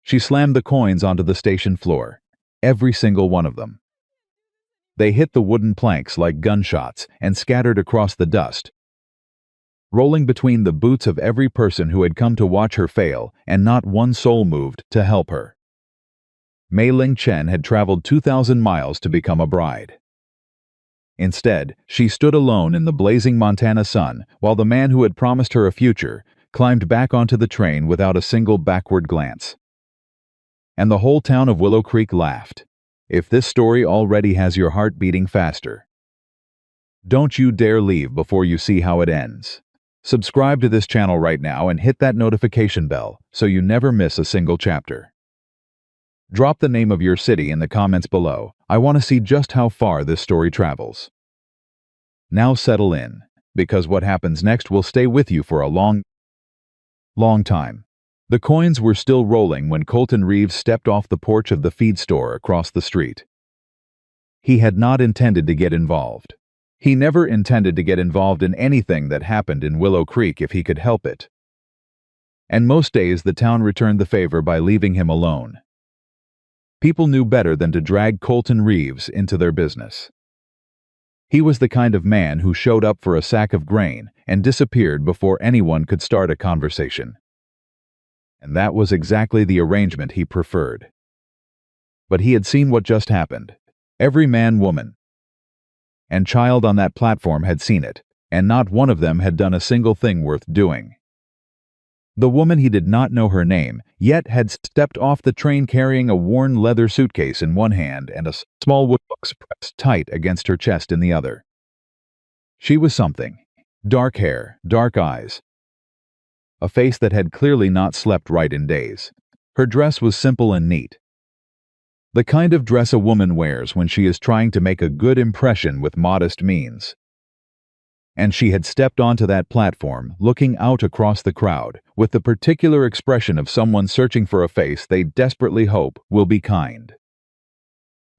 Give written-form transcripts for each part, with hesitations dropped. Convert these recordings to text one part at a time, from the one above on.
She slammed the coins onto the station floor, every single one of them. They hit the wooden planks like gunshots and scattered across the dust, rolling between the boots of every person who had come to watch her fail, and not one soul moved to help her. Mei Ling Chen had traveled 2,000 miles to become a bride. Instead, she stood alone in the blazing Montana sun while the man who had promised her a future climbed back onto the train without a single backward glance. And the whole town of Willow Creek laughed. If this story already has your heart beating faster, don't you dare leave before you see how it ends. Subscribe to this channel right now and hit that notification bell so you never miss a single chapter. Drop the name of your city in the comments below. I want to see just how far this story travels. Now settle in, because what happens next will stay with you for a long time. The coins were still rolling when Colton Reeves stepped off the porch of the feed store across the street. He had not intended to get involved. He never intended to get involved in anything that happened in Willow Creek if he could help it. And most days the town returned the favor by leaving him alone. People knew better than to drag Colton Reeves into their business. He was the kind of man who showed up for a sack of grain and disappeared before anyone could start a conversation. And that was exactly the arrangement he preferred. But he had seen what just happened. Every man, woman, and child on that platform had seen it, and not one of them had done a single thing worth doing. The woman, he did not know her name, yet had stepped off the train carrying a worn leather suitcase in one hand and a small wood box pressed tight against her chest in the other. She was something. Dark hair, dark eyes, a face that had clearly not slept right in days. Her dress was simple and neat. The kind of dress a woman wears when she is trying to make a good impression with modest means. And she had stepped onto that platform, looking out across the crowd, with the particular expression of someone searching for a face they desperately hope will be kind.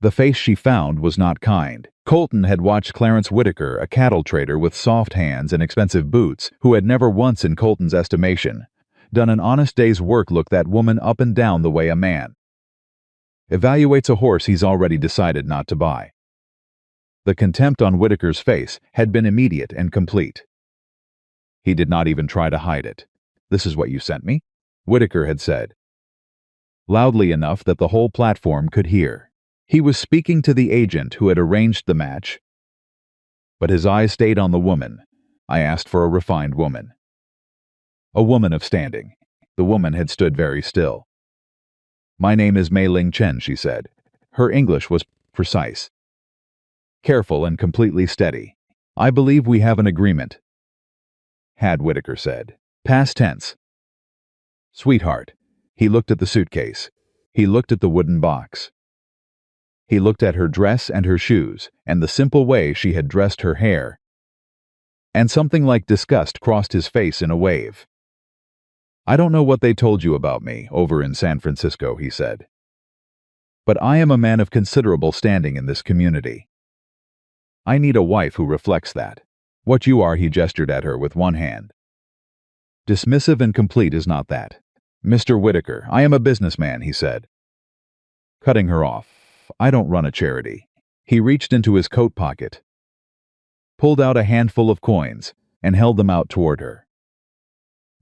The face she found was not kind. Colton had watched Clarence Whitaker, a cattle trader with soft hands and expensive boots, who had never once, in Colton's estimation, done an honest day's work, look that woman up and down the way a man evaluates a horse he's already decided not to buy. The contempt on Whitaker's face had been immediate and complete. He did not even try to hide it. "This is what you sent me?" Whitaker had said, loudly enough that the whole platform could hear. He was speaking to the agent who had arranged the match, but his eyes stayed on the woman. "I asked for a refined woman. A woman of standing." The woman had stood very still. "My name is Mei Ling Chen," she said. Her English was precise, careful, and completely steady. "I believe we have an agreement," had Whitaker said. Past tense. "Sweetheart." He looked at the suitcase. He looked at the wooden box. He looked at her dress and her shoes, and the simple way she had dressed her hair. And something like disgust crossed his face in a wave. "I don't know what they told you about me over in San Francisco," he said, "but I am a man of considerable standing in this community. I need a wife who reflects that. What you are," he gestured at her with one hand. "Dismissive and complete is not that. Mr. Whitaker, I am a businessman," he said, cutting her off. "I don't run a charity." He reached into his coat pocket, pulled out a handful of coins, and held them out toward her.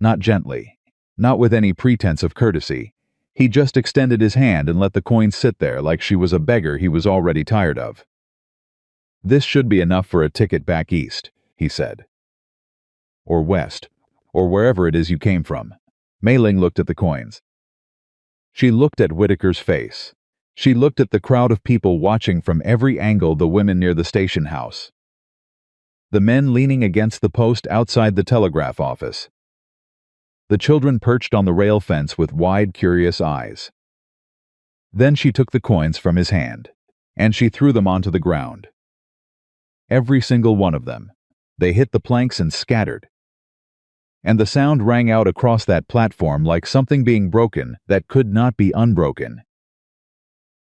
Not gently, not with any pretense of courtesy. He just extended his hand and let the coins sit there like she was a beggar he was already tired of. "This should be enough for a ticket back east," he said. "Or west, or wherever it is you came from." Mei Ling looked at the coins. She looked at Whitaker's face. She looked at the crowd of people watching from every angle, the women near the station house, the men leaning against the post outside the telegraph office, the children perched on the rail fence with wide, curious eyes. Then she took the coins from his hand, and she threw them onto the ground. Every single one of them. They hit the planks and scattered. And the sound rang out across that platform like something being broken that could not be unbroken.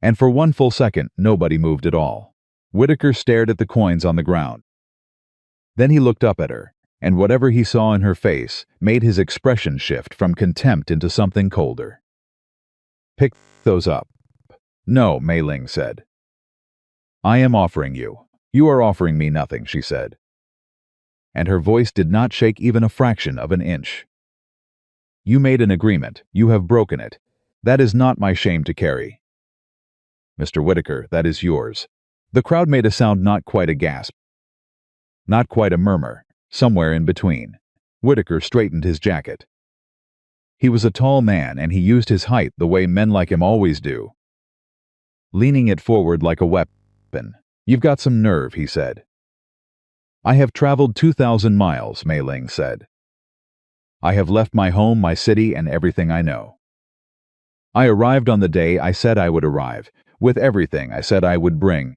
And for one full second, nobody moved at all. Whitaker stared at the coins on the ground. Then he looked up at her, and whatever he saw in her face made his expression shift from contempt into something colder. Pick those up. No, Mei Ling said. I am offering you. You are offering me nothing, she said. And her voice did not shake even a fraction of an inch. You made an agreement. You have broken it. That is not my shame to carry. Mr. Whitaker, that is yours. The crowd made a sound, not quite a gasp, not quite a murmur, somewhere in between. Whitaker straightened his jacket. He was a tall man, and he used his height the way men like him always do, leaning it forward like a weapon. You've got some nerve, he said. I have traveled 2,000 miles, Mei Ling said. I have left my home, my city, and everything I know. I arrived on the day I said I would arrive, with everything I said I would bring,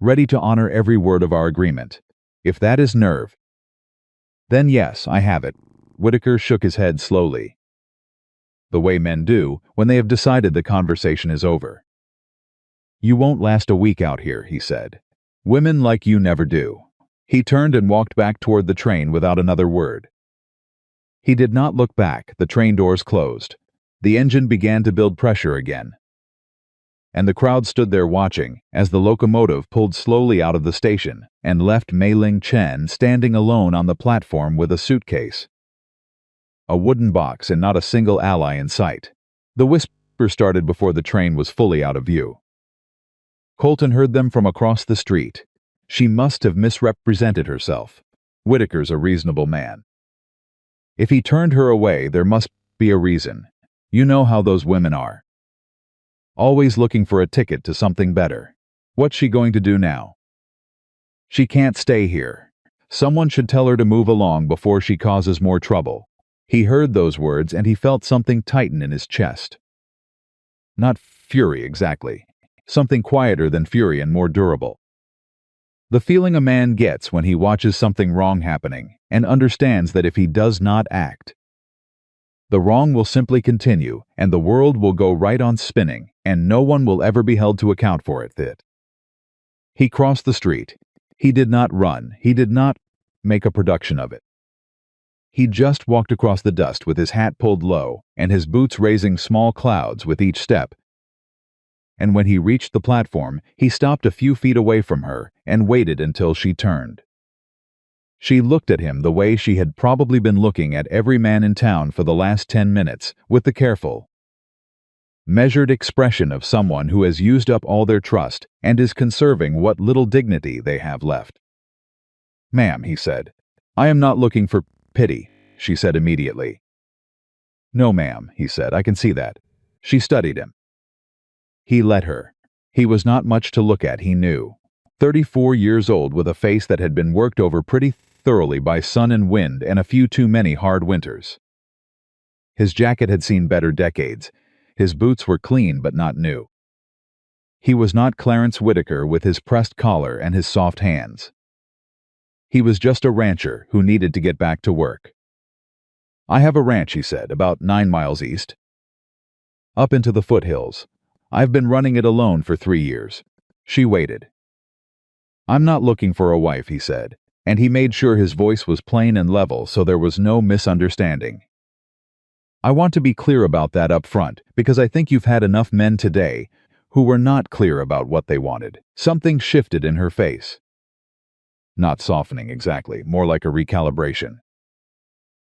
ready to honor every word of our agreement. If that is nerve, then yes, I have it. Whitaker shook his head slowly, the way men do when they have decided the conversation is over. You won't last a week out here, he said. Women like you never do. He turned and walked back toward the train without another word. He did not look back. The train doors closed. The engine began to build pressure again. And the crowd stood there watching as the locomotive pulled slowly out of the station and left Mei Ling Chen standing alone on the platform with a suitcase, a wooden box, and not a single ally in sight. The whisper started before the train was fully out of view. Colton heard them from across the street. She must have misrepresented herself. Whitaker's a reasonable man. If he turned her away, there must be a reason. You know how those women are. Always looking for a ticket to something better. What's she going to do now? She can't stay here. Someone should tell her to move along before she causes more trouble. He heard those words and he felt something tighten in his chest. Not fury exactly. Something quieter than fury and more durable. The feeling a man gets when he watches something wrong happening and understands that if he does not act, the wrong will simply continue and the world will go right on spinning and no one will ever be held to account for it. He crossed the street. He did not run. He did not make a production of it. He just walked across the dust with his hat pulled low and his boots raising small clouds with each step. And when he reached the platform, he stopped a few feet away from her and waited until she turned. She looked at him the way she had probably been looking at every man in town for the last 10 minutes, with the careful, measured expression of someone who has used up all their trust and is conserving what little dignity they have left. Ma'am, he said. I am not looking for pity, she said immediately. No, ma'am, he said, I can see that. She studied him. He let her. He was not much to look at, he knew. 34 years old with a face that had been worked over pretty thoroughly by sun and wind and a few too many hard winters. His jacket had seen better decades. His boots were clean but not new. He was not Clarence Whitaker with his pressed collar and his soft hands. He was just a rancher who needed to get back to work. I have a ranch, he said, about 9 miles east, up into the foothills. I've been running it alone for 3 years. She waited. I'm not looking for a wife, he said, and he made sure his voice was plain and level so there was no misunderstanding. I want to be clear about that up front, because I think you've had enough men today who were not clear about what they wanted. Something shifted in her face. Not softening exactly, more like a recalibration.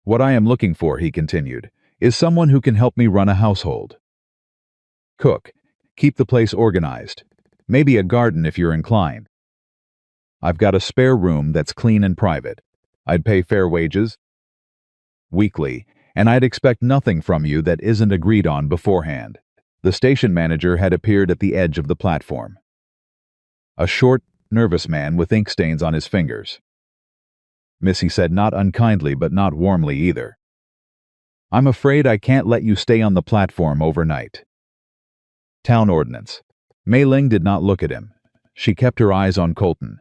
What I am looking for, he continued, is someone who can help me run a household. Cook, keep the place organized. Maybe a garden if you're inclined. I've got a spare room that's clean and private. I'd pay fair wages, weekly, and I'd expect nothing from you that isn't agreed on beforehand. The station manager had appeared at the edge of the platform. A short, nervous man with ink stains on his fingers. Miss, he said, not unkindly but not warmly either. I'm afraid I can't let you stay on the platform overnight. Town ordinance. Mei Ling did not look at him. She kept her eyes on Colton.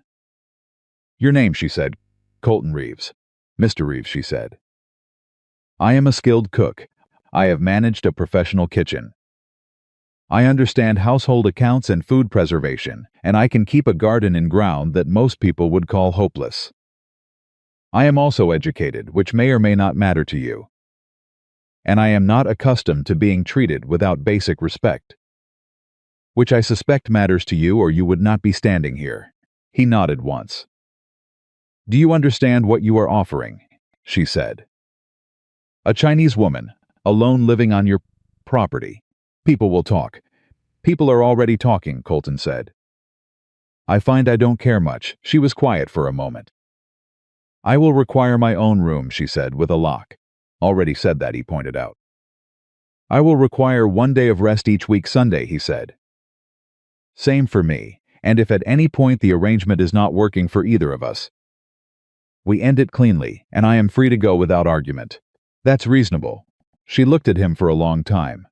Your name, she said. Colton Reeves. Mr. Reeves, she said. I am a skilled cook. I have managed a professional kitchen. I understand household accounts and food preservation, and I can keep a garden in ground that most people would call hopeless. I am also educated, which may or may not matter to you. and I am not accustomed to being treated without basic respect. Which I suspect matters to you, or you would not be standing here." He nodded once. "Do you understand what you are offering?" she said. "A Chinese woman, alone living on your property. People will talk." "People are already talking," Colton said. "I find I don't care much." She was quiet for a moment. "I will require my own room," she said, "with a lock." "Already said that," he pointed out. "I will require 1 day of rest each week, Sunday," he said. "Same for me, and if at any point the arrangement is not working for either of us, we end it cleanly, and I am free to go without argument." "That's reasonable." She looked at him for a long time.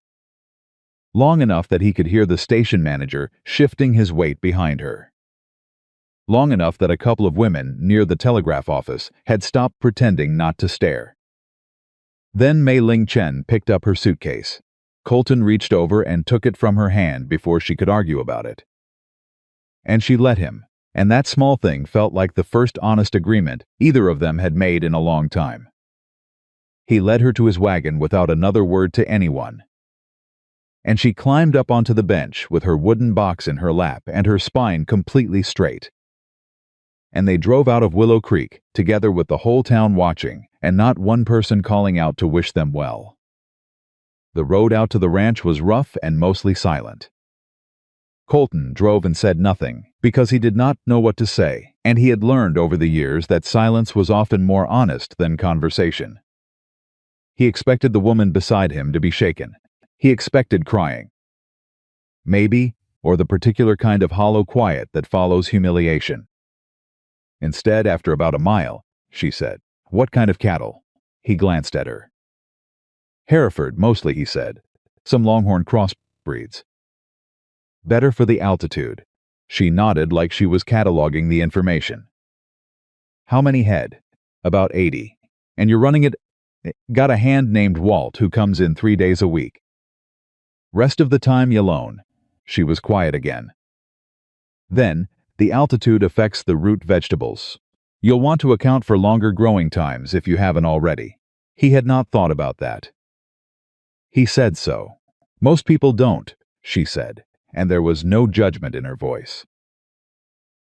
Long enough that he could hear the station manager shifting his weight behind her. Long enough that a couple of women near the telegraph office had stopped pretending not to stare. Then Mei Ling Chen picked up her suitcase. Colton reached over and took it from her hand before she could argue about it. And she let him, and that small thing felt like the first honest agreement either of them had made in a long time. He led her to his wagon without another word to anyone. And she climbed up onto the bench with her wooden box in her lap and her spine completely straight. And they drove out of Willow Creek, together with the whole town watching, and not one person calling out to wish them well. The road out to the ranch was rough and mostly silent. Colton drove and said nothing, because he did not know what to say, and he had learned over the years that silence was often more honest than conversation. He expected the woman beside him to be shaken. He expected crying. Maybe, or the particular kind of hollow quiet that follows humiliation. Instead, after about a mile, she said, "What kind of cattle?" He glanced at her. "Hereford, mostly," he said. "Some Longhorn crossbreeds. Better for the altitude." She nodded like she was cataloging the information. "How many head?" "About 80. And you're running it?" "Got a hand named Walt who comes in 3 days a week. Rest of the time you alone." She was quiet again. "Then, the altitude affects the root vegetables. You'll want to account for longer growing times if you haven't already." He had not thought about that. He said so. "Most people don't," she said, and there was no judgment in her voice.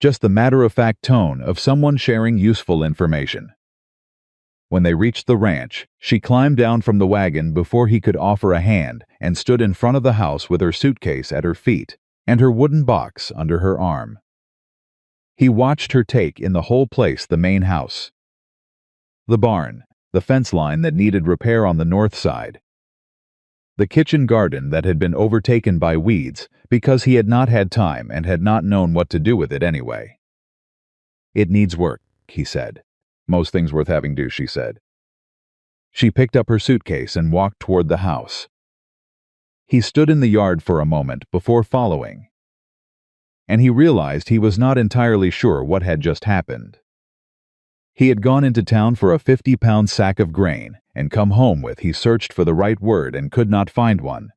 Just the matter-of-fact tone of someone sharing useful information. When they reached the ranch, she climbed down from the wagon before he could offer a hand and stood in front of the house with her suitcase at her feet and her wooden box under her arm. He watched her take in the whole place, the main house, the barn, the fence line that needed repair on the north side, the kitchen garden that had been overtaken by weeds because he had not had time and had not known what to do with it anyway. "It needs work," he said. "Most things worth having do," she said. She picked up her suitcase and walked toward the house. He stood in the yard for a moment before following, and he realized he was not entirely sure what had just happened. He had gone into town for a 50-pound sack of grain and come home with he searched for the right word and could not find one.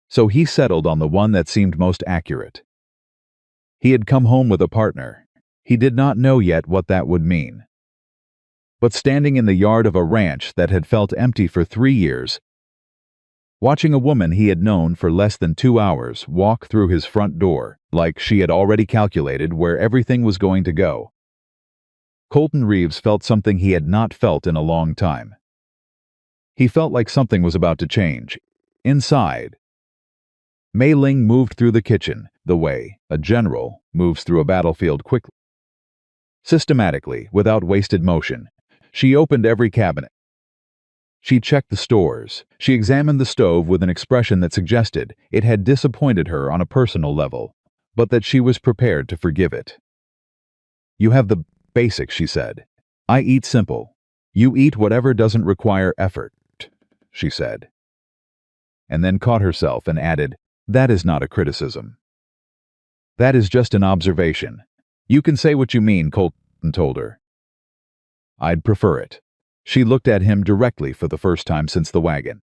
So he settled on the one that seemed most accurate. He had come home with a partner. He did not know yet what that would mean. But standing in the yard of a ranch that had felt empty for 3 years, watching a woman he had known for less than 2 hours walk through his front door, like she had already calculated where everything was going to go, Colton Reeves felt something he had not felt in a long time. He felt like something was about to change. Inside, Mei Ling moved through the kitchen the way a general moves through a battlefield quickly, systematically, without wasted motion. She opened every cabinet. She checked the stores. She examined the stove with an expression that suggested it had disappointed her on a personal level, but that she was prepared to forgive it. "You have the basics," she said. "I eat simple. You eat whatever doesn't require effort," she said. And then caught herself and added, "That is not a criticism. That is just an observation. You can say what you mean," Colton told her. "I'd prefer it." She looked at him directly for the first time since the wagon.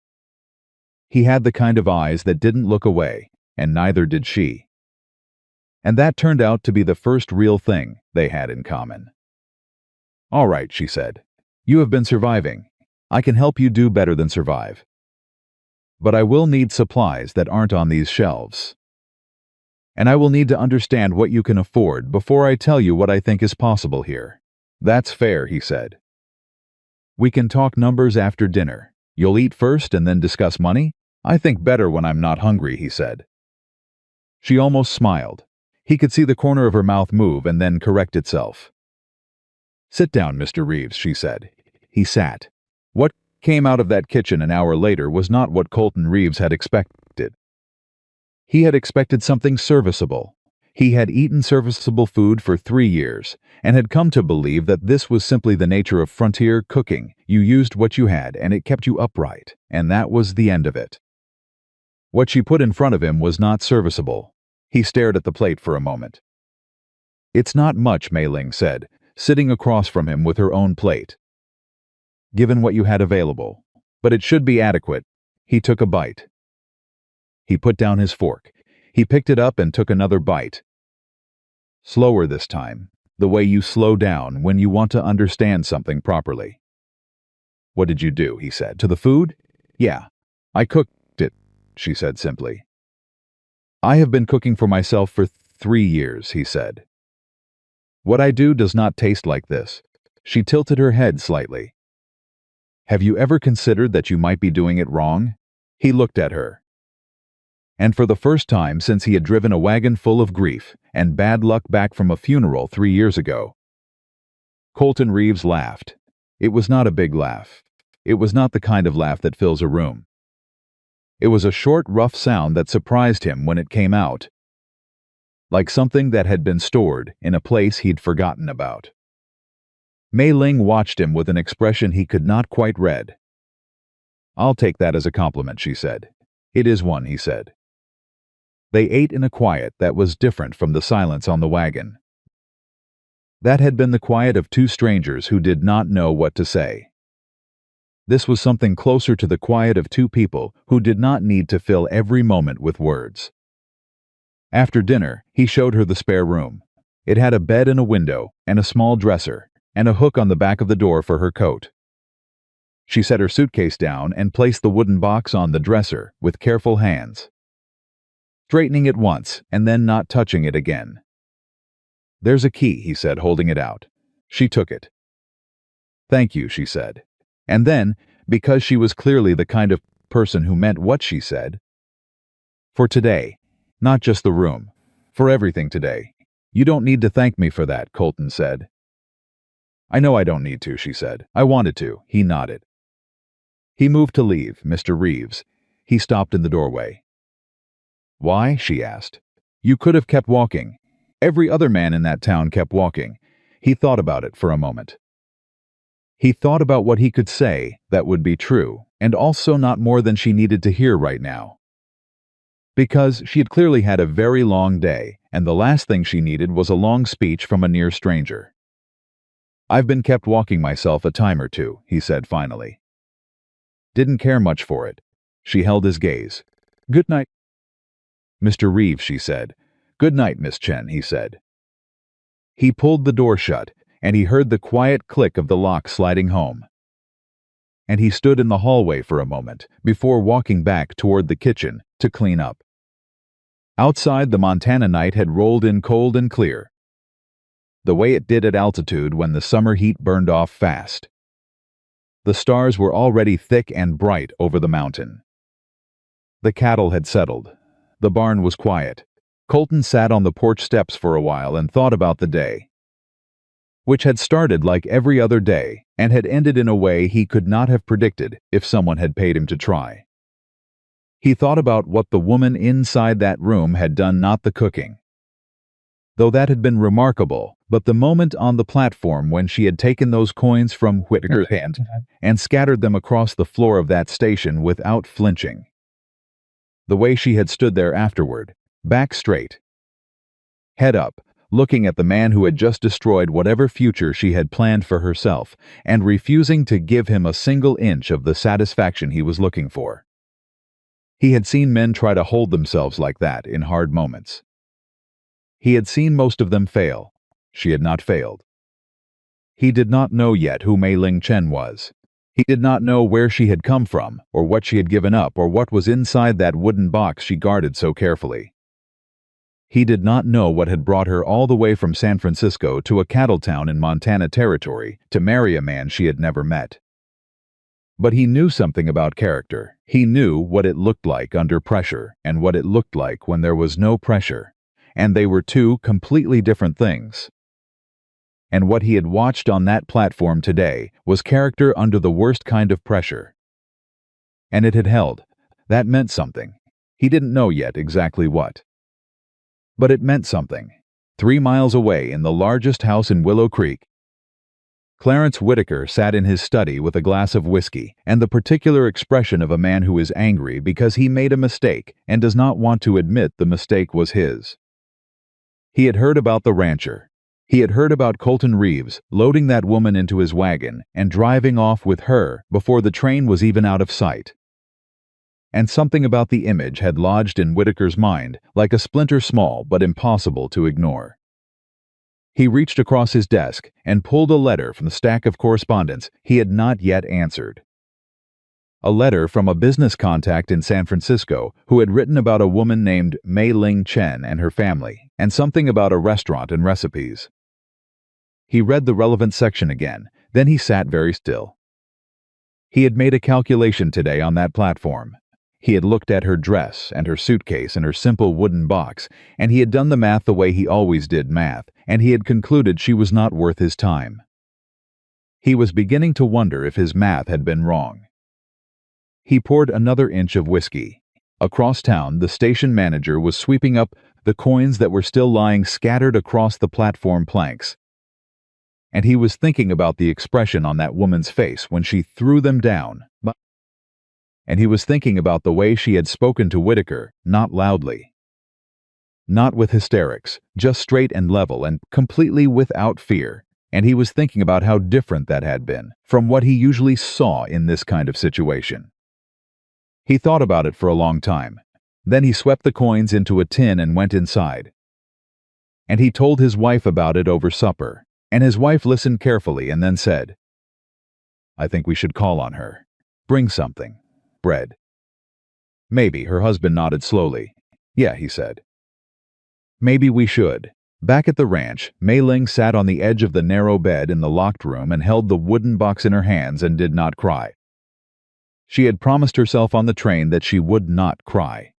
He had the kind of eyes that didn't look away, and neither did she. And that turned out to be the first real thing they had in common. "All right," she said. "You have been surviving. I can help you do better than survive. But I will need supplies that aren't on these shelves. And I will need to understand what you can afford before I tell you what I think is possible here. That's fair, he said. We can talk numbers after dinner. You'll eat first and then discuss money? I think better when I'm not hungry, he said. She almost smiled. He could see the corner of her mouth move and then correct itself. Sit down, Mr. Reeves, she said. He sat. What came out of that kitchen an hour later was not what Colton Reeves had expected. He had expected something serviceable. He had eaten serviceable food for 3 years, and had come to believe that this was simply the nature of frontier cooking. You used what you had, and it kept you upright, and that was the end of it. What she put in front of him was not serviceable. He stared at the plate for a moment. It's not much, Mei Ling said, sitting across from him with her own plate. Given what you had available. But it should be adequate. He took a bite. He put down his fork. He picked it up and took another bite. Slower this time, the way you slow down when you want to understand something properly. What did you do, he said, to the food? Yeah, I cooked it, she said simply. I have been cooking for myself for 3 years, he said. What I do does not taste like this. She tilted her head slightly. Have you ever considered that you might be doing it wrong? He looked at her. And for the first time since he had driven a wagon full of grief and bad luck back from a funeral 3 years ago, Colton Reeves laughed. It was not a big laugh. It was not the kind of laugh that fills a room. It was a short, rough sound that surprised him when it came out, like something that had been stored in a place he'd forgotten about. Mei Ling watched him with an expression he could not quite read. I'll take that as a compliment, she said. It is one, he said. They ate in a quiet that was different from the silence on the wagon. That had been the quiet of two strangers who did not know what to say. This was something closer to the quiet of two people who did not need to fill every moment with words. After dinner, he showed her the spare room. It had a bed and a window, and a small dresser, and a hook on the back of the door for her coat. She set her suitcase down and placed the wooden box on the dresser with careful hands, straightening it once and then not touching it again. There's a key, he said, holding it out. She took it. Thank you, she said. And then, because she was clearly the kind of person who meant what she said, for today, not just the room, for everything today. You don't need to thank me for that, Colton said. I know I don't need to, she said. I wanted to, he nodded. He moved to leave, Mr. Reeves. He stopped in the doorway. Why? She asked. You could have kept walking. Every other man in that town kept walking. He thought about it for a moment. He thought about what he could say that would be true, and also not more than she needed to hear right now. Because she had clearly had a very long day, and the last thing she needed was a long speech from a near stranger. I've been kept walking myself a time or two, he said finally. Didn't care much for it. She held his gaze. Good night, Mr. Reeves, she said. Good night, Miss Chen, he said. He pulled the door shut, and he heard the quiet click of the lock sliding home. And he stood in the hallway for a moment before walking back toward the kitchen to clean up. Outside, the Montana night had rolled in cold and clear, the way it did at altitude when the summer heat burned off fast. The stars were already thick and bright over the mountain. The cattle had settled. The barn was quiet. Colton sat on the porch steps for a while and thought about the day, which had started like every other day and had ended in a way he could not have predicted if someone had paid him to try. He thought about what the woman inside that room had done, not the cooking. Though that had been remarkable, but the moment on the platform when she had taken those coins from Whittaker's hand and scattered them across the floor of that station without flinching. The way she had stood there afterward, back straight, head up, looking at the man who had just destroyed whatever future she had planned for herself and refusing to give him a single inch of the satisfaction he was looking for. He had seen men try to hold themselves like that in hard moments. He had seen most of them fail. She had not failed. He did not know yet who Mei Ling Chen was. He did not know where she had come from, or what she had given up, or what was inside that wooden box she guarded so carefully. He did not know what had brought her all the way from San Francisco to a cattle town in Montana Territory to marry a man she had never met. But he knew something about character. He knew what it looked like under pressure and what it looked like when there was no pressure, and they were two completely different things. And what he had watched on that platform today was character under the worst kind of pressure. And it had held. That meant something. He didn't know yet exactly what. But it meant something. 3 miles away, in the largest house in Willow Creek, Clarence Whitaker sat in his study with a glass of whiskey and the particular expression of a man who is angry because he made a mistake and does not want to admit the mistake was his. He had heard about the rancher. He had heard about Colton Reeves loading that woman into his wagon and driving off with her before the train was even out of sight. And something about the image had lodged in Whitaker's mind like a splinter small but impossible to ignore. He reached across his desk and pulled a letter from the stack of correspondence he had not yet answered. A letter from a business contact in San Francisco who had written about a woman named Mei Ling Chen and her family, and something about a restaurant and recipes. He read the relevant section again, then he sat very still. He had made a calculation today on that platform. He had looked at her dress and her suitcase and her simple wooden box, and he had done the math the way he always did math, and he had concluded she was not worth his time. He was beginning to wonder if his math had been wrong. He poured another inch of whiskey. Across town, the station manager was sweeping up the coins that were still lying scattered across the platform planks. And he was thinking about the expression on that woman's face when she threw them down. And he was thinking about the way she had spoken to Whitaker, not loudly. Not with hysterics, just straight and level and completely without fear. And he was thinking about how different that had been from what he usually saw in this kind of situation. He thought about it for a long time. Then he swept the coins into a tin and went inside. And he told his wife about it over supper, and his wife listened carefully and then said, "I think we should call on her. Bring something. Bread." "Maybe," her husband nodded slowly. "Yeah," he said. "Maybe we should." Back at the ranch, Mei Ling sat on the edge of the narrow bed in the locked room and held the wooden box in her hands and did not cry. She had promised herself on the train that she would not cry.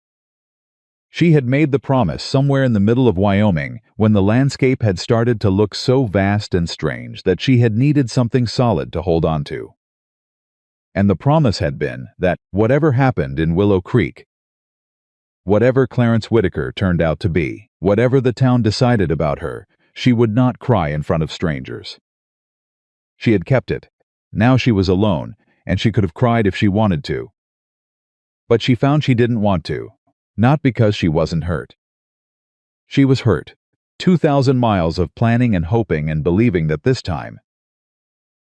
She had made the promise somewhere in the middle of Wyoming when the landscape had started to look so vast and strange that she had needed something solid to hold on to. And the promise had been that whatever happened in Willow Creek, whatever Clarence Whitaker turned out to be, whatever the town decided about her, she would not cry in front of strangers. She had kept it. Now she was alone, and she could have cried if she wanted to. But she found she didn't want to, not because she wasn't hurt. She was hurt. 2,000 miles of planning and hoping and believing that this time,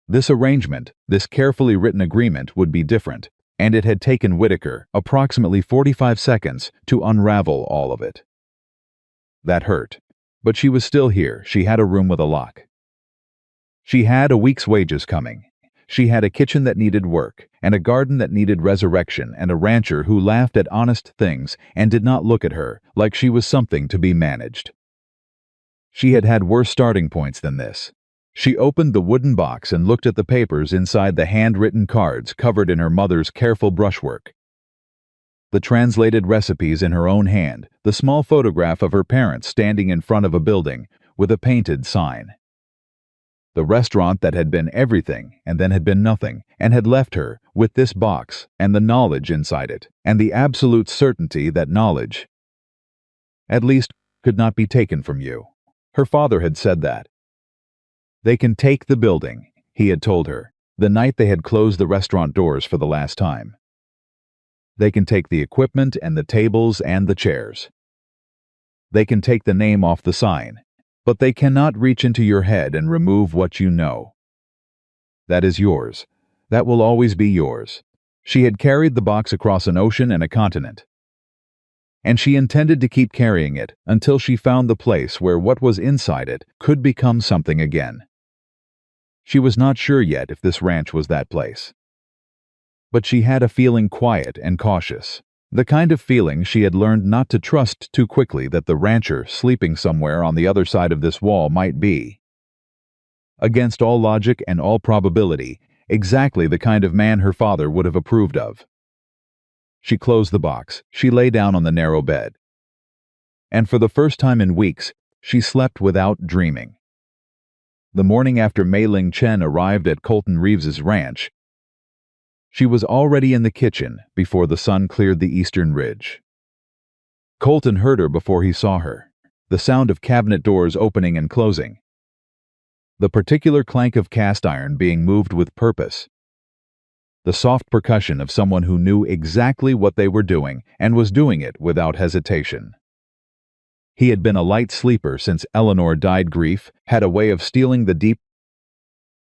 this arrangement, this carefully written agreement would be different, and it had taken Whitaker approximately 45 seconds to unravel all of it. That hurt. But she was still here. She had a room with a lock. She had a week's wages coming. She had a kitchen that needed work, and a garden that needed resurrection, and a rancher who laughed at honest things and did not look at her like she was something to be managed. She had had worse starting points than this. She opened the wooden box and looked at the papers inside the handwritten cards covered in her mother's careful brushwork. The translated recipes in her own hand, the small photograph of her parents standing in front of a building with a painted sign. The restaurant that had been everything and then had been nothing, and had left her with this box and the knowledge inside it, and the absolute certainty that knowledge, at least, could not be taken from you. Her father had said that. "They can take the building," he had told her, the night they had closed the restaurant doors for the last time. "They can take the equipment and the tables and the chairs. They can take the name off the sign. But they cannot reach into your head and remove what you know. That is yours. That will always be yours." She had carried the box across an ocean and a continent. And she intended to keep carrying it until she found the place where what was inside it could become something again. She was not sure yet if this ranch was that place. But she had a feeling quiet and cautious. The kind of feeling she had learned not to trust too quickly that the rancher sleeping somewhere on the other side of this wall might be, against all logic and all probability, exactly the kind of man her father would have approved of. She closed the box. She lay down on the narrow bed. And for the first time in weeks, she slept without dreaming. The morning after Mei Ling Chen arrived at Colton Reeves's ranch, she was already in the kitchen before the sun cleared the eastern ridge. Colton heard her before he saw her, the sound of cabinet doors opening and closing, the particular clank of cast iron being moved with purpose, the soft percussion of someone who knew exactly what they were doing and was doing it without hesitation. He had been a light sleeper since Eleanor died. Grief had a way of stealing the deep,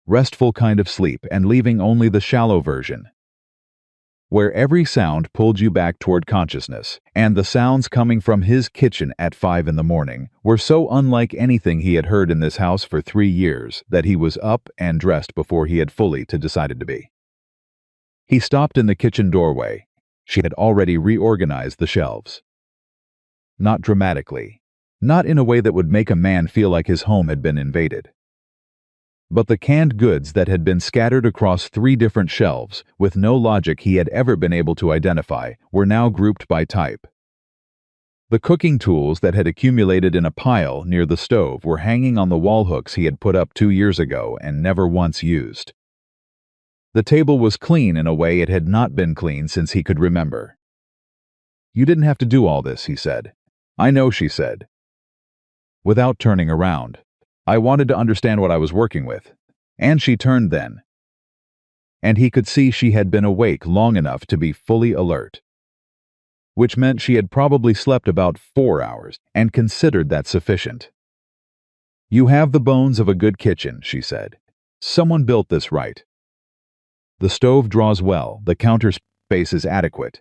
restful kind of sleep and leaving only the shallow version, where every sound pulled you back toward consciousness, and the sounds coming from his kitchen at 5 in the morning were so unlike anything he had heard in this house for 3 years that he was up and dressed before he had fully decided to be. He stopped in the kitchen doorway. She had already reorganized the shelves. Not dramatically, not in a way that would make a man feel like his home had been invaded. But the canned goods that had been scattered across 3 different shelves, with no logic he had ever been able to identify, were now grouped by type. The cooking tools that had accumulated in a pile near the stove were hanging on the wall hooks he had put up 2 years ago and never once used. The table was clean in a way it had not been clean since he could remember. "You didn't have to do all this," he said. "I know," she said, without turning around. "I wanted to understand what I was working with." And she turned then. And he could see she had been awake long enough to be fully alert, which meant she had probably slept about 4 hours, and considered that sufficient. "You have the bones of a good kitchen," she said. "Someone built this right. The stove draws well, the counter space is adequate.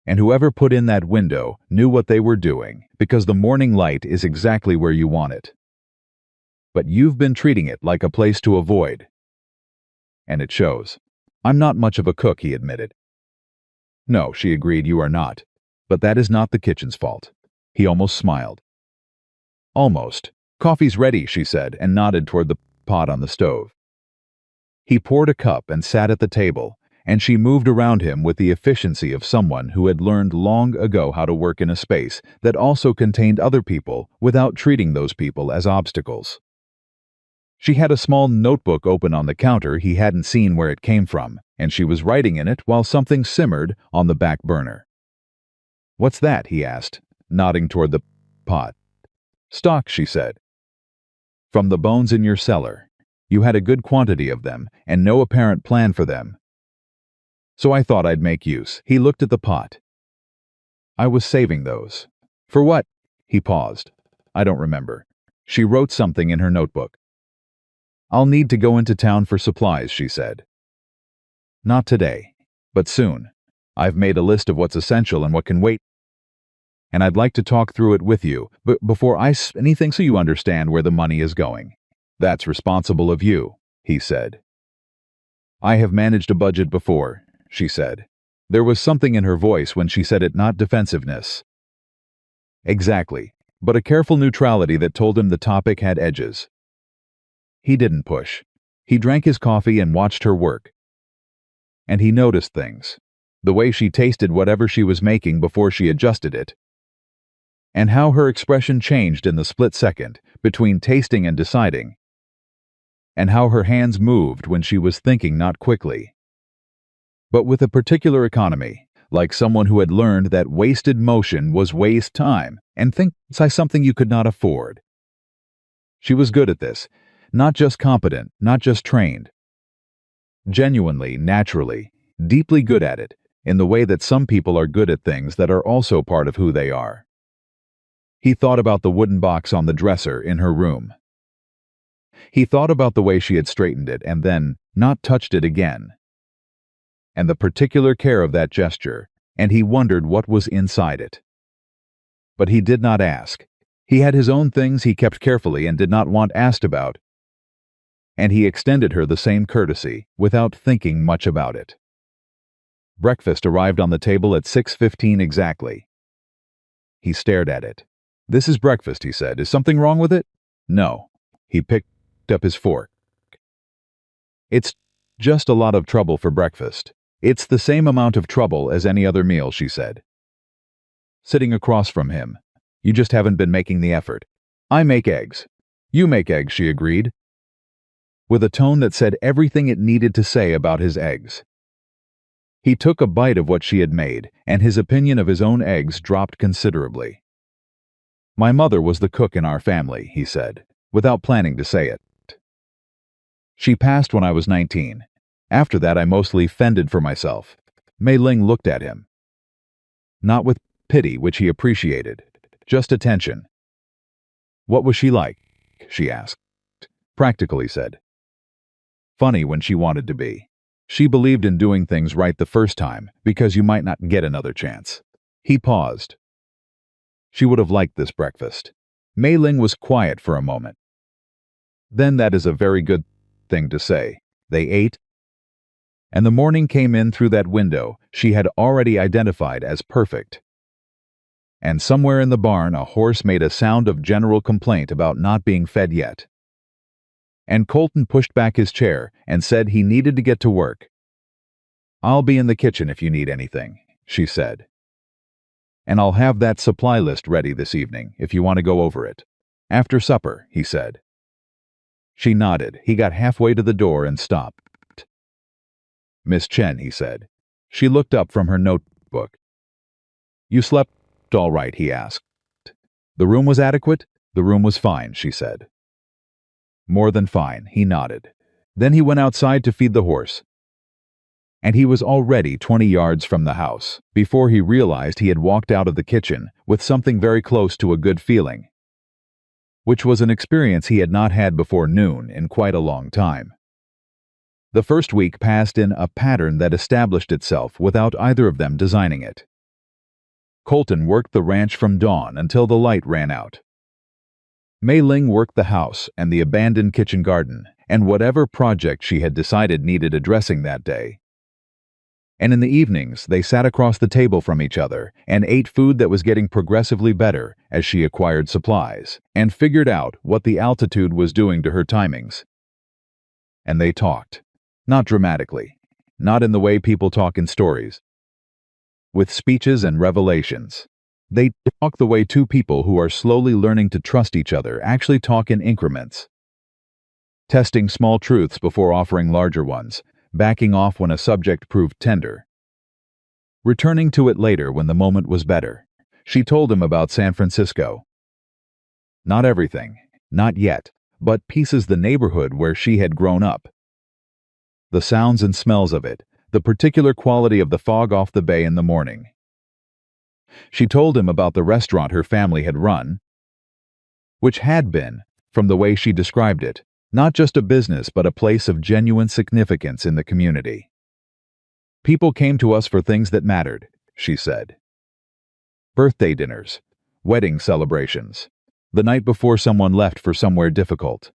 And whoever put in that window knew what they were doing, because the morning light is exactly where you want it. But you've been treating it like a place to avoid. And it shows." "I'm not much of a cook," he admitted. "No," she agreed, "you are not. But that is not the kitchen's fault." He almost smiled. "Almost. Coffee's ready," she said, and nodded toward the pot on the stove. He poured a cup and sat at the table, and she moved around him with the efficiency of someone who had learned long ago how to work in a space that also contained other people without treating those people as obstacles. She had a small notebook open on the counter. He hadn't seen where it came from, and she was writing in it while something simmered on the back burner. "What's that?" he asked, nodding toward the pot. "Stock," she said. "From the bones in your cellar. You had a good quantity of them, and no apparent plan for them. So I thought I'd make use." He looked at the pot. "I was saving those." "For what?" He paused. "I don't remember." She wrote something in her notebook. "I'll need to go into town for supplies," she said. "Not today, but soon. I've made a list of what's essential and what can wait, and I'd like to talk through it with you, but before I say anything, so you understand where the money is going." "That's responsible of you," he said. "I have managed a budget before," she said. There was something in her voice when she said it, not defensiveness. Exactly, but a careful neutrality that told him the topic had edges. He didn't push. He drank his coffee and watched her work. And he noticed things. The way she tasted whatever she was making before she adjusted it. And how her expression changed in the split second between tasting and deciding. And how her hands moved when she was thinking, not quickly, but with a particular economy, like someone who had learned that wasted motion was waste time, and think something you could not afford. She was good at this. Not just competent, not just trained. Genuinely, naturally, deeply good at it, in the way that some people are good at things that are also part of who they are. He thought about the wooden box on the dresser in her room. He thought about the way she had straightened it and then not touched it again. And the particular care of that gesture, and he wondered what was inside it. But he did not ask. He had his own things he kept carefully and did not want asked about, and he extended her the same courtesy without thinking much about it. Breakfast arrived on the table at 6:15 exactly. He stared at it. "This is breakfast," he said. "Is something wrong with it?" "No." He picked up his fork. "It's just a lot of trouble for breakfast." "It's the same amount of trouble as any other meal," she said, sitting across from him. "You just haven't been making the effort." "I make eggs." "You make eggs," she agreed, with a tone that said everything it needed to say about his eggs. He took a bite of what she had made, and his opinion of his own eggs dropped considerably. "My mother was the cook in our family," he said, without planning to say it. "She passed when I was 19. After that, I mostly fended for myself." Mei Ling looked at him. Not with pity, which he appreciated, just attention. "What was she like?" she asked. "Practical," he said. "Funny when she wanted to be. She believed in doing things right the first time, because you might not get another chance." He paused. She would have liked this breakfast. Mei Ling was quiet for a moment. "Then that is a very good thing to say." They ate, and the morning came in through that window she had already identified as perfect. And somewhere in the barn a horse made a sound of general complaint about not being fed yet. And Colton pushed back his chair and said he needed to get to work. "I'll be in the kitchen if you need anything," she said. "And I'll have that supply list ready this evening if you want to go over it. After supper," he said. She nodded. He got halfway to the door and stopped. "Miss Chen," he said. She looked up from her notebook. "You slept all right?" he asked. "The room was adequate?" "The room was fine," she said. "More than fine," he nodded. Then he went outside to feed the horse. And he was already 20 yards from the house before he realized he had walked out of the kitchen with something very close to a good feeling, which was an experience he had not had before noon in quite a long time. The first week passed in a pattern that established itself without either of them designing it. Colton worked the ranch from dawn until the light ran out. Mei Ling worked the house and the abandoned kitchen garden and whatever project she had decided needed addressing that day. And in the evenings, they sat across the table from each other and ate food that was getting progressively better as she acquired supplies and figured out what the altitude was doing to her timings. And they talked. Not dramatically, not in the way people talk in stories, with speeches and revelations. They talk the way two people who are slowly learning to trust each other actually talk in increments, testing small truths before offering larger ones, backing off when a subject proved tender, returning to it later when the moment was better. She told him about San Francisco. Not everything, not yet, but pieces the neighborhood where she had grown up. The sounds and smells of it, the particular quality of the fog off the bay in the morning. She told him about the restaurant her family had run, which had been, from the way she described it, not just a business but a place of genuine significance in the community. "People came to us for things that mattered," she said. Birthday dinners, wedding celebrations, the night before someone left for somewhere difficult.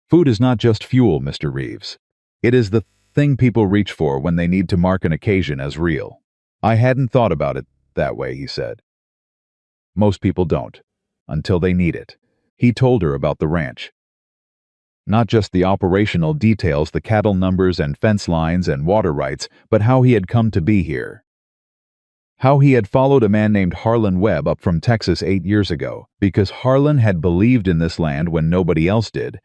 "Food is not just fuel, Mr. Reeves. It is the thing people reach for when they need to mark an occasion as real." "I hadn't thought about it that way," he said. "Most people don't, until they need it." He told her about the ranch. Not just the operational details, the cattle numbers and fence lines and water rights, but how he had come to be here. How he had followed a man named Harlan Webb up from Texas 8 years ago, because Harlan had believed in this land when nobody else did,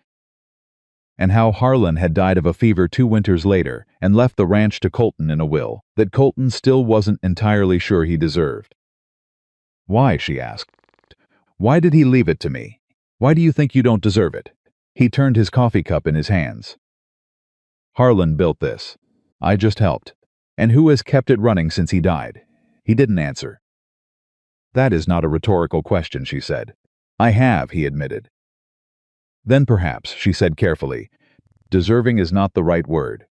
and how Harlan had died of a fever 2 winters later and left the ranch to Colton in a will that Colton still wasn't entirely sure he deserved. "Why?" she asked. "Why did he leave it to me? Why do you think you don't deserve it?" He turned his coffee cup in his hands. "Harlan built this. I just helped. And who has kept it running since he died?" He didn't answer. "That is not a rhetorical question," she said. "I have," he admitted. "Then perhaps," she said carefully, "deserving is not the right word.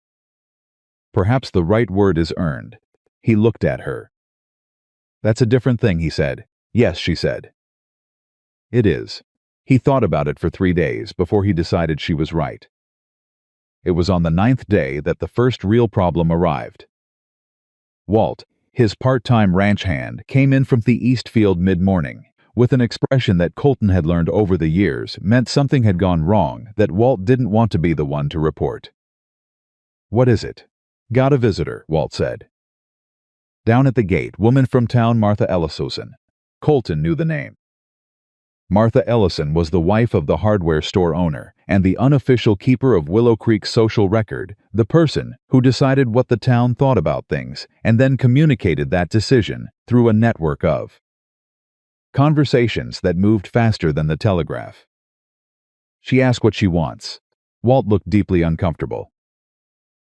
Perhaps the right word is earned." He looked at her. "That's a different thing," he said. "Yes," she said. "It is." He thought about it for 3 days before he decided she was right. It was on the 9th day that the first real problem arrived. Walt, his part-time ranch hand, came in from the east field mid-morning, with an expression that Colton had learned over the years meant something had gone wrong that Walt didn't want to be the one to report. "What is it?" "Got a visitor," Walt said. Down at the gate, woman from town, Martha Ellison. Colton knew the name. Martha Ellison was the wife of the hardware store owner and the unofficial keeper of Willow Creek's social record, the person who decided what the town thought about things and then communicated that decision through a network of conversations that moved faster than the telegraph. She asked what she wants. Walt looked deeply uncomfortable.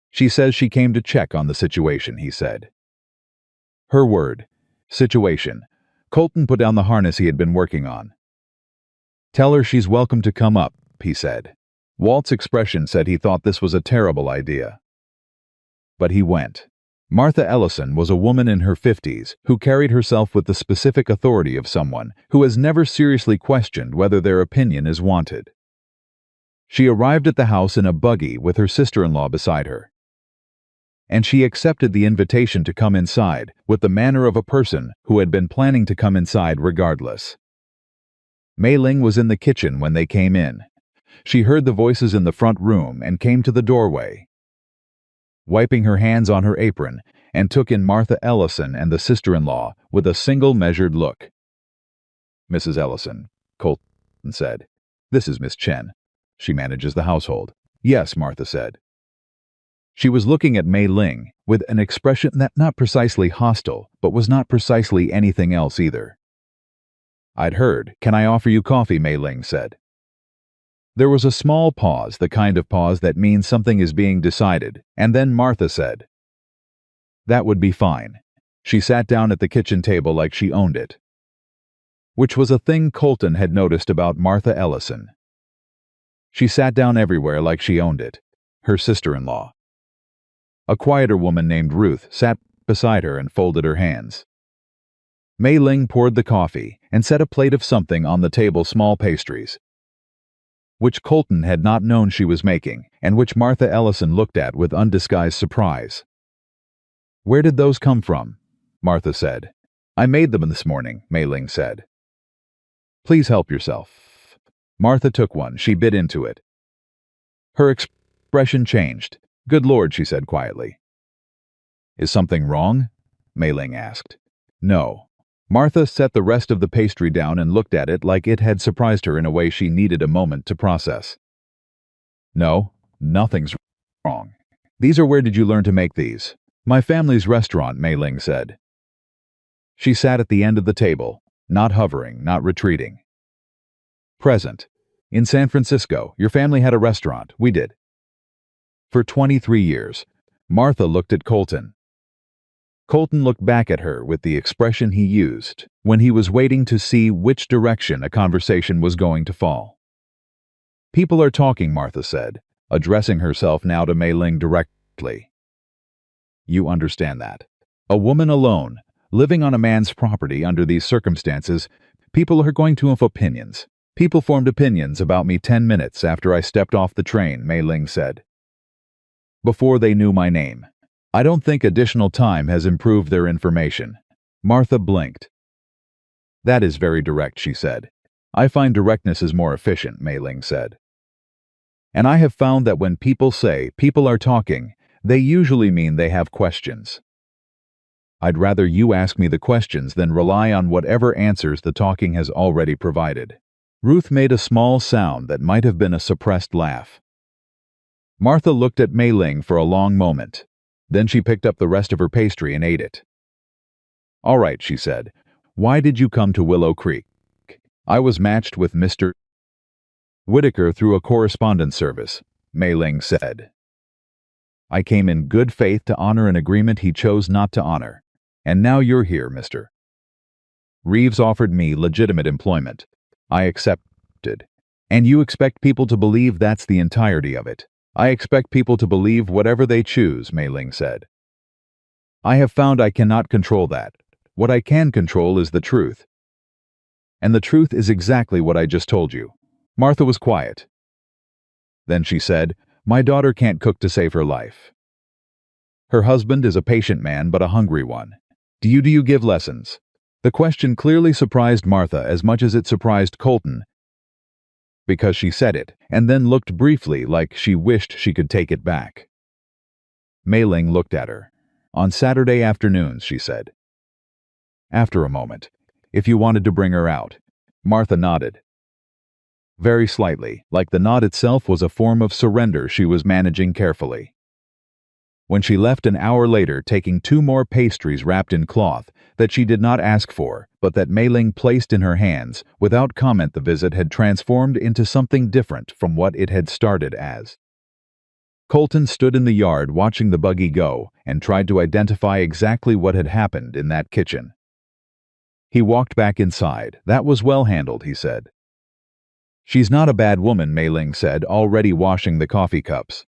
"She says she came to check on the situation," he said. Her word. Situation. Colton put down the harness he had been working on. "Tell her she's welcome to come up," he said. Walt's expression said he thought this was a terrible idea. But he went. Martha Ellison was a woman in her 50s who carried herself with the specific authority of someone who has never seriously questioned whether their opinion is wanted. She arrived at the house in a buggy with her sister-in-law beside her. And she accepted the invitation to come inside with the manner of a person who had been planning to come inside regardless. Mei Ling was in the kitchen when they came in. She heard the voices in the front room and came to the doorway, wiping her hands on her apron, and took in Martha Ellison and the sister-in-law with a single measured look. "Mrs. Ellison," Colton said. "This is Miss Chen. She manages the household." "Yes," Martha said. She was looking at Mei Ling with an expression that not precisely hostile, but was not precisely anything else either. "I'd heard. Can I offer you coffee?" Mei Ling said. There was a small pause, the kind of pause that means something is being decided, and then Martha said, "That would be fine." She sat down at the kitchen table like she owned it, which was a thing Colton had noticed about Martha Ellison. She sat down everywhere like she owned it. Her sister-in-law. A quieter woman named Ruth sat beside her and folded her hands. Mei Ling poured the coffee and set a plate of something on the table, small pastries, which Colton had not known she was making and which Martha Ellison looked at with undisguised surprise. "Where did those come from?" Martha said. "I made them this morning," Mei Ling said. "Please help yourself." Martha took one. She bit into it. Her expression changed. "Good Lord," she said quietly. "Is something wrong?" Mei Ling asked. "No." Martha set the rest of the pastry down and looked at it like it had surprised her in a way she needed a moment to process. "No, nothing's wrong. These are where did you learn to make these?" "My family's restaurant," Mei Ling said. She sat at the end of the table, not hovering, not retreating. "Present. In San Francisco, your family had a restaurant. We did. For 23 years. Martha looked at Colton. Colton looked back at her with the expression he used when he was waiting to see which direction a conversation was going to fall. "People are talking," Martha said, addressing herself now to Mei Ling directly. "You understand that. A woman alone, living on a man's property under these circumstances, people are going to have opinions. People formed opinions about me 10 minutes after I stepped off the train," Mei Ling said. "Before they knew my name. I don't think additional time has improved their information." Martha blinked. "That is very direct," she said. "I find directness is more efficient," Mei Ling said. "And I have found that when people say people are talking, they usually mean they have questions. I'd rather you ask me the questions than rely on whatever answers the talking has already provided." Ruth made a small sound that might have been a suppressed laugh. Martha looked at Mei Ling for a long moment. Then she picked up the rest of her pastry and ate it. "All right," she said. "Why did you come to Willow Creek?" "I was matched with Mr. Whitaker through a correspondence service," Mei Ling said. "I came in good faith to honor an agreement he chose not to honor. And now you're here, Mr. Reeves offered me legitimate employment. I accepted. And you expect people to believe that's the entirety of it." "I expect people to believe whatever they choose," Mei Ling said. "I have found I cannot control that. What I can control is the truth. And the truth is exactly what I just told you." Martha was quiet. Then she said, "My daughter can't cook to save her life." Her husband is a patient man but a hungry one. Do you give lessons? The question clearly surprised Martha as much as it surprised Colton, because she said it, and then looked briefly like she wished she could take it back. Mei Ling looked at her. On Saturday afternoons, she said. After a moment, if you wanted to bring her out. Martha nodded. Very slightly, like the nod itself was a form of surrender she was managing carefully. When she left an hour later taking 2 more pastries wrapped in cloth that she did not ask for, but that Mei Ling placed in her hands, without comment the visit had transformed into something different from what it had started as. Colton stood in the yard watching the buggy go and tried to identify exactly what had happened in that kitchen. He walked back inside. That was well handled, he said. She's not a bad woman, Mei Ling said, already washing the coffee cups.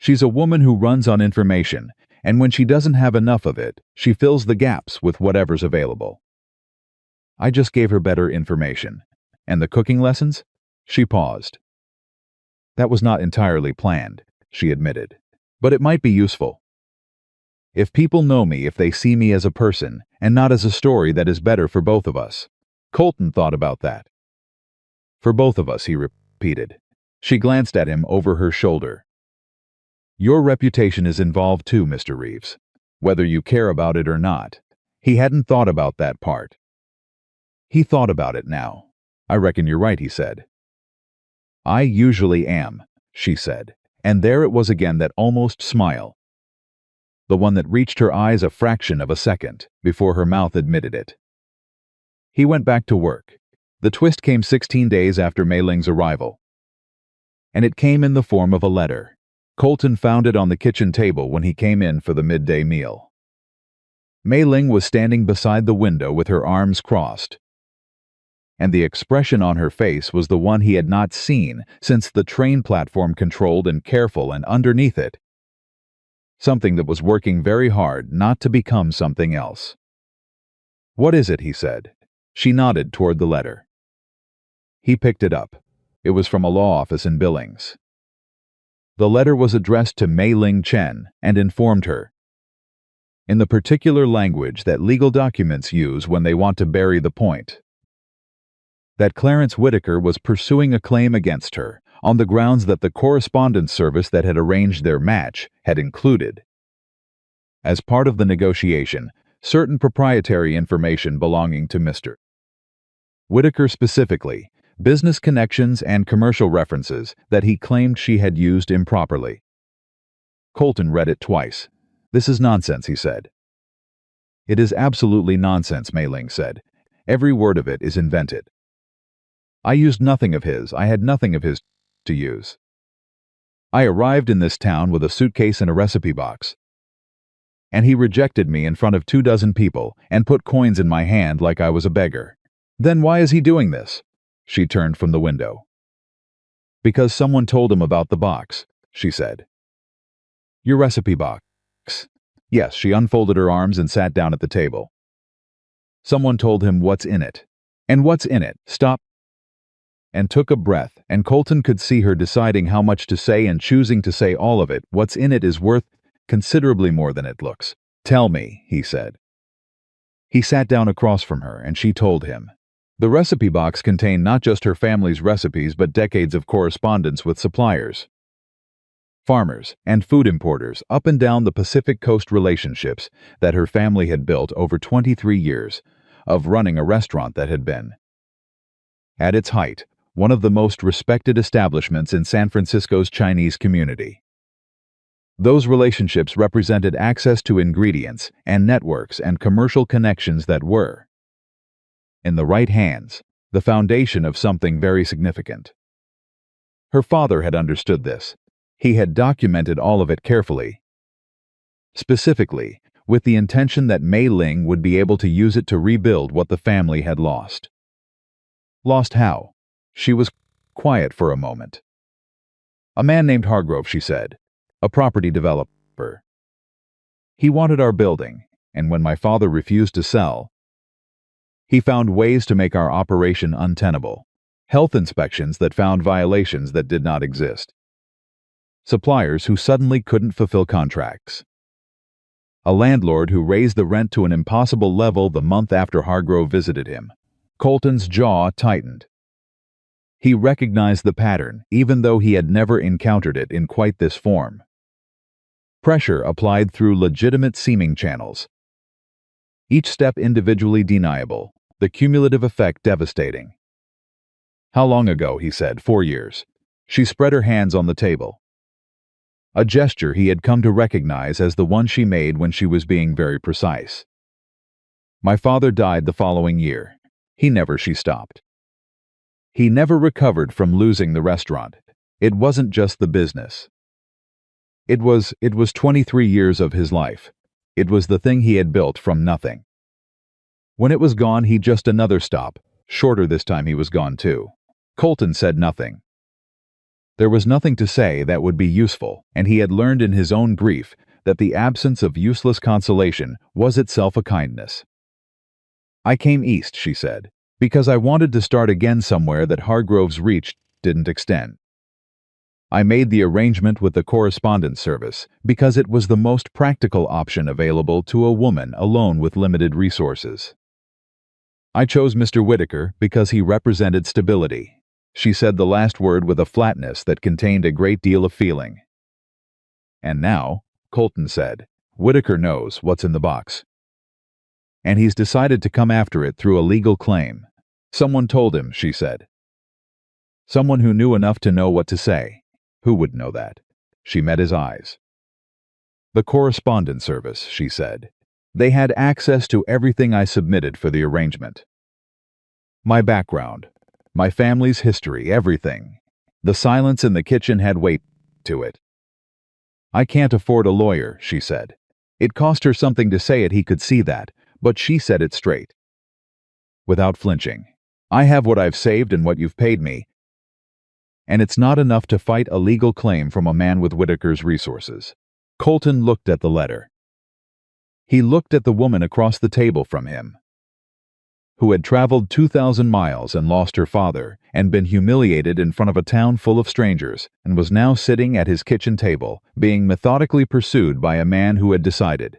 She's a woman who runs on information, and when she doesn't have enough of it, she fills the gaps with whatever's available. I just gave her better information. And the cooking lessons? She paused. That was not entirely planned, she admitted. But it might be useful. If people know me, if they see me as a person, and not as a story that is better for both of us. Colton thought about that. For both of us, he repeated. She glanced at him over her shoulder. Your reputation is involved too, Mr. Reeves. Whether you care about it or not. He hadn't thought about that part. He thought about it now. I reckon you're right, he said. I usually am, she said, and there it was again, that almost smile. The one that reached her eyes a fraction of a second before her mouth admitted it. He went back to work. The twist came 16 days after Mei Ling's arrival. And it came in the form of a letter. Colton found it on the kitchen table when he came in for the midday meal. Mei Ling was standing beside the window with her arms crossed, and the expression on her face was the one he had not seen since the train platform, controlled and careful, and underneath it, something that was working very hard not to become something else. What is it? He said. She nodded toward the letter. He picked it up. It was from a law office in Billings. The letter was addressed to Mei Ling Chen and informed her, in the particular language that legal documents use when they want to bury the point, that Clarence Whitaker was pursuing a claim against her on the grounds that the correspondence service that had arranged their match had included, as part of the negotiation, certain proprietary information belonging to Mr. Whitaker, specifically business connections and commercial references that he claimed she had used improperly. Colton read it twice. This is nonsense, he said. It is absolutely nonsense, Mei Ling said. Every word of it is invented. I used nothing of his. I had nothing of his to use. I arrived in this town with a suitcase and a recipe box. And he rejected me in front of 24 people and put coins in my hand like I was a beggar. Then why is he doing this? She turned from the window. Because someone told him about the box, she said. Your recipe box. Yes, she unfolded her arms and sat down at the table. Someone told him what's in it. And what's in it? Stop. And took a breath, and Colton could see her deciding how much to say and choosing to say all of it. What's in it is worth considerably more than it looks. Tell me, he said. He sat down across from her, and she told him. The recipe box contained not just her family's recipes but decades of correspondence with suppliers, farmers, and food importers up and down the Pacific Coast, relationships that her family had built over 23 years of running a restaurant that had been, at its height, one of the most respected establishments in San Francisco's Chinese community. Those relationships represented access to ingredients and networks and commercial connections that were, in the right hands, the foundation of something very significant. Her father had understood this. He had documented all of it carefully, specifically with the intention that Mei Ling would be able to use it to rebuild what the family had lost. Lost how? She was quiet for a moment. A man named Hargrove, she said, a property developer. He wanted our building, and when my father refused to sell, he found ways to make our operation untenable. Health inspections that found violations that did not exist. Suppliers who suddenly couldn't fulfill contracts. a landlord who raised the rent to an impossible level the month after Hargrove visited him. Colton's jaw tightened. He recognized the pattern, even though he had never encountered it in quite this form. Pressure applied through legitimate seeming channels. Each step individually deniable, the cumulative effect devastating. "How long ago?" he said. 4 years. She spread her hands on the table. A gesture he had come to recognize as the one she made when she was being very precise. "My father died the following year. She stopped. He never recovered from losing the restaurant. It wasn't just the business. It was 23 years of his life. It was the thing he had built from nothing. When it was gone, he just another stop. Shorter this time he was gone too." Colton said nothing. There was nothing to say that would be useful, and he had learned in his own grief that the absence of useless consolation was itself a kindness. "I came east," she said, "because I wanted to start again somewhere that Hargrove's reach didn't extend. I made the arrangement with the correspondence service because it was the most practical option available to a woman alone with limited resources. I chose Mr. Whitaker because he represented stability." She said the last word with a flatness that contained a great deal of feeling. "And now," Colton said, "Whitaker knows what's in the box. And he's decided to come after it through a legal claim. Someone told him," she said. "Someone who knew enough to know what to say." "Who would know that?" She met his eyes. "The correspondence service," she said. "They had access to everything I submitted for the arrangement. My background, my family's history, everything. The silence in the kitchen had weight to it. I can't afford a lawyer," she said. It cost her something to say it, he could see that, but she said it straight. Without flinching. "I have what I've saved and what you've paid me, and it's not enough to fight a legal claim from a man with Whitaker's resources." Colton looked at the letter. He looked at the woman across the table from him, who had traveled 2,000 miles and lost her father, and been humiliated in front of a town full of strangers, and was now sitting at his kitchen table, being methodically pursued by a man who had decided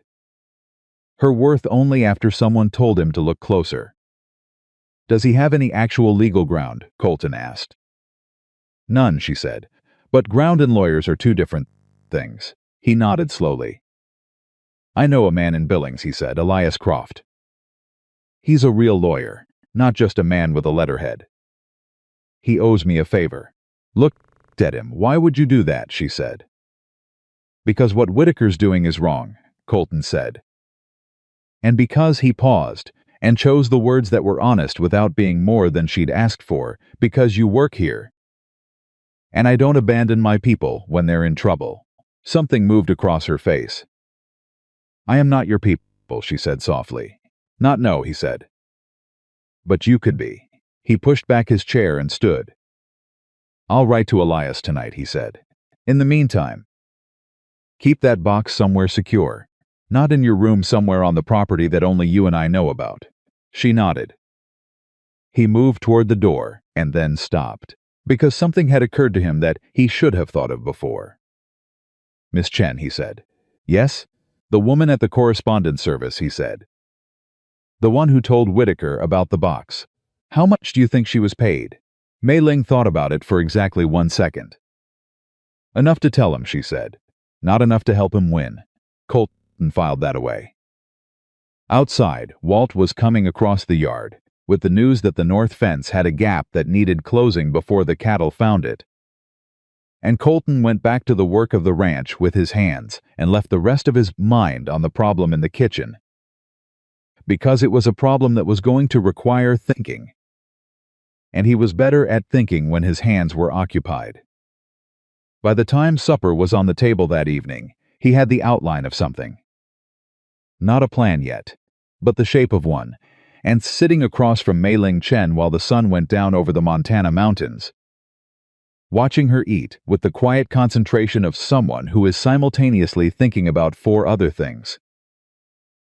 her worth only after someone told him to look closer. "Does he have any actual legal ground?" Colton asked. "None," she said. "But ground and lawyers are two different things." He nodded slowly. "I know a man in Billings," he said, "Elias Croft. He's a real lawyer, not just a man with a letterhead. He owes me a favor." Looked at him. "Why would you do that?" she said. "Because what Whitaker's doing is wrong," Colton said. And because he paused, and chose the words that were honest without being more than she'd asked for, "Because you work here. And I don't abandon my people when they're in trouble." Something moved across her face. "I am not your people," she said softly. "Not no," he said. "But you could be." He pushed back his chair and stood. "I'll write to Elias tonight," he said. "In the meantime, keep that box somewhere secure. Not in your room somewhere on the property that only you and I know about." She nodded. He moved toward the door and then stopped, because something had occurred to him that he should have thought of before. "Miss Chen," he said. "Yes?" "The woman at the correspondence service," he said. "The one who told Whitaker about the box. How much do you think she was paid?" Mei Ling thought about it for exactly 1 second. "Enough to tell him," she said. "Not enough to help him win." Colton filed that away. Outside, Walt was coming across the yard, with the news that the north fence had a gap that needed closing before the cattle found it. And Colton went back to the work of the ranch with his hands and left the rest of his mind on the problem in the kitchen. Because it was a problem that was going to require thinking. And he was better at thinking when his hands were occupied. By the time supper was on the table that evening, he had the outline of something. Not a plan yet, but the shape of one, and sitting across from Mei Ling Chen while the sun went down over the Montana mountains, watching her eat with the quiet concentration of someone who is simultaneously thinking about 4 other things.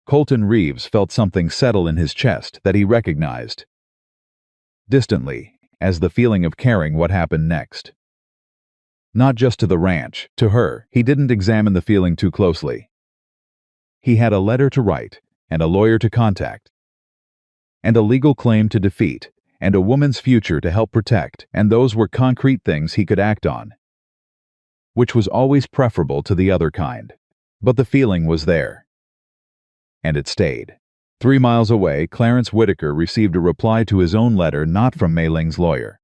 Colton Reeves felt something settle in his chest that he recognized distantly as the feeling of caring what happened next. Not just to the ranch, to her. He didn't examine the feeling too closely. He had a letter to write, and a lawyer to contact, and a legal claim to defeat, and a woman's future to help protect, and those were concrete things he could act on, which was always preferable to the other kind. But the feeling was there, and it stayed. 3 miles away, Clarence Whitaker received a reply to his own letter, not from Mei Ling's lawyer,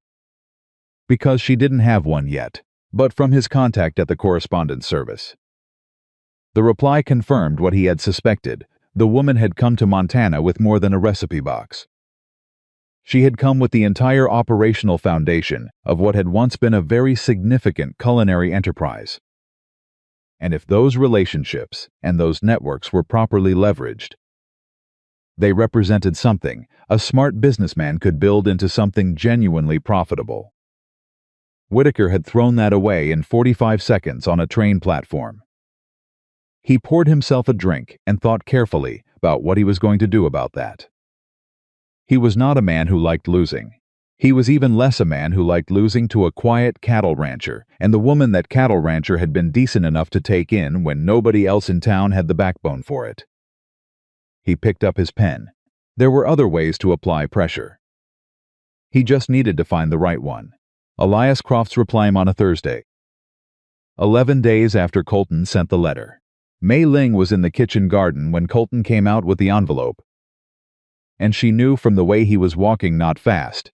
because she didn't have one yet, but from his contact at the correspondence service. The reply confirmed what he had suspected. The woman had come to Montana with more than a recipe box. She had come with the entire operational foundation of what had once been a very significant culinary enterprise. And if those relationships and those networks were properly leveraged, they represented something a smart businessman could build into something genuinely profitable. Whitaker had thrown that away in 45 seconds on a train platform. He poured himself a drink and thought carefully about what he was going to do about that. He was not a man who liked losing. He was even less a man who liked losing to a quiet cattle rancher, and the woman that cattle rancher had been decent enough to take in when nobody else in town had the backbone for it. He picked up his pen. There were other ways to apply pressure. He just needed to find the right one. Elias Croft's reply on a Thursday, 11 days after Colton sent the letter. Mei Ling was in the kitchen garden when Colton came out with the envelope, and she knew from the way he was walking, not fast,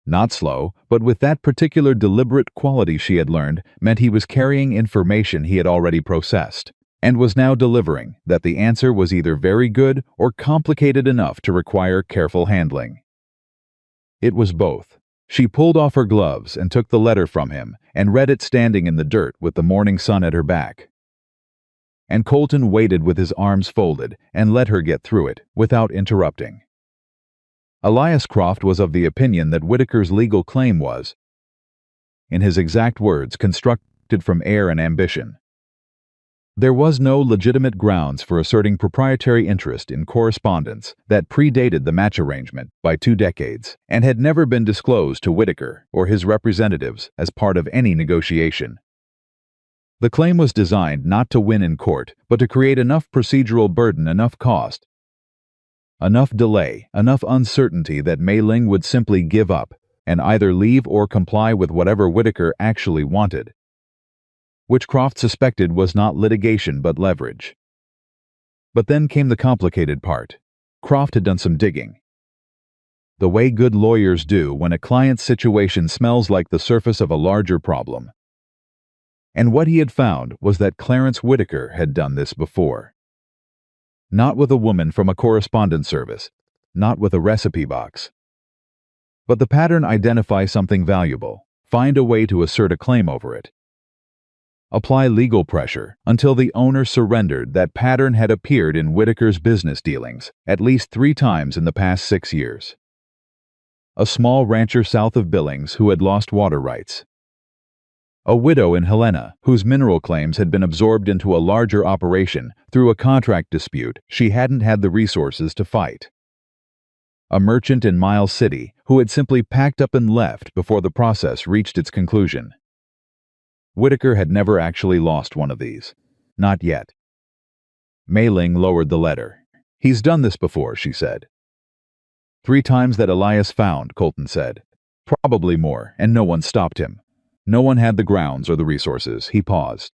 not slow, but with that particular deliberate quality she had learned, meant he was carrying information he had already processed, and was now delivering, that the answer was either very good or complicated enough to require careful handling. It was both. She pulled off her gloves and took the letter from him and read it standing in the dirt with the morning sun at her back. And Colton waited with his arms folded and let her get through it without interrupting. Elias Croft was of the opinion that Whitaker's legal claim was, in his exact words, constructed from air and ambition. There was no legitimate grounds for asserting proprietary interest in correspondence that predated the match arrangement by 2 decades and had never been disclosed to Whitaker or his representatives as part of any negotiation. The claim was designed not to win in court, but to create enough procedural burden, enough cost, enough delay, enough uncertainty that Mei Ling would simply give up and either leave or comply with whatever Whitaker actually wanted, which Croft suspected was not litigation but leverage. But then came the complicated part. Croft had done some digging, the way good lawyers do when a client's situation smells like the surface of a larger problem. And what he had found was that Clarence Whitaker had done this before. Not with a woman from a correspondence service, not with a recipe box. But the pattern: identify something valuable, find a way to assert a claim over it, apply legal pressure until the owner surrendered. That pattern had appeared in Whitaker's business dealings at least 3 times in the past 6 years. A small rancher south of Billings who had lost water rights. A widow in Helena whose mineral claims had been absorbed into a larger operation through a contract dispute she hadn't had the resources to fight. A merchant in Miles City who had simply packed up and left before the process reached its conclusion. Whitaker had never actually lost one of these. Not yet. Mei Ling lowered the letter. He's done this before, she said. 3 times that Elias found, Colton said. Probably more, and no one stopped him. No one had the grounds or the resources. He paused.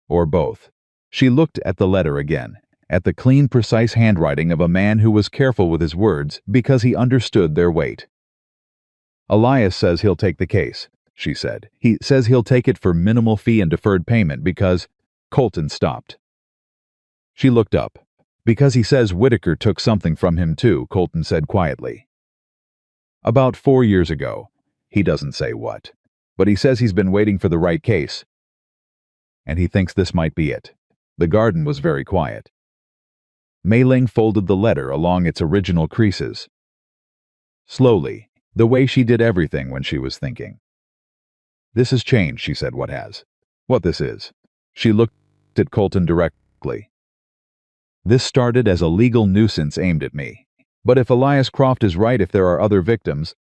Or both. She looked at the letter again, at the clean, precise handwriting of a man who was careful with his words because he understood their weight. Elias says he'll take the case, she said. He says he'll take it for minimal fee and deferred payment because... Colton stopped. She looked up. Because he says Whitaker took something from him too, Colton said quietly. About 4 years ago. He doesn't say what. But he says he's been waiting for the right case. And he thinks this might be it. The garden was very quiet. Mei Ling folded the letter along its original creases. Slowly, the way she did everything when she was thinking. This has changed, she said. What has? What this is. She looked at Colton directly. This started as a legal nuisance aimed at me. But if Elias Croft is right, if there are other victims,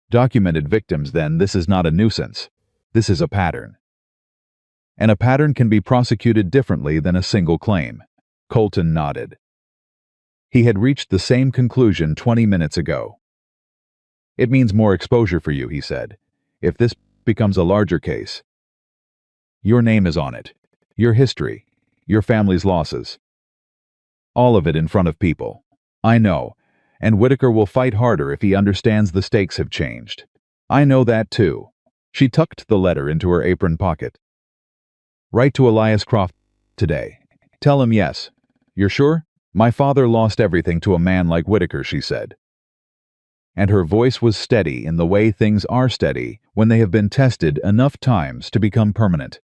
documented victims, then this is not a nuisance. This is a pattern. And a pattern can be prosecuted differently than a single claim. Colton nodded. He had reached the same conclusion 20 minutes ago. It means more exposure for you, he said. If this becomes a larger case, your name is on it. Your history. Your family's losses. All of it in front of people. I know. And Whitaker will fight harder if he understands the stakes have changed. I know that too. She tucked the letter into her apron pocket. Write to Elias Croft today. Tell him yes. You're sure? My father lost everything to a man like Whitaker, she said. And her voice was steady in the way things are steady when they have been tested enough times to become permanent.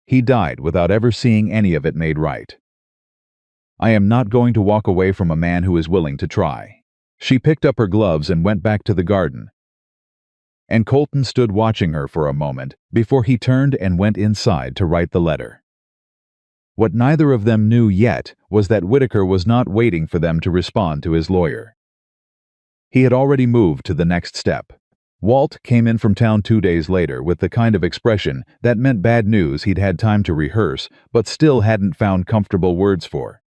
He died without ever seeing any of it made right. I am not going to walk away from a man who is willing to try. She picked up her gloves and went back to the garden. And Colton stood watching her for a moment before he turned and went inside to write the letter. What neither of them knew yet was that Whitaker was not waiting for them to respond to his lawyer. He had already moved to the next step. Walt came in from town 2 days later with the kind of expression that meant bad news he'd had time to rehearse but still hadn't found comfortable words for.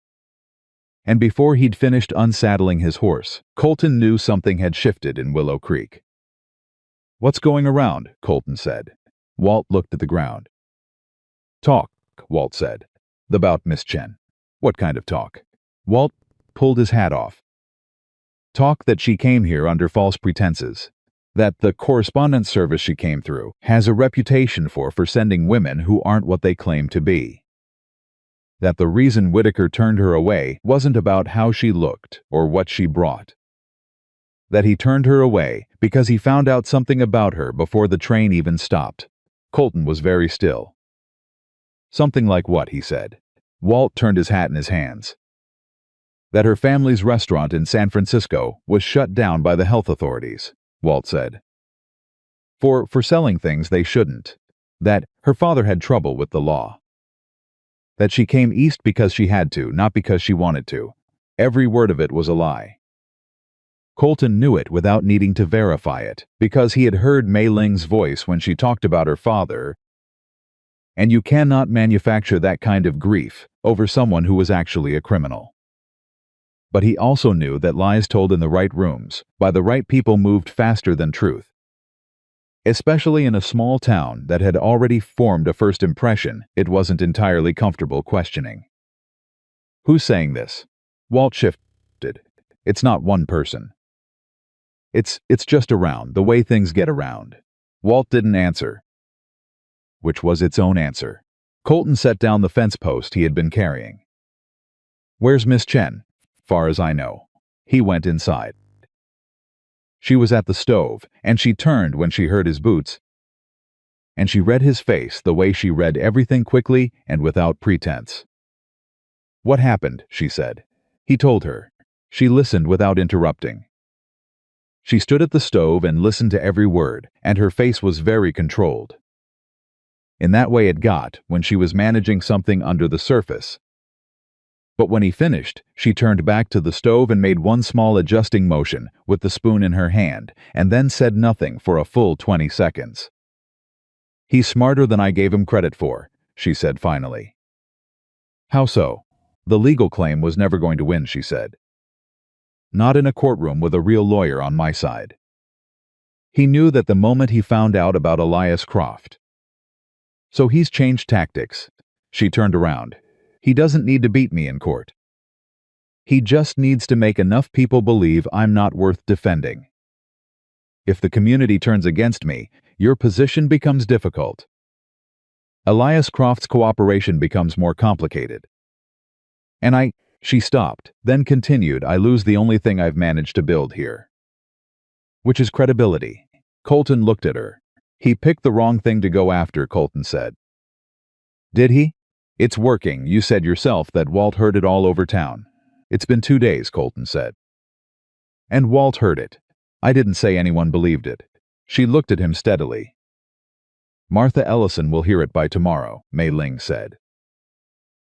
And before he'd finished unsaddling his horse, Colton knew something had shifted in Willow Creek. What's going around? Colton said. Walt looked at the ground. Talk, Walt said. About Miss Chen. What kind of talk? Walt pulled his hat off. Talk that she came here under false pretenses. That the correspondence service she came through has a reputation for sending women who aren't what they claim to be. That the reason Whitaker turned her away wasn't about how she looked or what she brought. That he turned her away because he found out something about her before the train even stopped. Colton was very still. Something like what, he said. Walt turned his hat in his hands. That her family's restaurant in San Francisco was shut down by the health authorities, Walt said. For selling things they shouldn't. That her father had trouble with the law. That she came east because she had to, not because she wanted to. Every word of it was a lie. Colton knew it without needing to verify it, because he had heard Mei Ling's voice when she talked about her father, and you cannot manufacture that kind of grief over someone who was actually a criminal. But he also knew that lies told in the right rooms, by the right people, moved faster than truth. Especially in a small town that had already formed a first impression it wasn't entirely comfortable questioning. Who's saying this? Walt shifted. It's not one person. It's just around, the way things get around. Walt didn't answer. Which was its own answer. Colton set down the fence post he had been carrying. Where's Miss Chen? Far as I know. He went inside. She was at the stove, and she turned when she heard his boots. And she read his face the way she read everything quickly and without pretense. What happened? She said. He told her. She listened without interrupting. She stood at the stove and listened to every word, and her face was very controlled. In that way it got when she was managing something under the surface. But when he finished, she turned back to the stove and made one small adjusting motion with the spoon in her hand, and then said nothing for a full 20 seconds. He's smarter than I gave him credit for, she said finally. How so? The legal claim was never going to win, she said. Not in a courtroom with a real lawyer on my side. He knew that the moment he found out about Elias Croft. So he's changed tactics. She turned around. He doesn't need to beat me in court. He just needs to make enough people believe I'm not worth defending. If the community turns against me, your position becomes difficult. Elias Croft's cooperation becomes more complicated. And she stopped, then continued, I lose the only thing I've managed to build here. Which is credibility. Colton looked at her. He picked the wrong thing to go after, Colton said. Did he? It's working. You said yourself that Walt heard it all over town. It's been 2 days, Colton said. And Walt heard it. I didn't say anyone believed it. She looked at him steadily. Martha Ellison will hear it by tomorrow, Mei Ling said.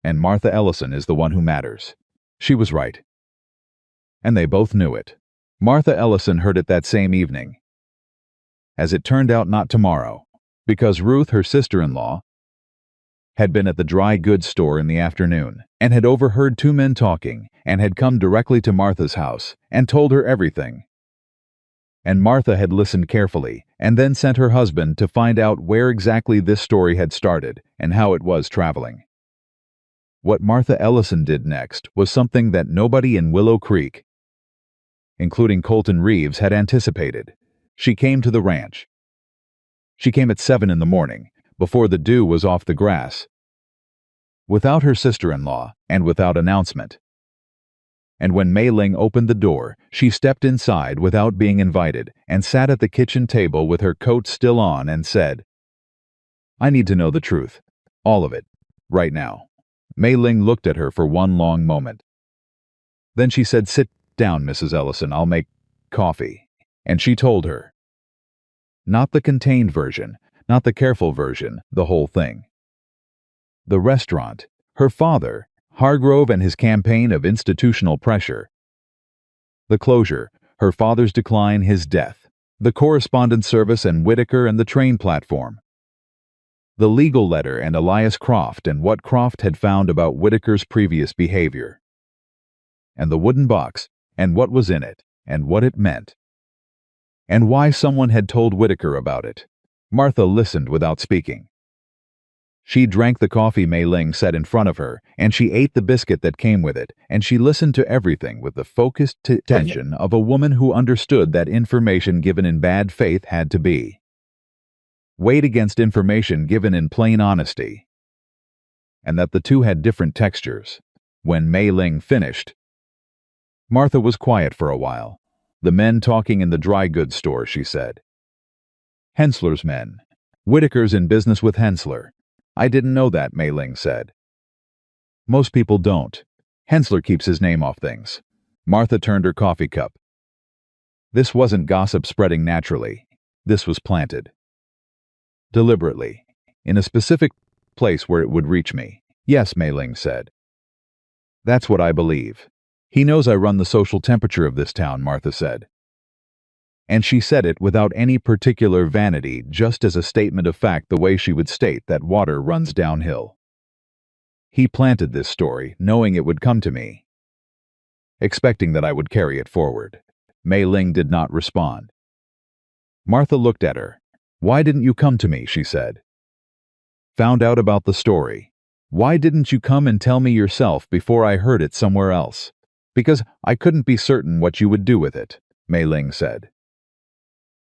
And Martha Ellison is the one who matters. She was right. And they both knew it. Martha Ellison heard it that same evening. As it turned out, not tomorrow, because Ruth, her sister-in-law, had been at the dry goods store in the afternoon and had overheard two men talking and had come directly to Martha's house and told her everything. And Martha had listened carefully and then sent her husband to find out where exactly this story had started and how it was traveling. What Martha Ellison did next was something that nobody in Willow Creek, including Colton Reeves, had anticipated. She came to the ranch. She came at 7 in the morning, before the dew was off the grass, without her sister-in-law and without announcement. And when Mei Ling opened the door, she stepped inside without being invited and sat at the kitchen table with her coat still on and said, "I need to know the truth. All of it. Right now." Mei Ling looked at her for one long moment. Then she said, "Sit down, Mrs. Ellison, I'll make coffee." And she told her. Not the contained version, not the careful version, the whole thing. The restaurant, her father, Hargrove and his campaign of institutional pressure. The closure, her father's decline, his death. The correspondence service and Whitaker and the train platform. The legal letter and Elias Croft and what Croft had found about Whitaker's previous behavior. And the wooden box, and what was in it, and what it meant. And why someone had told Whitaker about it. Martha listened without speaking. She drank the coffee Mei Ling set in front of her, and she ate the biscuit that came with it, and she listened to everything with the focused attention of a woman who understood that information given in bad faith had to be weighed against information given in plain honesty, and that the two had different textures. When Mei Ling finished, Martha was quiet for a while. "The men talking in the dry goods store," she said. "Hensler's men. Whitaker's in business with Hensler." "I didn't know that," Mei Ling said. "Most people don't. Hensler keeps his name off things." Martha turned her coffee cup. This wasn't gossip spreading naturally. This was planted. Deliberately. In a specific place where it would reach me. "Yes," Mei Ling said. "That's what I believe. He knows I run the social temperature of this town," Martha said. And she said it without any particular vanity, just as a statement of fact, the way she would state that water runs downhill. "He planted this story, knowing it would come to me, expecting that I would carry it forward." Mei Ling did not respond. Martha looked at her. "Why didn't you come to me?" she said. "Found out about the story. Why didn't you come and tell me yourself before I heard it somewhere else?" "Because I couldn't be certain what you would do with it," Mei Ling said.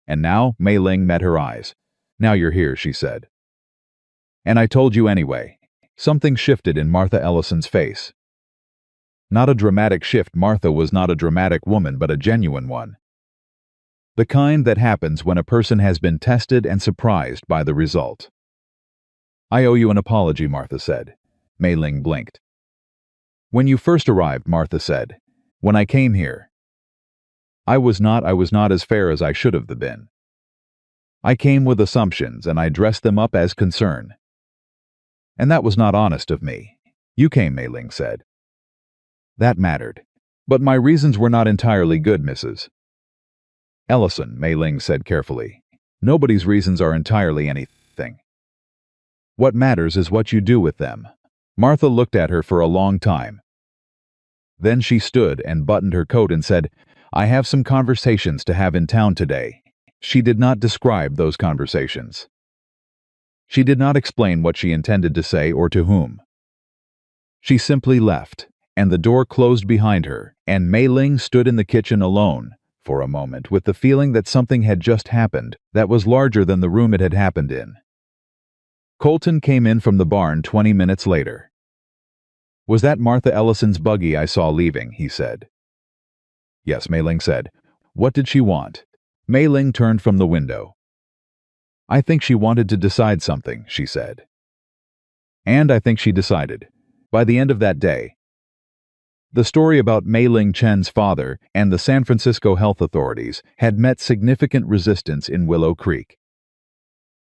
And now Mei Ling met her eyes. "Now you're here," she said. "And I told you anyway." Something shifted in Martha Ellison's face. Not a dramatic shift. Martha was not a dramatic woman, but a genuine one. The kind that happens when a person has been tested and surprised by the result. "I owe you an apology," Martha said. Mei Ling blinked. "When you first arrived," Martha said, "when I came here, I was not as fair as I should have been. I came with assumptions and I dressed them up as concern. And that was not honest of me." "You came," Mei Ling said. "That mattered. But my reasons were not entirely good, Mrs. Ellison," Mei Ling said carefully. "Nobody's reasons are entirely anything. What matters is what you do with them." Martha looked at her for a long time. Then she stood and buttoned her coat and said, "I have some conversations to have in town today." She did not describe those conversations. She did not explain what she intended to say or to whom. She simply left, and the door closed behind her, and Mei Ling stood in the kitchen alone, for a moment, with the feeling that something had just happened that was larger than the room it had happened in. Colton came in from the barn 20 minutes later. "Was that Martha Ellison's buggy I saw leaving?" he said. "Yes," Mei Ling said. "What did she want?" Mei Ling turned from the window. "I think she wanted to decide something," she said. And I think she decided. By the end of that day, the story about Mei Ling Chen's father and the San Francisco health authorities had met significant resistance in Willow Creek.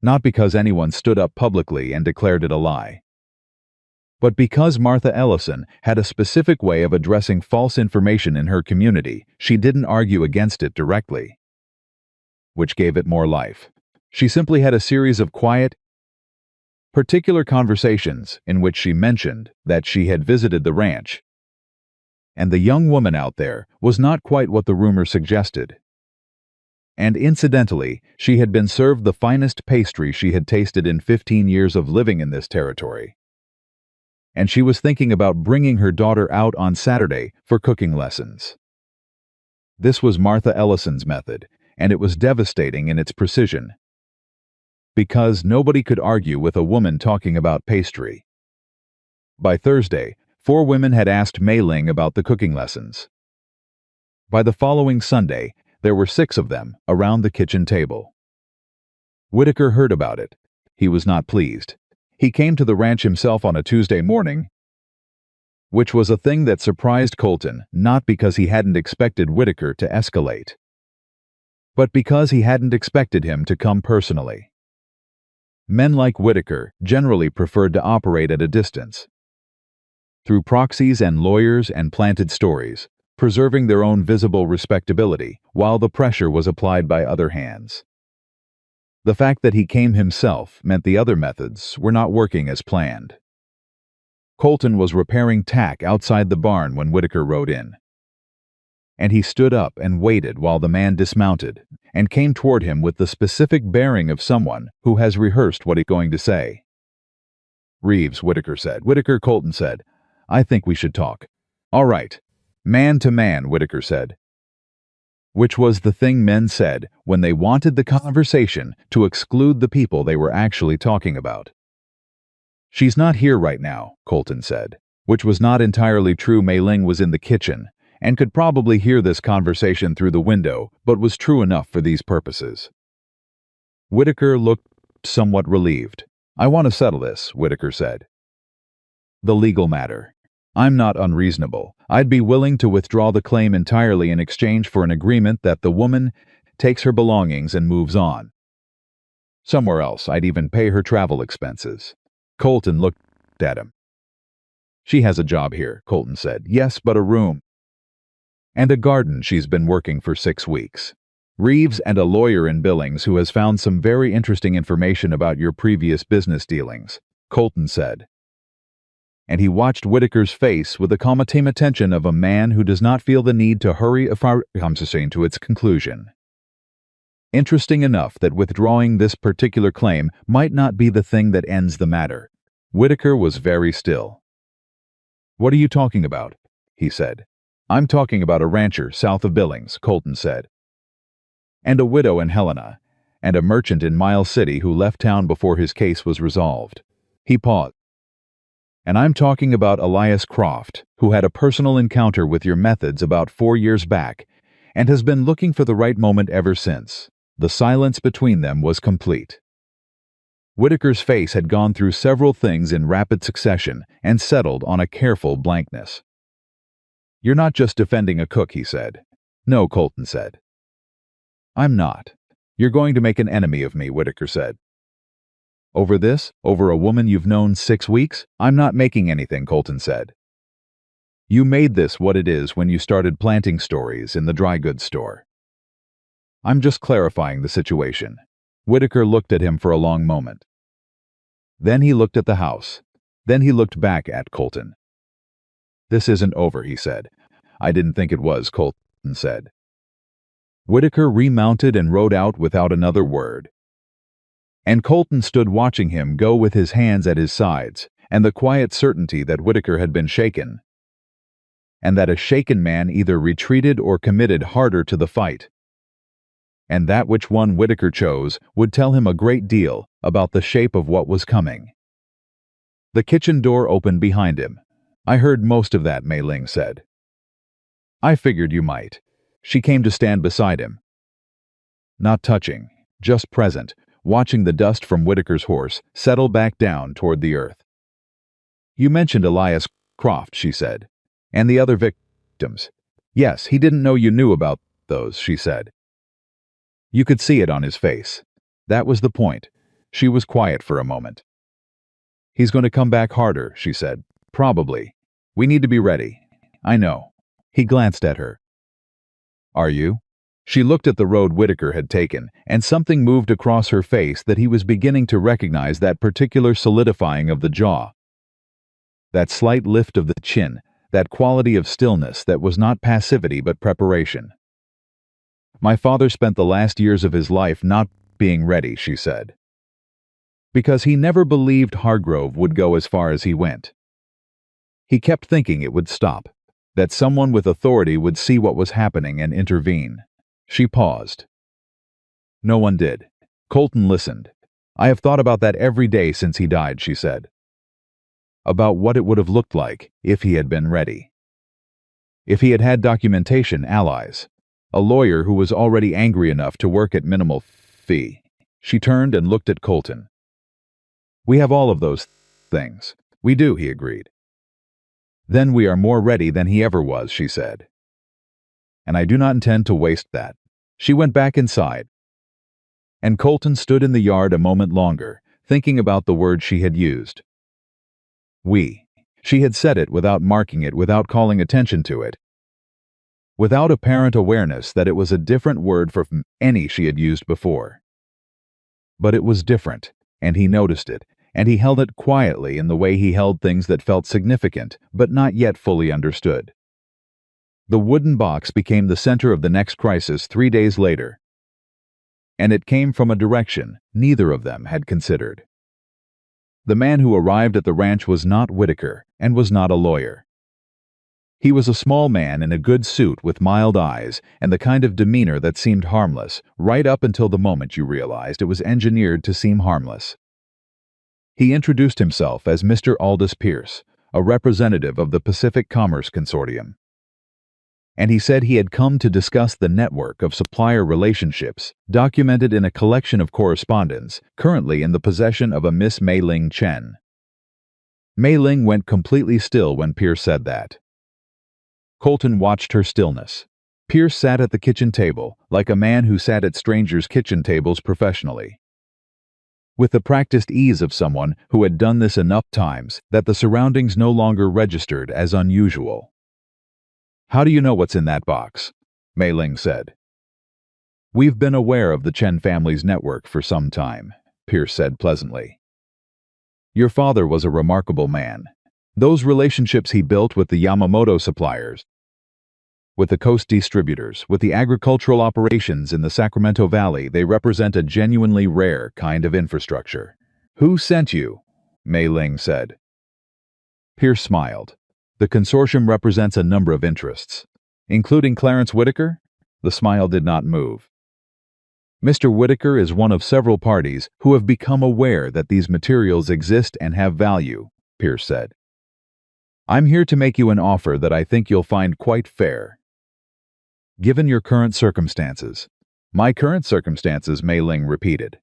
Not because anyone stood up publicly and declared it a lie, but because Martha Ellison had a specific way of addressing false information in her community. She didn't argue against it directly, which gave it more life. She simply had a series of quiet, particular conversations in which she mentioned that she had visited the ranch. And the young woman out there was not quite what the rumor suggested. And incidentally, she had been served the finest pastry she had tasted in 15 years of living in this territory. And she was thinking about bringing her daughter out on Saturday for cooking lessons. This was Martha Ellison's method, and it was devastating in its precision. Because nobody could argue with a woman talking about pastry. By Thursday, 4 women had asked Mei Ling about the cooking lessons. By the following Sunday, there were 6 of them around the kitchen table. Whitaker heard about it. He was not pleased. He came to the ranch himself on a Tuesday morning, which was a thing that surprised Colton, not because he hadn't expected Whitaker to escalate, but because he hadn't expected him to come personally. Men like Whitaker generally preferred to operate at a distance, through proxies and lawyers and planted stories, preserving their own visible respectability, while the pressure was applied by other hands. The fact that he came himself meant the other methods were not working as planned. Colton was repairing tack outside the barn when Whitaker rode in. And he stood up and waited while the man dismounted and came toward him with the specific bearing of someone who has rehearsed what he's going to say. "Reeves," Whitaker said. "Whitaker," Colton said. "I think we should talk." "All right. Man to man," Whitaker said. Which was the thing men said when they wanted the conversation to exclude the people they were actually talking about. "She's not here right now," Colton said, which was not entirely true. Mei Ling was in the kitchen and could probably hear this conversation through the window, but was true enough for these purposes. Whitaker looked somewhat relieved. "I want to settle this," Whitaker said. "The legal matter. I'm not unreasonable. I'd be willing to withdraw the claim entirely in exchange for an agreement that the woman takes her belongings and moves on. Somewhere else. I'd even pay her travel expenses." Colton looked at him. "She has a job here," Colton said. "Yes, but a room. And a garden. She's been working for 6 weeks. Reeves and a lawyer in Billings who has found some very interesting information about your previous business dealings," Colton said. And he watched Whitaker's face with the calm attention of a man who does not feel the need to hurry a conversation to its conclusion. Interesting enough that withdrawing this particular claim might not be the thing that ends the matter. Whitaker was very still. "What are you talking about?" he said. "I'm talking about a rancher south of Billings," Colton said. "And a widow in Helena, and a merchant in Miles City who left town before his case was resolved." He paused. "And I'm talking about Elias Croft, who had a personal encounter with your methods about 4 years back, and has been looking for the right moment ever since." The silence between them was complete. Whitaker's face had gone through several things in rapid succession and settled on a careful blankness. "You're not just defending a cook," he said. "No," Colton said. "I'm not. You're going to make an enemy of me," Whitaker said. "Over this? Over a woman you've known 6 weeks? I'm not making anything," Colton said. "You made this what it is when you started planting stories in the dry goods store. I'm just clarifying the situation." Whitaker looked at him for a long moment. Then he looked at the house. Then he looked back at Colton. "This isn't over," he said. "I didn't think it was," Colton said. Whitaker remounted and rode out without another word. And Colton stood watching him go with his hands at his sides, and the quiet certainty that Whitaker had been shaken, and that a shaken man either retreated or committed harder to the fight. And that which one Whitaker chose would tell him a great deal about the shape of what was coming. The kitchen door opened behind him. "I heard most of that," Mei Ling said. "I figured you might." She came to stand beside him. Not touching, just present, watching the dust from Whitaker's horse settle back down toward the earth. "You mentioned Elias Croft," she said. "And the other victims." "Yes, he didn't know you knew about those," she said. You could see it on his face. That was the point. She was quiet for a moment. "He's going to come back harder," she said. "Probably. We need to be ready." "I know." He glanced at her. "Are you?" She looked at the road Whitaker had taken, and something moved across her face that he was beginning to recognize, that particular solidifying of the jaw. That slight lift of the chin, that quality of stillness that was not passivity but preparation. "My father spent the last years of his life not being ready," she said. "Because he never believed Hargrove would go as far as he went. He kept thinking it would stop, that someone with authority would see what was happening and intervene." She paused. "No one did." Colton listened. "I have thought about that every day since he died," she said. "About what it would have looked like if he had been ready. If he had had documentation, allies. A lawyer who was already angry enough to work at minimal fee." She turned and looked at Colton. "We have all of those things." "We do," he agreed. "Then we are more ready than he ever was," she said. "And I do not intend to waste that." She went back inside, and Colton stood in the yard a moment longer, thinking about the word she had used. "We." She had said it without marking it, without calling attention to it, without apparent awareness that it was a different word from any she had used before. But it was different, and he noticed it, and he held it quietly in the way he held things that felt significant, but not yet fully understood. The wooden box became the center of the next crisis 3 days later, and it came from a direction neither of them had considered. The man who arrived at the ranch was not Whitaker, and was not a lawyer. He was a small man in a good suit with mild eyes and the kind of demeanor that seemed harmless, right up until the moment you realized it was engineered to seem harmless. He introduced himself as Mr. Aldous Pierce, a representative of the Pacific Commerce Consortium. And he said he had come to discuss the network of supplier relationships documented in a collection of correspondence currently in the possession of a Miss Mei Ling Chen. Mei Ling went completely still when Pierce said that. Colton watched her stillness. Pierce sat at the kitchen table, like a man who sat at strangers' kitchen tables professionally, with the practiced ease of someone who had done this enough times that the surroundings no longer registered as unusual. "How do you know what's in that box?" Mei Ling said. "We've been aware of the Chen family's network for some time," Pierce said pleasantly. "Your father was a remarkable man. Those relationships he built with the Yamamoto suppliers, with the coast distributors, with the agricultural operations in the Sacramento Valley, they represent a genuinely rare kind of infrastructure." "Who sent you?" Mei Ling said. Pierce smiled. "The consortium represents a number of interests." "Including Clarence Whitaker?" The smile did not move. "Mr. Whitaker is one of several parties who have become aware that these materials exist and have value," Pierce said. "I'm here to make you an offer that I think you'll find quite fair. Given your current circumstances." "My current circumstances," Mei Ling repeated.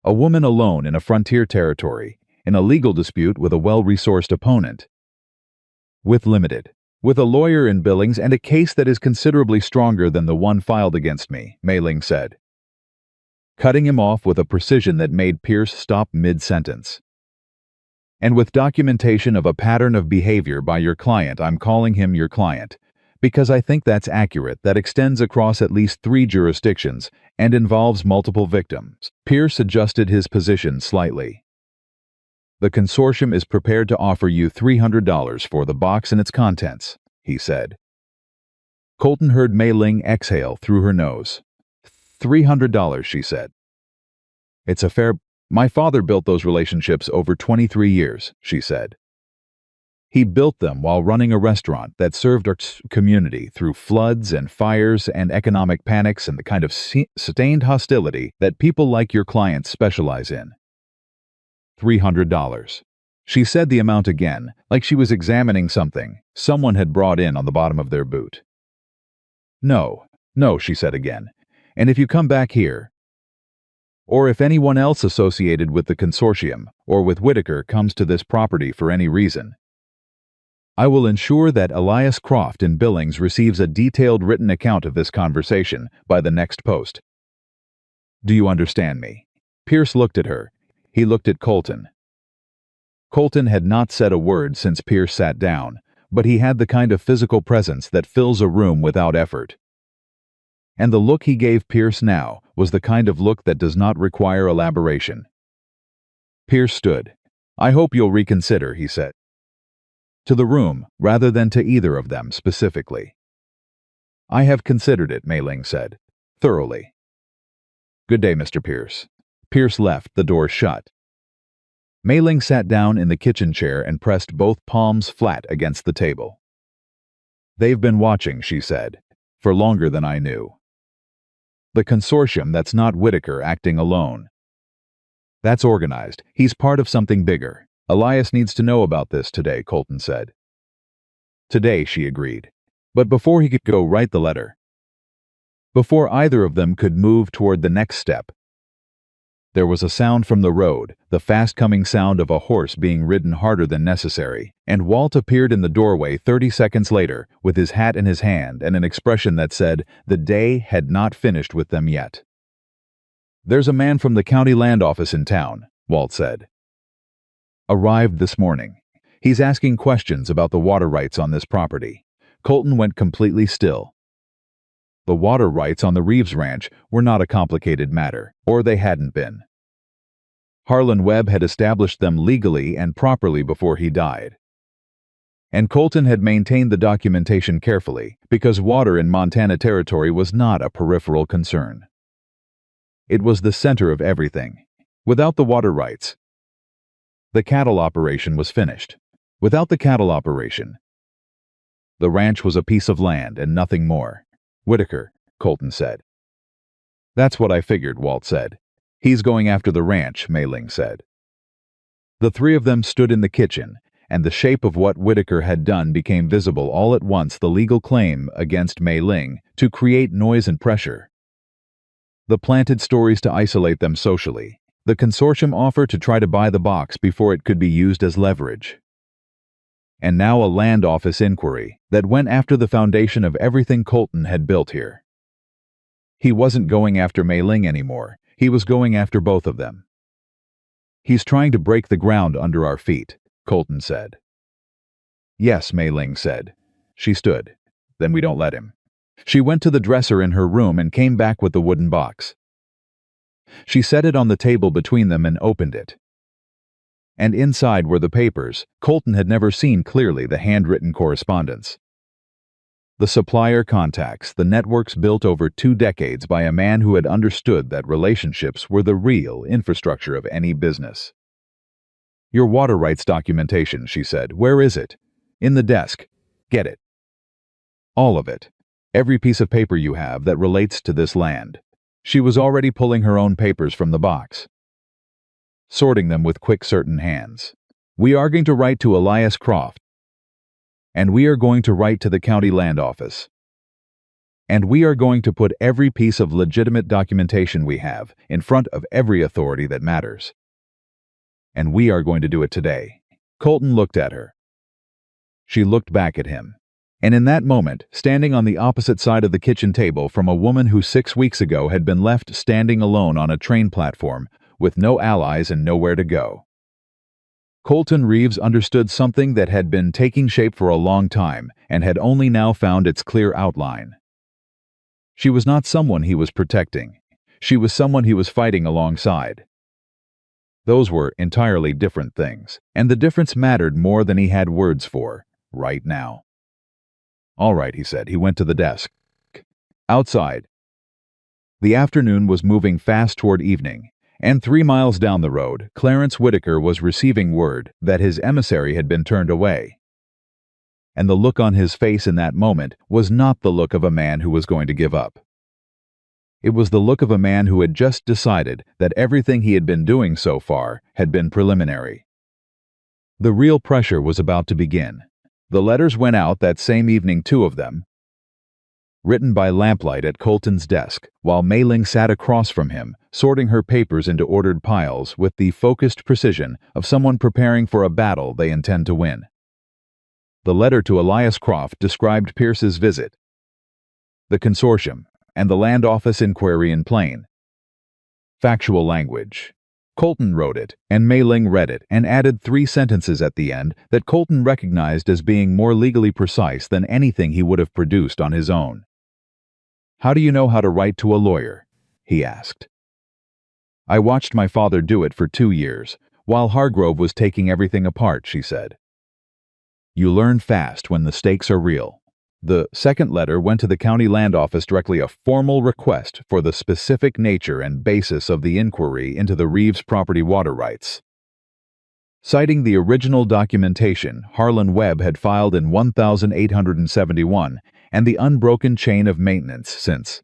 "A woman alone in a frontier territory, in a legal dispute with a well-resourced opponent. With a lawyer in Billings and a case that is considerably stronger than the one filed against me," Mei Ling said, cutting him off with a precision that made Pierce stop mid-sentence. "And with documentation of a pattern of behavior by your client. I'm calling him your client, because I think that's accurate, that extends across at least 3 jurisdictions and involves multiple victims." Pierce adjusted his position slightly. "The consortium is prepared to offer you $300 for the box and its contents," he said. Colton heard Mei Ling exhale through her nose. $300, she said. "It's a fair... My father built those relationships over 23 years, she said. He built them while running a restaurant that served our community through floods and fires and economic panics and the kind of sustained hostility that people like your clients specialize in. $300. She said the amount again, like she was examining something someone had brought in on the bottom of their boot. No, she said again. "And if you come back here, or if anyone else associated with the consortium or with Whitaker comes to this property for any reason, I will ensure that Elias Croft in Billings receives a detailed written account of this conversation by the next post. Do you understand me?" Pierce looked at her. He looked at Colton. Colton had not said a word since Pierce sat down, but he had the kind of physical presence that fills a room without effort. And the look he gave Pierce now was the kind of look that does not require elaboration. Pierce stood. "I hope you'll reconsider," he said. To the room, rather than to either of them specifically. "I have considered it," Mei Ling said. "Thoroughly." "Good day, Mr. Pierce." Pierce left, the door shut. Mei Ling sat down in the kitchen chair and pressed both palms flat against the table. "They've been watching," she said, "for longer than I knew. The consortium, that's not Whitaker acting alone. That's organized. He's part of something bigger. Elias needs to know about this today," Colton said. "Today," she agreed. But before he could go write the letter, before either of them could move toward the next step, there was a sound from the road, the fast-coming sound of a horse being ridden harder than necessary, and Walt appeared in the doorway 30 seconds later with his hat in his hand and an expression that said the day had not finished with them yet. "There's a man from the county land office in town," Walt said. "Arrived this morning. He's asking questions about the water rights on this property." Colton went completely still. The water rights on the Reeves Ranch were not a complicated matter, or they hadn't been. Harlan Webb had established them legally and properly before he died. And Colton had maintained the documentation carefully, because water in Montana Territory was not a peripheral concern. It was the center of everything. Without the water rights, the cattle operation was finished. Without the cattle operation, the ranch was a piece of land and nothing more. "Whitaker," Colton said. "That's what I figured," Walt said. "He's going after the ranch," Mei Ling said. The three of them stood in the kitchen, and the shape of what Whitaker had done became visible all at once: the legal claim against Mei Ling to create noise and pressure, the planted stories to isolate them socially, the consortium offer to try to buy the box before it could be used as leverage. And now a land office inquiry that went after the foundation of everything Colton had built here. He wasn't going after Mei Ling anymore. He was going after both of them. "He's trying to break the ground under our feet," Colton said. "Yes," Mei Ling said. She stood. "Then we don't let him." She went to the dresser in her room and came back with the wooden box. She set it on the table between them and opened it. And inside were the papers. Colton had never seen clearly the handwritten correspondence. The supplier contacts, the networks built over 2 decades by a man who had understood that relationships were the real infrastructure of any business. "Your water rights documentation," she said. "Where is it?" "In the desk." "Get it. All of it. Every piece of paper you have that relates to this land." She was already pulling her own papers from the box, sorting them with quick, certain hands. "We are going to write to Elias Croft. And we are going to write to the county land office. And we are going to put every piece of legitimate documentation we have in front of every authority that matters. And we are going to do it today." Colton looked at her. She looked back at him. And in that moment, standing on the opposite side of the kitchen table from a woman who 6 weeks ago had been left standing alone on a train platform, with no allies and nowhere to go, Colton Reeves understood something that had been taking shape for a long time and had only now found its clear outline. She was not someone he was protecting. She was someone he was fighting alongside. Those were entirely different things, and the difference mattered more than he had words for, right now. "All right," he said. He went to the desk. Outside, the afternoon was moving fast toward evening, and 3 miles down the road, Clarence Whitaker was receiving word that his emissary had been turned away. And the look on his face in that moment was not the look of a man who was going to give up. It was the look of a man who had just decided that everything he had been doing so far had been preliminary. The real pressure was about to begin. The letters went out that same evening, 2 of them, written by lamplight at Colton's desk, while Mei Ling sat across from him, sorting her papers into ordered piles with the focused precision of someone preparing for a battle they intend to win. The letter to Elias Croft described Pierce's visit, the consortium, and the land office inquiry in plain, factual language. Colton wrote it, and Mei Ling read it and added 3 sentences at the end that Colton recognized as being more legally precise than anything he would have produced on his own. "How do you know how to write to a lawyer?" he asked. "I watched my father do it for 2 years, while Hargrove was taking everything apart," she said. "You learn fast when the stakes are real." The second letter went to the county land office directly, a formal request for the specific nature and basis of the inquiry into the Reeves property water rights. Citing the original documentation Harlan Webb had filed in 1871 and the unbroken chain of maintenance since.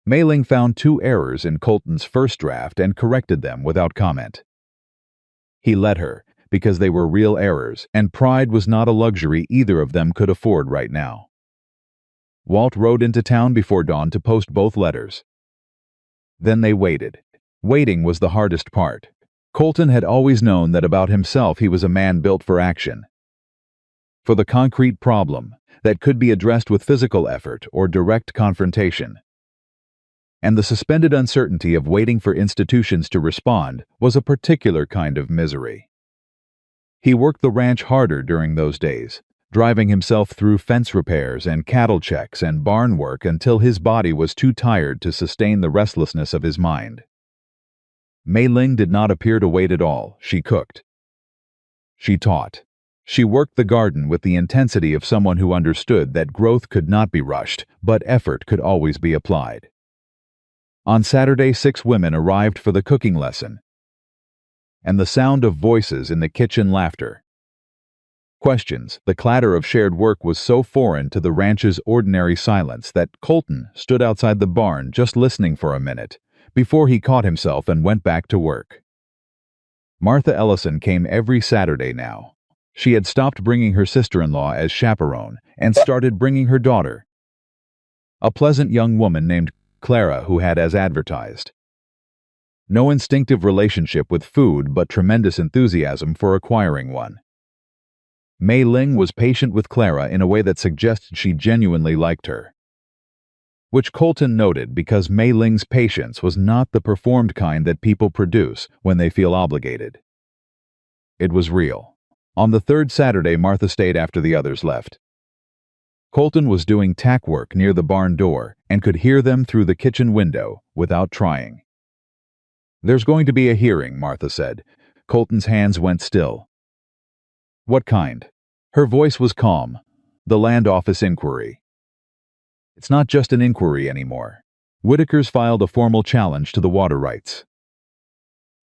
Mailing found 2 errors in Colton's first draft and corrected them without comment. He let her, because they were real errors, and pride was not a luxury either of them could afford right now. Walt rode into town before dawn to post both letters. Then they waited. Waiting was the hardest part. Colton had always known that about himself he was a man built for action. For the concrete problem that could be addressed with physical effort or direct confrontation. And the suspended uncertainty of waiting for institutions to respond was a particular kind of misery. He worked the ranch harder during those days, driving himself through fence repairs and cattle checks and barn work until his body was too tired to sustain the restlessness of his mind. Mei Ling did not appear to wait at all. She cooked. She taught. She worked the garden with the intensity of someone who understood that growth could not be rushed, but effort could always be applied. On Saturday, 6 women arrived for the cooking lesson, and the sound of voices in the kitchen laughter. Questions, the clatter of shared work was so foreign to the ranch's ordinary silence that Colton stood outside the barn just listening for a minute before he caught himself and went back to work. Martha Ellison came every Saturday now. She had stopped bringing her sister-in-law as chaperone and started bringing her daughter, a pleasant young woman named Clara who had as advertised. No instinctive relationship with food, but tremendous enthusiasm for acquiring one. Mei Ling was patient with Clara in a way that suggested she genuinely liked her. Which Colton noted because Mei Ling's patience was not the performed kind that people produce when they feel obligated. It was real. On the 3rd Saturday, Martha stayed after the others left. Colton was doing tack work near the barn door and could hear them through the kitchen window without trying. "There's going to be a hearing," Martha said. Colton's hands went still. "What kind?" Her voice was calm. "The land office inquiry." "It's not just an inquiry anymore. Whitaker's filed a formal challenge to the water rights."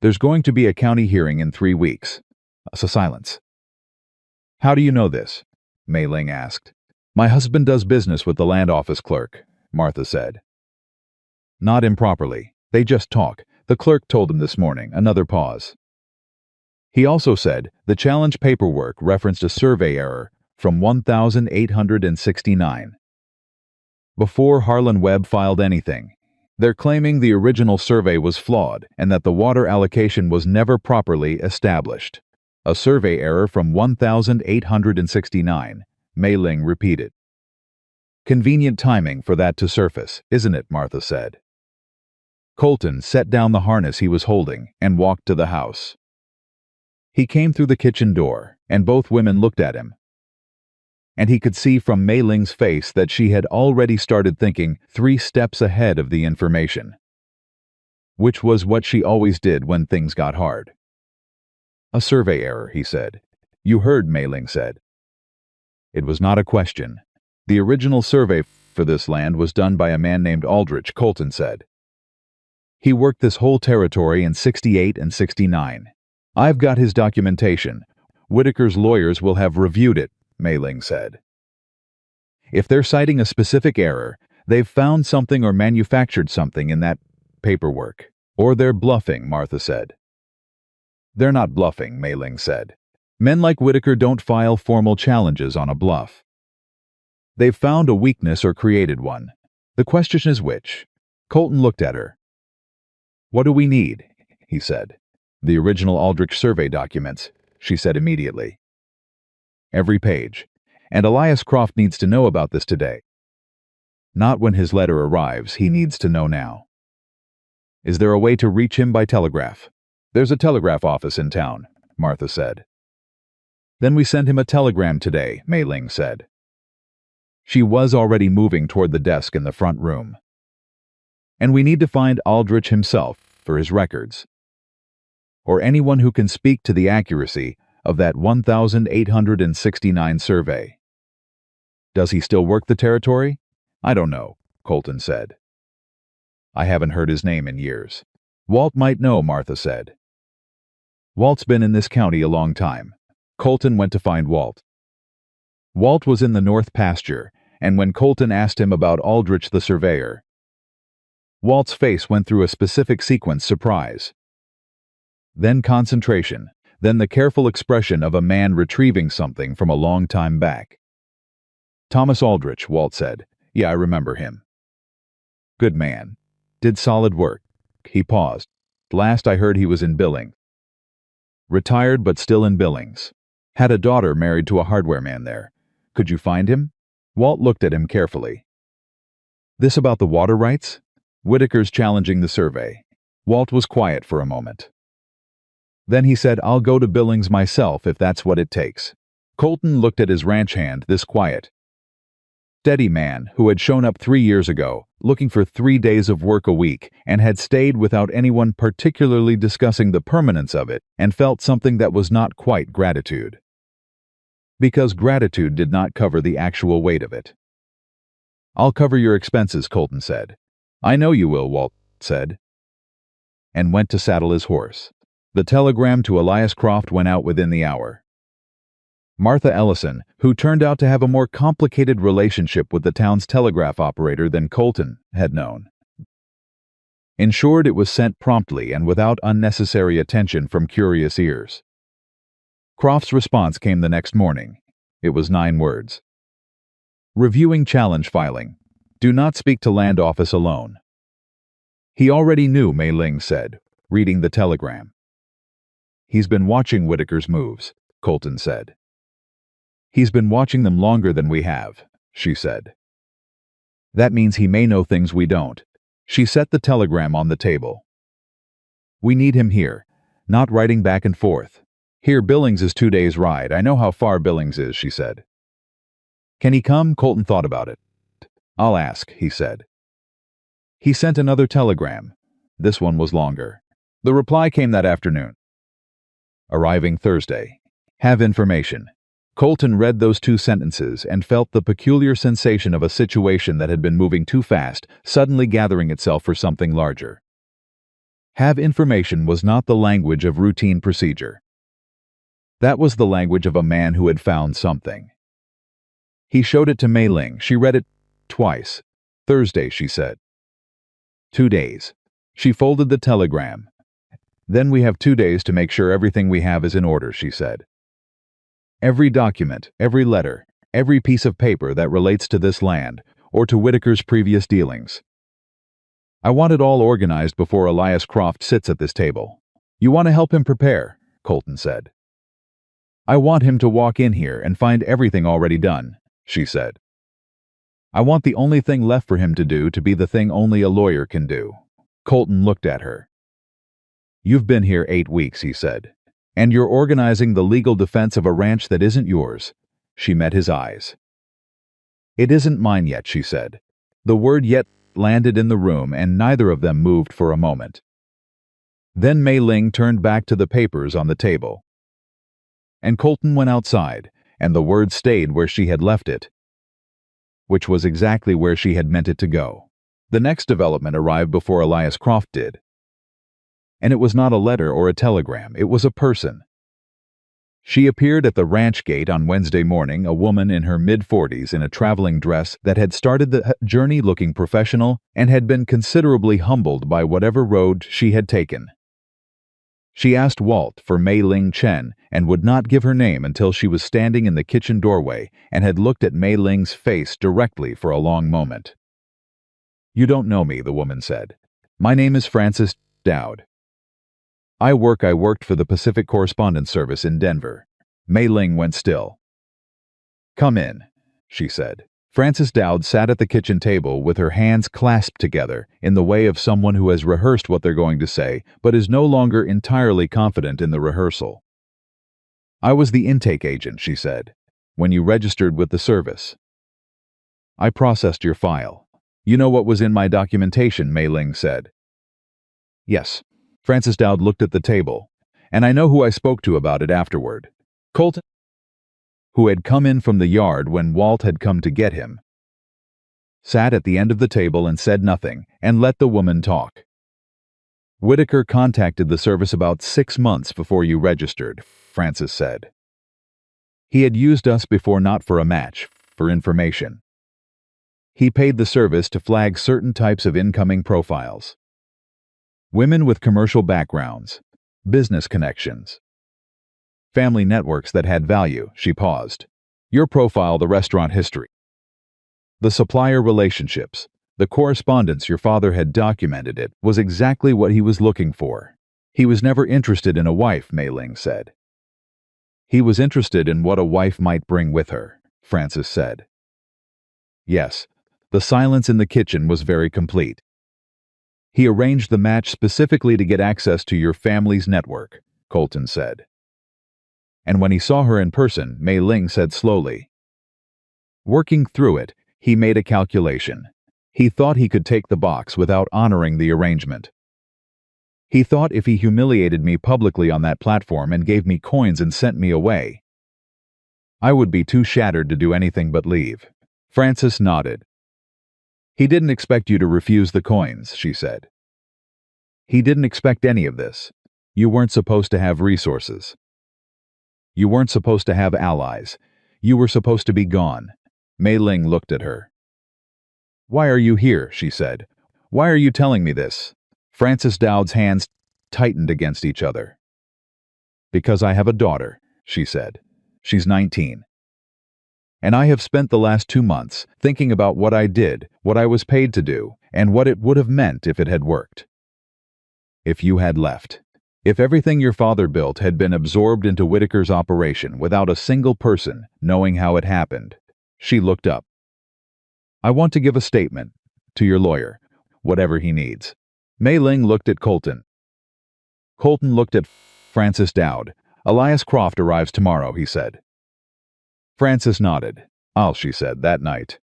"There's going to be a county hearing in 3 weeks. A silence. "How do you know this?" Mei Ling asked. "My husband does business with the land office clerk," Martha said. "Not improperly. They just talk. The clerk told him this morning." Another pause. "He also said the challenge paperwork referenced a survey error from 1869. Before Harlan Webb filed anything. They're claiming the original survey was flawed and that the water allocation was never properly established. A survey error from 1869, Mei Ling repeated. "Convenient timing for that to surface, isn't it?" Martha said. Colton set down the harness he was holding and walked to the house. He came through the kitchen door, and both women looked at him. And he could see from Mei Ling's face that she had already started thinking 3 steps ahead of the information. Which was what she always did when things got hard. "A survey error," he said. "You heard," Mei Ling said. It was not a question. "The original survey for this land was done by a man named Aldrich," Colton said. "He worked this whole territory in 68 and 69. I've got his documentation. Whitaker's lawyers will have reviewed it," Mei Ling said. "If they're citing a specific error, they've found something or manufactured something in that paperwork. Or they're bluffing," Martha said. "They're not bluffing," Mei Ling said. "Men like Whitaker don't file formal challenges on a bluff. They've found a weakness or created one. The question is which." Colton looked at her. "What do we need?" he said. "The original Aldrich survey documents," she said immediately. "Every page. And Elias Croft needs to know about this today. Not when his letter arrives, he needs to know now." "Is there a way to reach him by telegraph?" "There's a telegraph office in town," Martha said. "Then we send him a telegram today," Mei Ling said. She was already moving toward the desk in the front room. And we need to find Aldrich himself for his records, or anyone who can speak to the accuracy of that 1,869 survey. Does he still work the territory? I don't know, Colton said. I haven't heard his name in years. Walt might know, Martha said. Walt's been in this county a long time. Colton went to find Walt. Walt was in the north pasture, and when Colton asked him about Aldrich the surveyor, Walt's face went through a specific sequence: surprise, then concentration, then the careful expression of a man retrieving something from a long time back. Thomas Aldrich, Walt said. Yeah, I remember him. Good man. Did solid work. He paused. Last I heard he was in Billings. Retired but still in Billings. Had a daughter married to a hardware man there. Could you find him? Walt looked at him carefully. This about the water rights? Whitaker's challenging the survey. Walt was quiet for a moment. Then he said, I'll go to Billings myself if that's what it takes. Colton looked at his ranch hand, this quiet, steady man who had shown up 3 years ago, looking for 3 days of work a week, and had stayed without anyone particularly discussing the permanence of it, and felt something that was not quite gratitude. Because gratitude did not cover the actual weight of it. I'll cover your expenses, Colton said. I know you will, Walt said, and went to saddle his horse. The telegram to Elias Croft went out within the hour. Martha Ellison, who turned out to have a more complicated relationship with the town's telegraph operator than Colton had known, ensured it was sent promptly and without unnecessary attention from curious ears. Croft's response came the next morning. It was 9 words. Reviewing challenge filing. Do not speak to land office alone. He already knew, Mei Ling said, reading the telegram. He's been watching Whitaker's moves, Colton said. He's been watching them longer than we have, she said. That means he may know things we don't. She set the telegram on the table. We need him here, not writing back and forth. Here, Billings is 2 days' ride. I know how far Billings is, she said. Can he come? Colton thought about it. I'll ask, he said. He sent another telegram. This one was longer. The reply came that afternoon. Arriving Thursday. Have information. Colton read those 2 sentences and felt the peculiar sensation of a situation that had been moving too fast, suddenly gathering itself for something larger. Have information was not the language of routine procedure. That was the language of a man who had found something. He showed it to Mei Ling. She read it twice. Thursday, she said. 2 days. She folded the telegram. Then we have 2 days to make sure everything we have is in order, she said. Every document, every letter, every piece of paper that relates to this land, or to Whitaker's previous dealings. I want it all organized before Elias Croft sits at this table. You want to help him prepare, Colton said. I want him to walk in here and find everything already done, she said. I want the only thing left for him to do to be the thing only a lawyer can do. Colton looked at her. You've been here 8 weeks, he said. And you're organizing the legal defense of a ranch that isn't yours. She met his eyes. It isn't mine yet, she said. The word yet landed in the room, and neither of them moved for a moment. Then Mei Ling turned back to the papers on the table. And Colton went outside, and the word stayed where she had left it, which was exactly where she had meant it to go. The next development arrived before Elias Croft did. And it was not a letter or a telegram, it was a person. She appeared at the ranch gate on Wednesday morning, a woman in her mid-40s in a traveling dress that had started the journey looking professional and had been considerably humbled by whatever road she had taken. She asked Walt for Mei Ling Chen and would not give her name until she was standing in the kitchen doorway and had looked at Mei Ling's face directly for a long moment. You don't know me, the woman said. My name is Frances Dowd. I worked for the Pacific Correspondence Service in Denver. Mei Ling went still. Come in, she said. Frances Dowd sat at the kitchen table with her hands clasped together in the way of someone who has rehearsed what they're going to say but is no longer entirely confident in the rehearsal. I was the intake agent, she said, when you registered with the service. I processed your file. You know what was in my documentation, Mei Ling said. Yes. Francis Dowd looked at the table, and I know who I spoke to about it afterward. Colton, who had come in from the yard when Walt had come to get him, sat at the end of the table and said nothing, and let the woman talk. Whitaker contacted the service about 6 months before you registered, Francis said. He had used us before, not for a match, for information. He paid the service to flag certain types of incoming profiles. Women with commercial backgrounds, business connections, family networks that had value. She paused. Your profile, the restaurant history, the supplier relationships, the correspondence your father had documented, it was exactly what he was looking for. He was never interested in a wife, Mei Ling said. He was interested in what a wife might bring with her, Francis said. Yes, the silence in the kitchen was very complete. He arranged the match specifically to get access to your family's network, Colton said. And when he saw her in person, Mei Ling said slowly. Working through it, he made a calculation. He thought he could take the box without honoring the arrangement. He thought if he humiliated me publicly on that platform and gave me coins and sent me away, I would be too shattered to do anything but leave. Francis nodded. He didn't expect you to refuse the coins, she said. He didn't expect any of this. You weren't supposed to have resources. You weren't supposed to have allies. You were supposed to be gone. Mei Ling looked at her. Why are you here? She said. Why are you telling me this? Francis Dowd's hands tightened against each other. Because I have a daughter, she said. She's 19. And I have spent the last 2 months thinking about what I did, what I was paid to do, and what it would have meant if it had worked. If you had left. If everything your father built had been absorbed into Whitaker's operation without a single person knowing how it happened. She looked up. I want to give a statement to your lawyer, whatever he needs. Mei Ling looked at Colton. Colton looked at Francis Dowd. Elias Croft arrives tomorrow, he said. Francis nodded. She said, that night.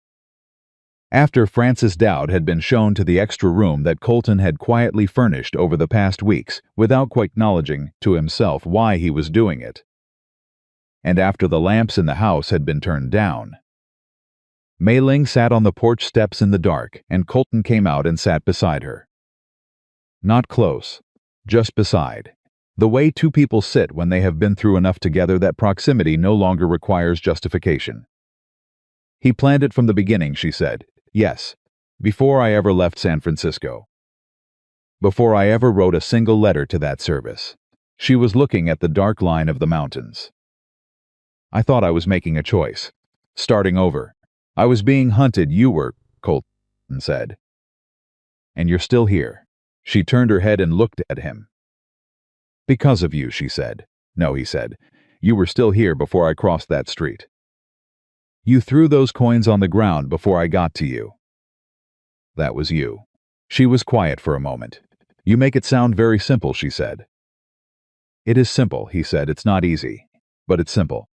After Francis Dowd had been shown to the extra room that Colton had quietly furnished over the past weeks without quite acknowledging to himself why he was doing it, and after the lamps in the house had been turned down, Mei Ling sat on the porch steps in the dark, and Colton came out and sat beside her. Not close, just beside. The way two people sit when they have been through enough together that proximity no longer requires justification. He planned it from the beginning, she said. Yes, before I ever left San Francisco. Before I ever wrote a single letter to that service. She was looking at the dark line of the mountains. I thought I was making a choice. Starting over. I was being hunted, you were, Colton said. And you're still here. She turned her head and looked at him. Because of you, she said. No, he said. You were still here before I crossed that street. You threw those coins on the ground before I got to you. That was you. She was quiet for a moment. You make it sound very simple, she said. It is simple, he said. It's not easy, but it's simple.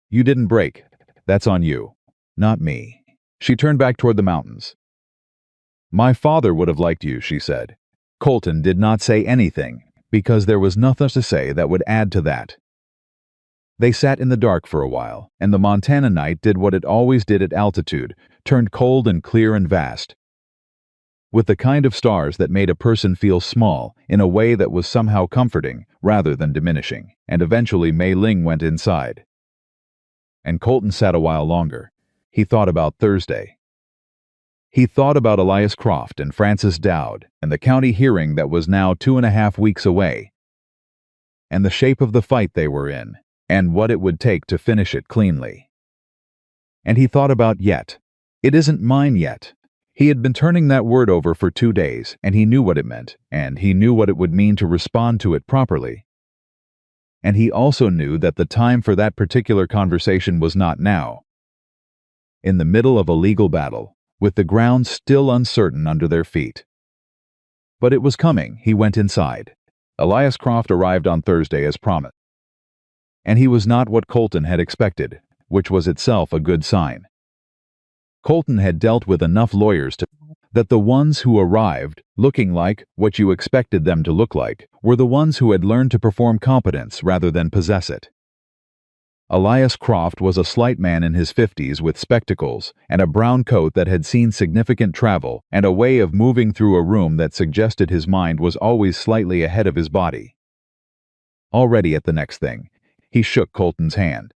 You didn't break. That's on you, not me. She turned back toward the mountains. My father would have liked you, she said. Colton did not say anything, because there was nothing to say that would add to that. They sat in the dark for a while, and the Montana night did what it always did at altitude, turned cold and clear and vast, with the kind of stars that made a person feel small in a way that was somehow comforting rather than diminishing, and eventually Mei Ling went inside. And Colton sat a while longer. He thought about Thursday. He thought about Elias Croft and Francis Dowd and the county hearing that was now 2.5 weeks away, and the shape of the fight they were in, and what it would take to finish it cleanly. And he thought about yet. It isn't mine yet. He had been turning that word over for 2 days, and he knew what it meant, and he knew what it would mean to respond to it properly. And he also knew that the time for that particular conversation was not now. In the middle of a legal battle, with the ground still uncertain under their feet. But it was coming. He went inside. Elias Croft arrived on Thursday as promised. And he was not what Colton had expected, which was itself a good sign. Colton had dealt with enough lawyers to that the ones who arrived, looking like what you expected them to look like, were the ones who had learned to perform competence rather than possess it. Elias Croft was a slight man in his 50s with spectacles and a brown coat that had seen significant travel and a way of moving through a room that suggested his mind was always slightly ahead of his body. Already at the next thing, he shook Colton's hand.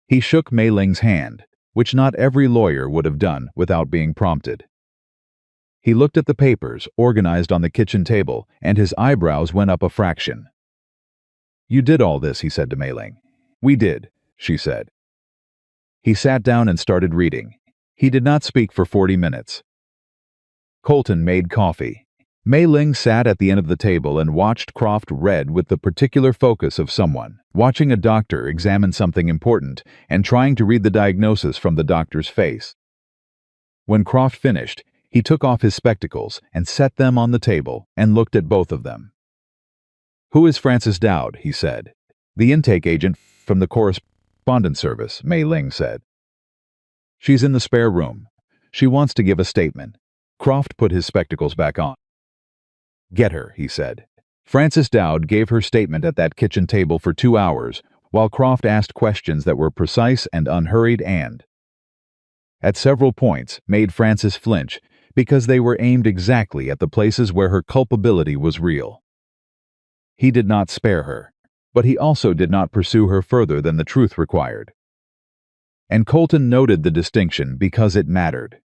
He shook Mei Ling's hand, which not every lawyer would have done without being prompted. He looked at the papers organized on the kitchen table, and his eyebrows went up a fraction. "You did all this," he said to Mei Ling. "We did," she said. He sat down and started reading. He did not speak for 40 minutes. Colton made coffee. Mei Ling sat at the end of the table and watched Croft read with the particular focus of someone watching a doctor examine something important and trying to read the diagnosis from the doctor's face. When Croft finished, he took off his spectacles and set them on the table and looked at both of them. "Who is Frances Dowd?" he said. "The intake agent from the correspondence service," Mei Ling said. "She's in the spare room. She wants to give a statement." Croft put his spectacles back on. "Get her," he said. Frances Dowd gave her statement at that kitchen table for 2 hours, while Croft asked questions that were precise and unhurried and, at several points, made Frances flinch because they were aimed exactly at the places where her culpability was real. He did not spare her, but he also did not pursue her further than the truth required. And Colton noted the distinction because it mattered.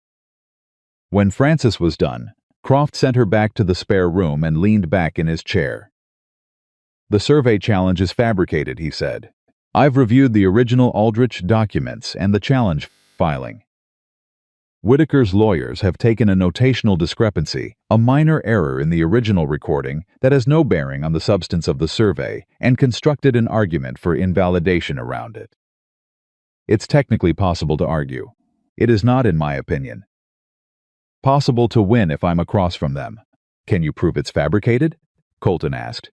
When Frances was done, Croft sent her back to the spare room and leaned back in his chair. "The survey challenge is fabricated," he said. "I've reviewed the original Aldrich documents and the challenge filing. Whitaker's lawyers have taken a notational discrepancy, a minor error in the original recording that has no bearing on the substance of the survey, and constructed an argument for invalidation around it. It's technically possible to argue. It is not, in my opinion, possible to win if I'm across from them." "Can you prove it's fabricated?" Colton asked.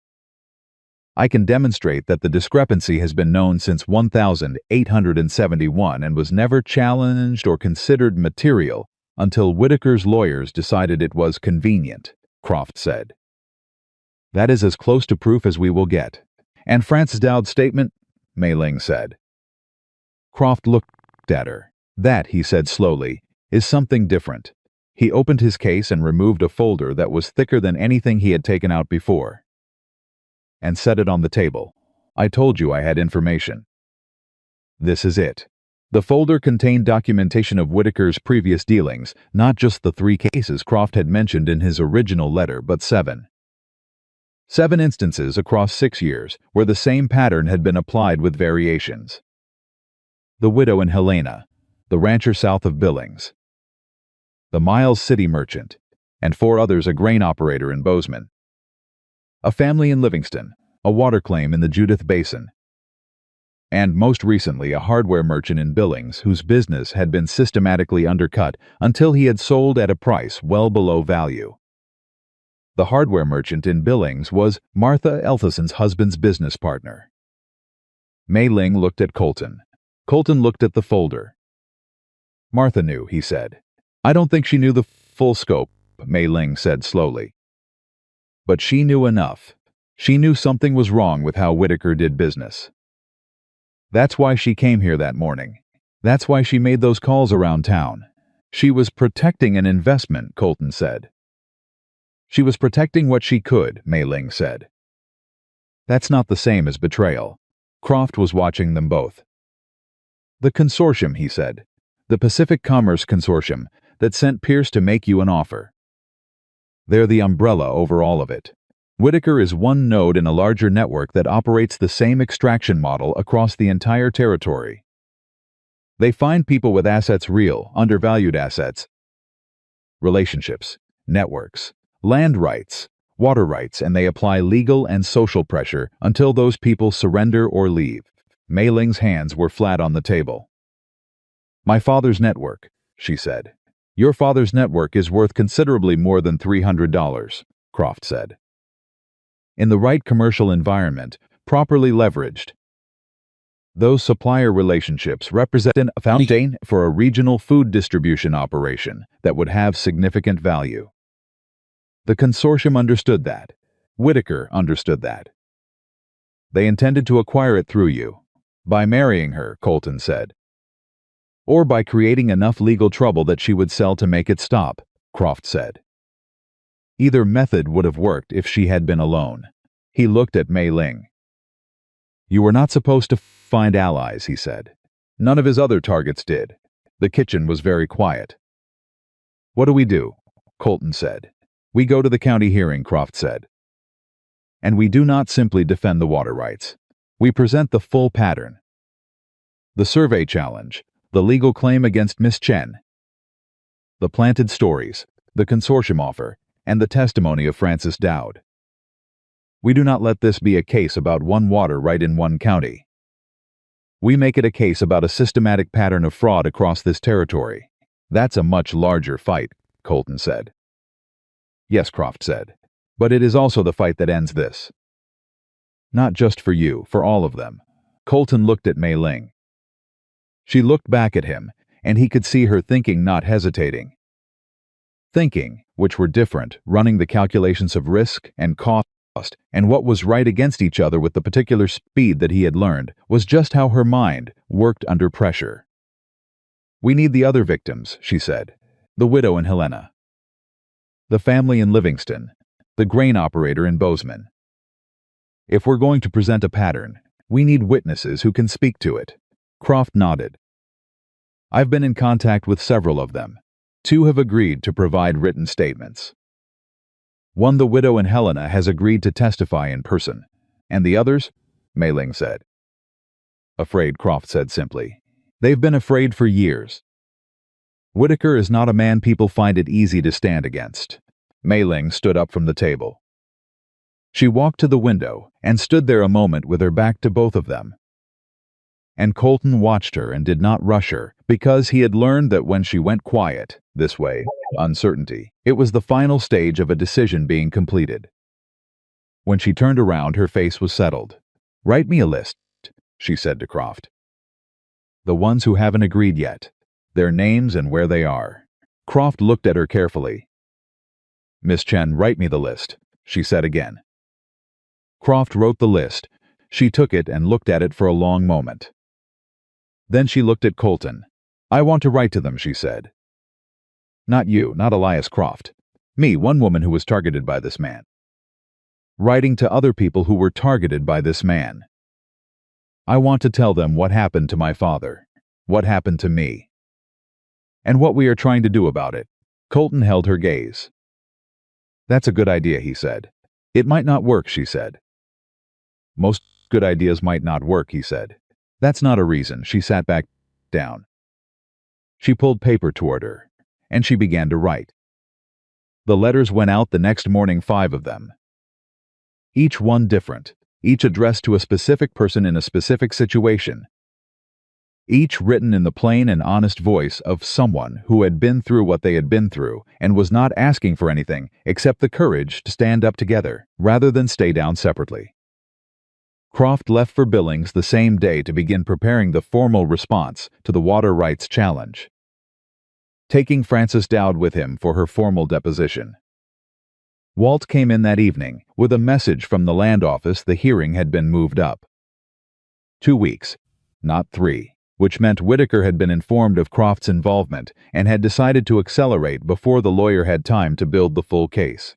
"I can demonstrate that the discrepancy has been known since 1871 and was never challenged or considered material until Whitaker's lawyers decided it was convenient," Croft said. "That is as close to proof as we will get." "And Frances Dowd's statement?" Mei Ling said. Croft looked at her. "That," he said slowly, "is something different." He opened his case and removed a folder that was thicker than anything he had taken out before, and set it on the table. "I told you I had information. This is it." The folder contained documentation of Whitaker's previous dealings, not just the 3 cases Croft had mentioned in his original letter, but 7. 7 instances across 6 years where the same pattern had been applied with variations. The widow in Helena, the rancher south of Billings, the Miles City merchant, and 4 others, a grain operator in Bozeman, a family in Livingston, a water claim in the Judith Basin, and most recently a hardware merchant in Billings whose business had been systematically undercut until he had sold at a price well below value. The hardware merchant in Billings was Martha Elthason's husband's business partner. Mei Ling looked at Colton. Colton looked at the folder. "Martha knew," he said. "I don't think she knew the full scope," Mei Ling said slowly. "But she knew enough. She knew something was wrong with how Whitaker did business. That's why she came here that morning. That's why she made those calls around town. She was protecting an investment," Colton said. "She was protecting what she could," Mei Ling said. "That's not the same as betrayal." Croft was watching them both. "The consortium," he said. "The Pacific Commerce Consortium that sent Pierce to make you an offer. They're the umbrella over all of it. Whitaker is one node in a larger network that operates the same extraction model across the entire territory. They find people with assets, real, undervalued assets, relationships, networks, land rights, water rights, and they apply legal and social pressure until those people surrender or leave." Mei Ling's hands were flat on the table. "My father's network," she said. "Your father's network is worth considerably more than $300, Croft said. "In the right commercial environment, properly leveraged, Those supplier relationships represent a foundation for a regional food distribution operation that would have significant value. The consortium understood that. Whitaker understood that. They intended to acquire it through you. By marrying her, Colton said. Or by creating enough legal trouble that she would sell to make it stop, Croft said. Either method would have worked if she had been alone. He looked at Mei Ling. You were not supposed to find allies, he said. None of his other targets did. The kitchen was very quiet. What do we do? Colton said. We go to the county hearing, Croft said. And we do not simply defend the water rights. We present the full pattern. The survey challenge, the legal claim against Miss Chen, the planted stories, the consortium offer, and the testimony of Francis Dowd. We do not let this be a case about one water right in one county. We make it a case about a systematic pattern of fraud across this territory. That's a much larger fight, Colton said. Yes, Croft said. But it is also the fight that ends this. Not just for you, for all of them. Colton looked at Mei Ling. She looked back at him, and he could see her thinking, not hesitating. Thinking, which were different, running the calculations of risk and cost, and what was right against each other with the particular speed that he had learned, was just how her mind worked under pressure. We need the other victims, she said. The widow in Helena. The family in Livingston. The grain operator in Bozeman. If we're going to present a pattern, we need witnesses who can speak to it. Croft nodded. I've been in contact with several of them. 2 have agreed to provide written statements. One, the widow in Helena, has agreed to testify in person. And the others? Mei Ling said. Afraid, Croft said simply. They've been afraid for years. Whitaker is not a man people find it easy to stand against. Mei Ling stood up from the table. She walked to the window and stood there a moment with her back to both of them. And Colton watched her and did not rush her, because he had learned that when she went quiet, this way, uncertainty, it was the final stage of a decision being completed. When she turned around, her face was settled. Write me a list, she said to Croft. The ones who haven't agreed yet, their names and where they are. Croft looked at her carefully. Miss Chen, write me the list, she said again. Croft wrote the list. She took it and looked at it for a long moment. Then she looked at Colton. I want to write to them, she said. Not you, not Elias Croft. Me, one woman who was targeted by this man. Writing to other people who were targeted by this man. I want to tell them what happened to my father, what happened to me, and what we are trying to do about it. Colton held her gaze. That's a good idea, he said. It might not work, she said. Most good ideas might not work, he said. That's not a reason. She sat back down. She pulled paper toward her, and she began to write. The letters went out the next morning, 5 of them. Each one different, each addressed to a specific person in a specific situation. Each written in the plain and honest voice of someone who had been through what they had been through and was not asking for anything except the courage to stand up together rather than stay down separately. Croft left for Billings the same day to begin preparing the formal response to the Water Rights Challenge, taking Francis Dowd with him for her formal deposition. Walt came in that evening with a message from the land office. The hearing had been moved up 2 weeks, not 3, which meant Whitaker had been informed of Croft's involvement and had decided to accelerate before the lawyer had time to build the full case.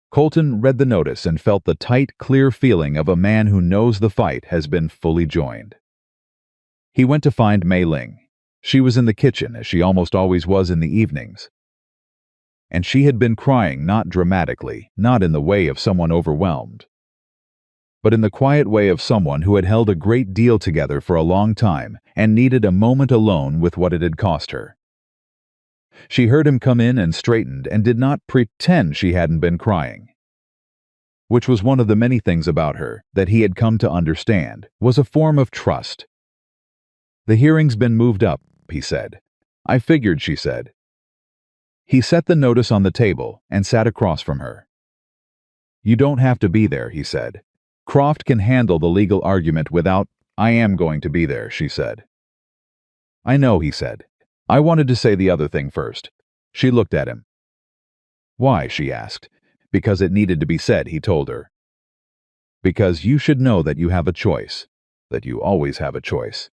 Colton read the notice and felt the tight, clear feeling of a man who knows the fight has been fully joined. He went to find Mei Ling. She was in the kitchen, as she almost always was in the evenings. And she had been crying, not dramatically, not in the way of someone overwhelmed, but in the quiet way of someone who had held a great deal together for a long time and needed a moment alone with what it had cost her. She heard him come in and straightened and did not pretend she hadn't been crying, which was one of the many things about her that he had come to understand was a form of trust. The hearing's been moved up, he said. I figured, she said. He set the notice on the table and sat across from her. You don't have to be there, he said. Croft can handle the legal argument without I am going to be there, she said. I know, he said. I wanted to say the other thing first. She looked at him. Why, she asked. Because it needed to be said, he told her. Because you should know that you have a choice, that you always have a choice.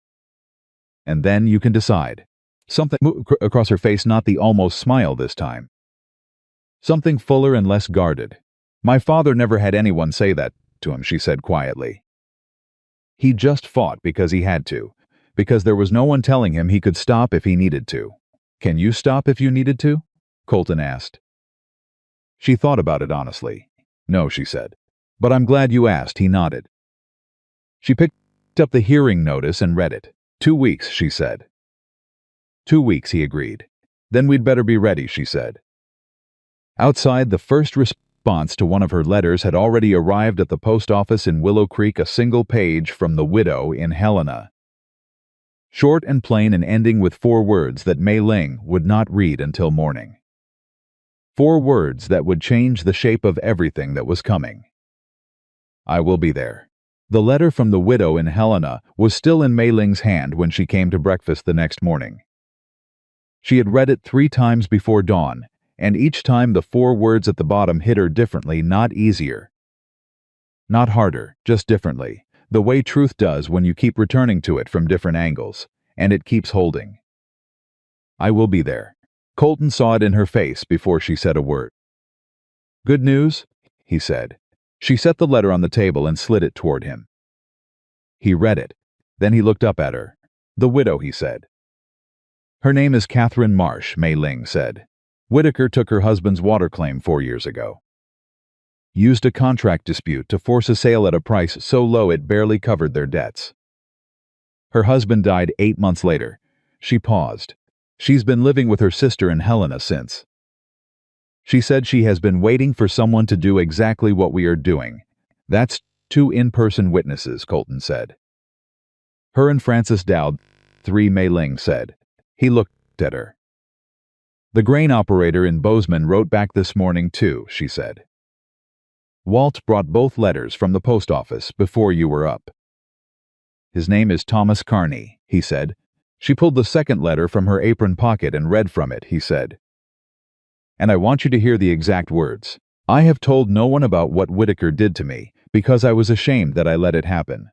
And then you can decide. Something moved across her face, not the almost smile this time. Something fuller and less guarded. My father never had anyone say that to him, she said quietly. He just fought because he had to, because there was no one telling him he could stop if he needed to. Can you stop if you needed to? Colton asked. She thought about it honestly. No, she said. But I'm glad you asked, he nodded. She picked up the hearing notice and read it. 2 weeks, she said. 2 weeks, he agreed. Then we'd better be ready, she said. Outside, the first response to one of her letters had already arrived at the post office in Willow Creek, a single page from the widow in Helena. Short and plain and ending with 4 words that Mei Ling would not read until morning. 4 words that would change the shape of everything that was coming. I will be there. The letter from the widow in Helena was still in Mei Ling's hand when she came to breakfast the next morning. She had read it 3 times before dawn, and each time the 4 words at the bottom hit her differently, not easier. Not harder, just differently, the way truth does when you keep returning to it from different angles, and it keeps holding. I will be there. Colton saw it in her face before she said a word. Good news? He said. She set the letter on the table and slid it toward him. He read it. Then he looked up at her. The widow, he said. Her name is Catherine Marsh, Mei Ling said. Whitaker took her husband's water claim 4 years ago. Used a contract dispute to force a sale at a price so low it barely covered their debts. Her husband died 8 months later. She paused. She's been living with her sister in Helena since. She said she has been waiting for someone to do exactly what we are doing. That's 2 in-person witnesses, Colton said. Her and Francis Dowd, 3, Mei Ling said. He looked at her. The grain operator in Bozeman wrote back this morning too, she said. Walt brought both letters from the post office before you were up. His name is Thomas Carney, he said. She pulled the second letter from her apron pocket and read from it, he said. And I want you to hear the exact words. I have told no one about what Whitaker did to me because I was ashamed that I let it happen.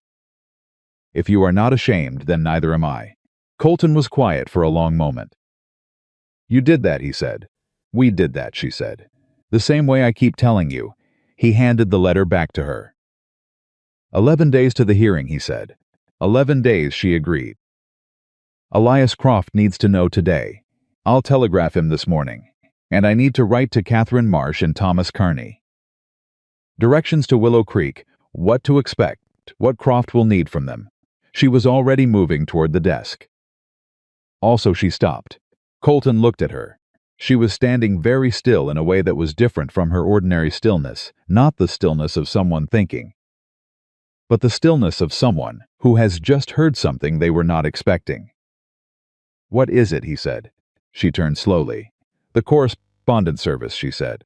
If you are not ashamed, then neither am I. Colton was quiet for a long moment. You did that, he said. We did that, she said. The same way I keep telling you. He handed the letter back to her. 11 days to the hearing, he said. 11 days, she agreed. Elias Croft needs to know today. I'll telegraph him this morning. And I need to write to Catherine Marsh and Thomas Carney. Directions to Willow Creek, what to expect, what Croft will need from them. She was already moving toward the desk. Also, she stopped. Colton looked at her. She was standing very still in a way that was different from her ordinary stillness, not the stillness of someone thinking, but the stillness of someone who has just heard something they were not expecting. What is it? He said. She turned slowly. The correspondence service, she said.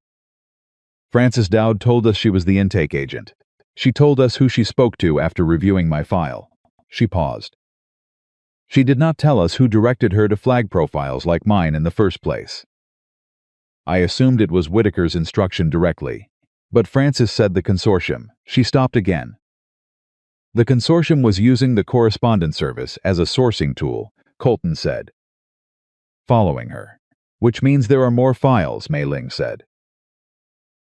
Francis Dowd told us she was the intake agent. She told us who she spoke to after reviewing my file. She paused. She did not tell us who directed her to flag profiles like mine in the first place. I assumed it was Whitaker's instruction directly, but Francis said the consortium. She stopped again. The consortium was using the correspondence service as a sourcing tool, Colton said. Following her. Which means there are more files, Mei Ling said.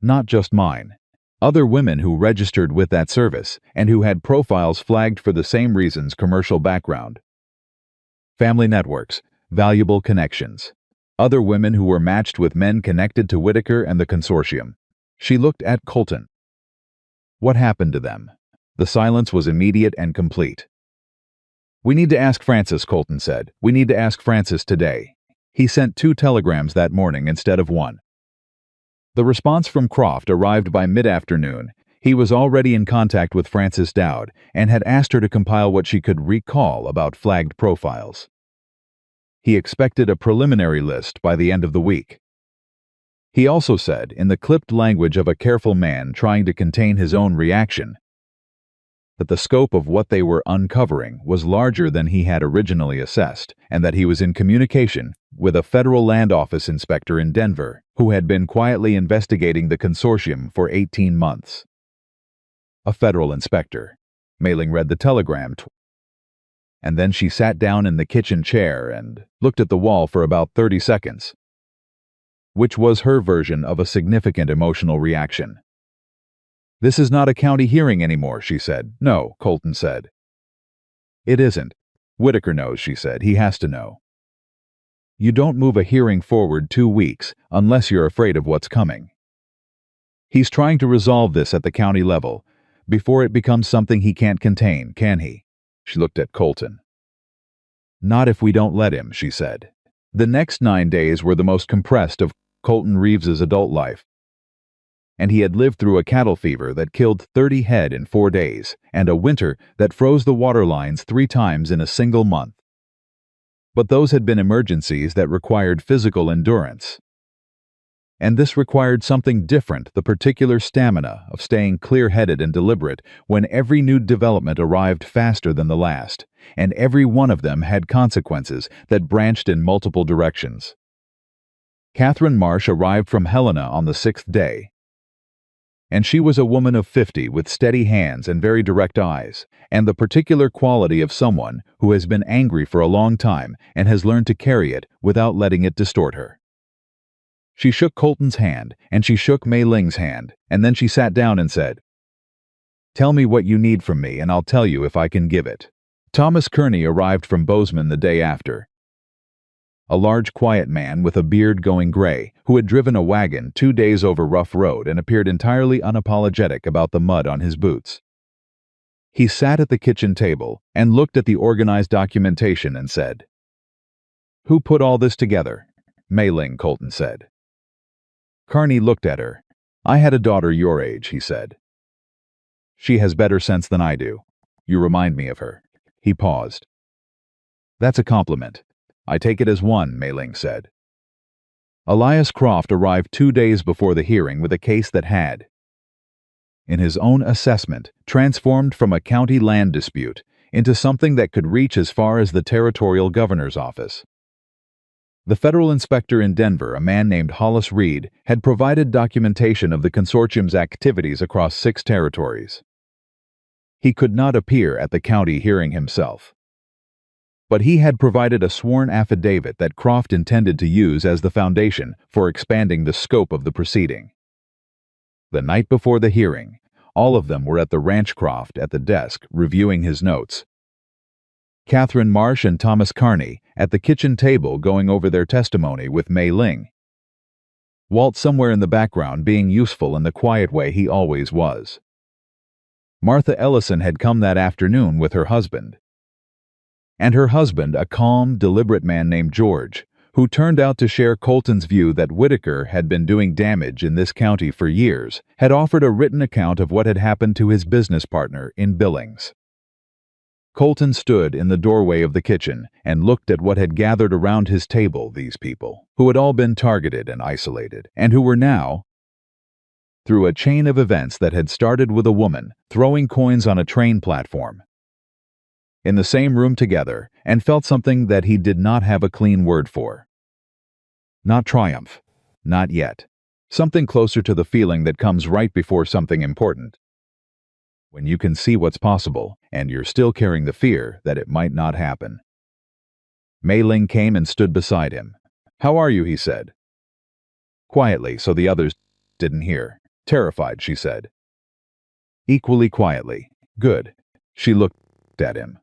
Not just mine. Other women who registered with that service and who had profiles flagged for the same reasons: commercial background, family networks, valuable connections. Other women who were matched with men connected to Whitaker and the consortium. She looked at Colton. What happened to them? The silence was immediate and complete. We need to ask Francis, Colton said. We need to ask Francis today. He sent 2 telegrams that morning instead of 1. The response from Croft arrived by mid-afternoon. He was already in contact with Francis Dowd and had asked her to compile what she could recall about flagged profiles. He expected a preliminary list by the end of the week. He also said, in the clipped language of a careful man trying to contain his own reaction, that the scope of what they were uncovering was larger than he had originally assessed, and that he was in communication with a federal land office inspector in Denver who had been quietly investigating the consortium for 18 months. A federal inspector. Mei Ling read the telegram, and then she sat down in the kitchen chair and looked at the wall for about 30 seconds, which was her version of a significant emotional reaction. "This is not a county hearing anymore," she said. "No," Colton said. "It isn't. Whitaker knows," she said. "He has to know. You don't move a hearing forward 2 weeks unless you're afraid of what's coming. He's trying to resolve this at the county level before it becomes something he can't contain, can he?" She looked at Colton. "Not if we don't let him," she said. The next 9 days were the most compressed of Colton Reeves's adult life, and he had lived through a cattle fever that killed 30 head in 4 days, and a winter that froze the water lines 3 times in a single month. But those had been emergencies that required physical endurance. And this required something different, the particular stamina of staying clear-headed and deliberate when every new development arrived faster than the last, and every one of them had consequences that branched in multiple directions. Catherine Marsh arrived from Helena on the 6th day, and she was a woman of 50 with steady hands and very direct eyes, and the particular quality of someone who has been angry for a long time and has learned to carry it without letting it distort her. She shook Colton's hand, and she shook Mei Ling's hand, and then she sat down and said, "Tell me what you need from me, and I'll tell you if I can give it." Thomas Kearney arrived from Bozeman the day after. A large, quiet man with a beard going gray, who had driven a wagon 2 days over rough road and appeared entirely unapologetic about the mud on his boots. He sat at the kitchen table and looked at the organized documentation and said, "Who put all this together?" "Mei Ling," Colton said. Kearney looked at her. "I had a daughter your age," he said. "She has better sense than I do. You remind me of her." He paused. "That's a compliment. I take it as one," Mei Ling said. Elias Croft arrived 2 days before the hearing with a case that had, in his own assessment, transformed from a county land dispute into something that could reach as far as the territorial governor's office. The federal inspector in Denver, a man named Hollis Reed, had provided documentation of the consortium's activities across 6 territories. He could not appear at the county hearing himself, but he had provided a sworn affidavit that Croft intended to use as the foundation for expanding the scope of the proceeding. The night before the hearing, all of them were at the ranch Croft at the desk reviewing his notes. Catherine Marsh and Thomas Kearney at the kitchen table going over their testimony with Mei Ling. Walt somewhere in the background being useful in the quiet way he always was. Martha Ellison had come that afternoon with her husband. And her husband, a calm, deliberate man named George, who turned out to share Colton's view that Whitaker had been doing damage in this county for years, had offered a written account of what had happened to his business partner in Billings. Colton stood in the doorway of the kitchen and looked at what had gathered around his table, these people, who had all been targeted and isolated, and who were now, through a chain of events that had started with a woman throwing coins on a train platform, in the same room together, and felt something that he did not have a clean word for. Not triumph. Not yet. Something closer to the feeling that comes right before something important, when you can see what's possible, and you're still carrying the fear that it might not happen. Mei Ling came and stood beside him. "How are you?" he said. Quietly, so the others didn't hear. "Terrified," she said. Equally quietly. "Good." She looked at him.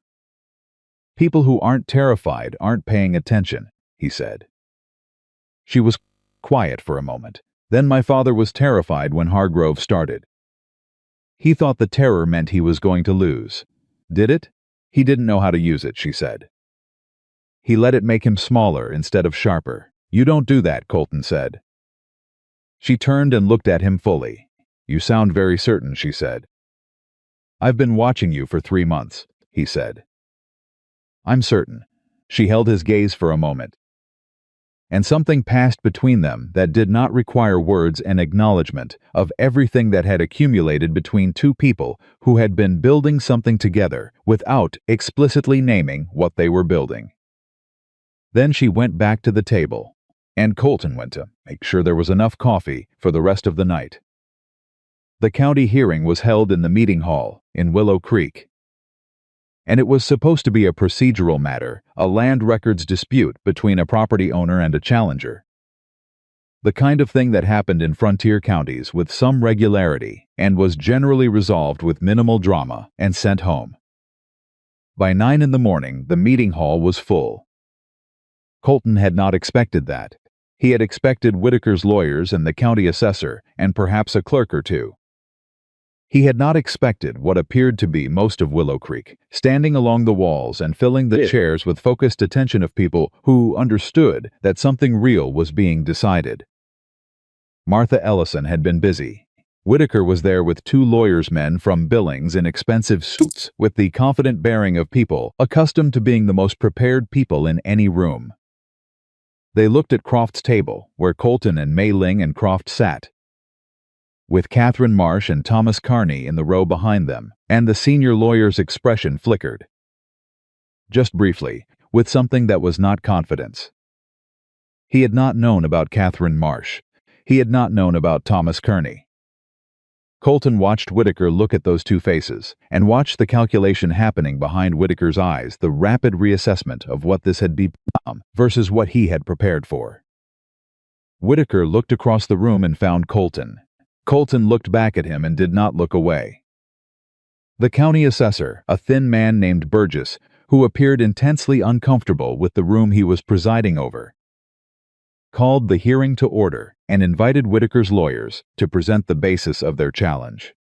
"People who aren't terrified aren't paying attention," he said. She was quiet for a moment. "Then my father was terrified when Hargrove started. He thought the terror meant he was going to lose. Did it? He didn't know how to use it," she said. "He let it make him smaller instead of sharper." "You don't do that," Colton said. She turned and looked at him fully. "You sound very certain," she said. "I've been watching you for 3 months," he said. "I'm certain." She held his gaze for a moment. and something passed between them that did not require words and acknowledgement of everything that had accumulated between two people who had been building something together without explicitly naming what they were building. Then she went back to the table, and Colton went to make sure there was enough coffee for the rest of the night. The county hearing was held in the meeting hall in Willow Creek, and it was supposed to be a procedural matter, a land records dispute between a property owner and a challenger. The kind of thing that happened in frontier counties with some regularity and was generally resolved with minimal drama and sent home. By 9 in the morning, the meeting hall was full. Colton had not expected that. He had expected Whitaker's lawyers and the county assessor and perhaps a clerk or two. He had not expected what appeared to be most of Willow Creek, standing along the walls and filling the chairs with focused attention of people who understood that something real was being decided. Martha Ellison had been busy. Whitaker was there with 2 lawyers' men from Billings in expensive suits, with the confident bearing of people accustomed to being the most prepared people in any room. They looked at Croft's table, where Colton and Mei Ling and Croft sat, with Catherine Marsh and Thomas Carney in the row behind them, and the senior lawyer's expression flickered. Just briefly, with something that was not confidence. He had not known about Catherine Marsh. He had not known about Thomas Carney. Colton watched Whitaker look at those 2 faces, and watched the calculation happening behind Whitaker's eyes, the rapid reassessment of what this had become versus what he had prepared for. Whitaker looked across the room and found Colton. Colton looked back at him and did not look away. The county assessor, a thin man named Burgess, who appeared intensely uncomfortable with the room he was presiding over, called the hearing to order and invited Whitaker's lawyers to present the basis of their challenge.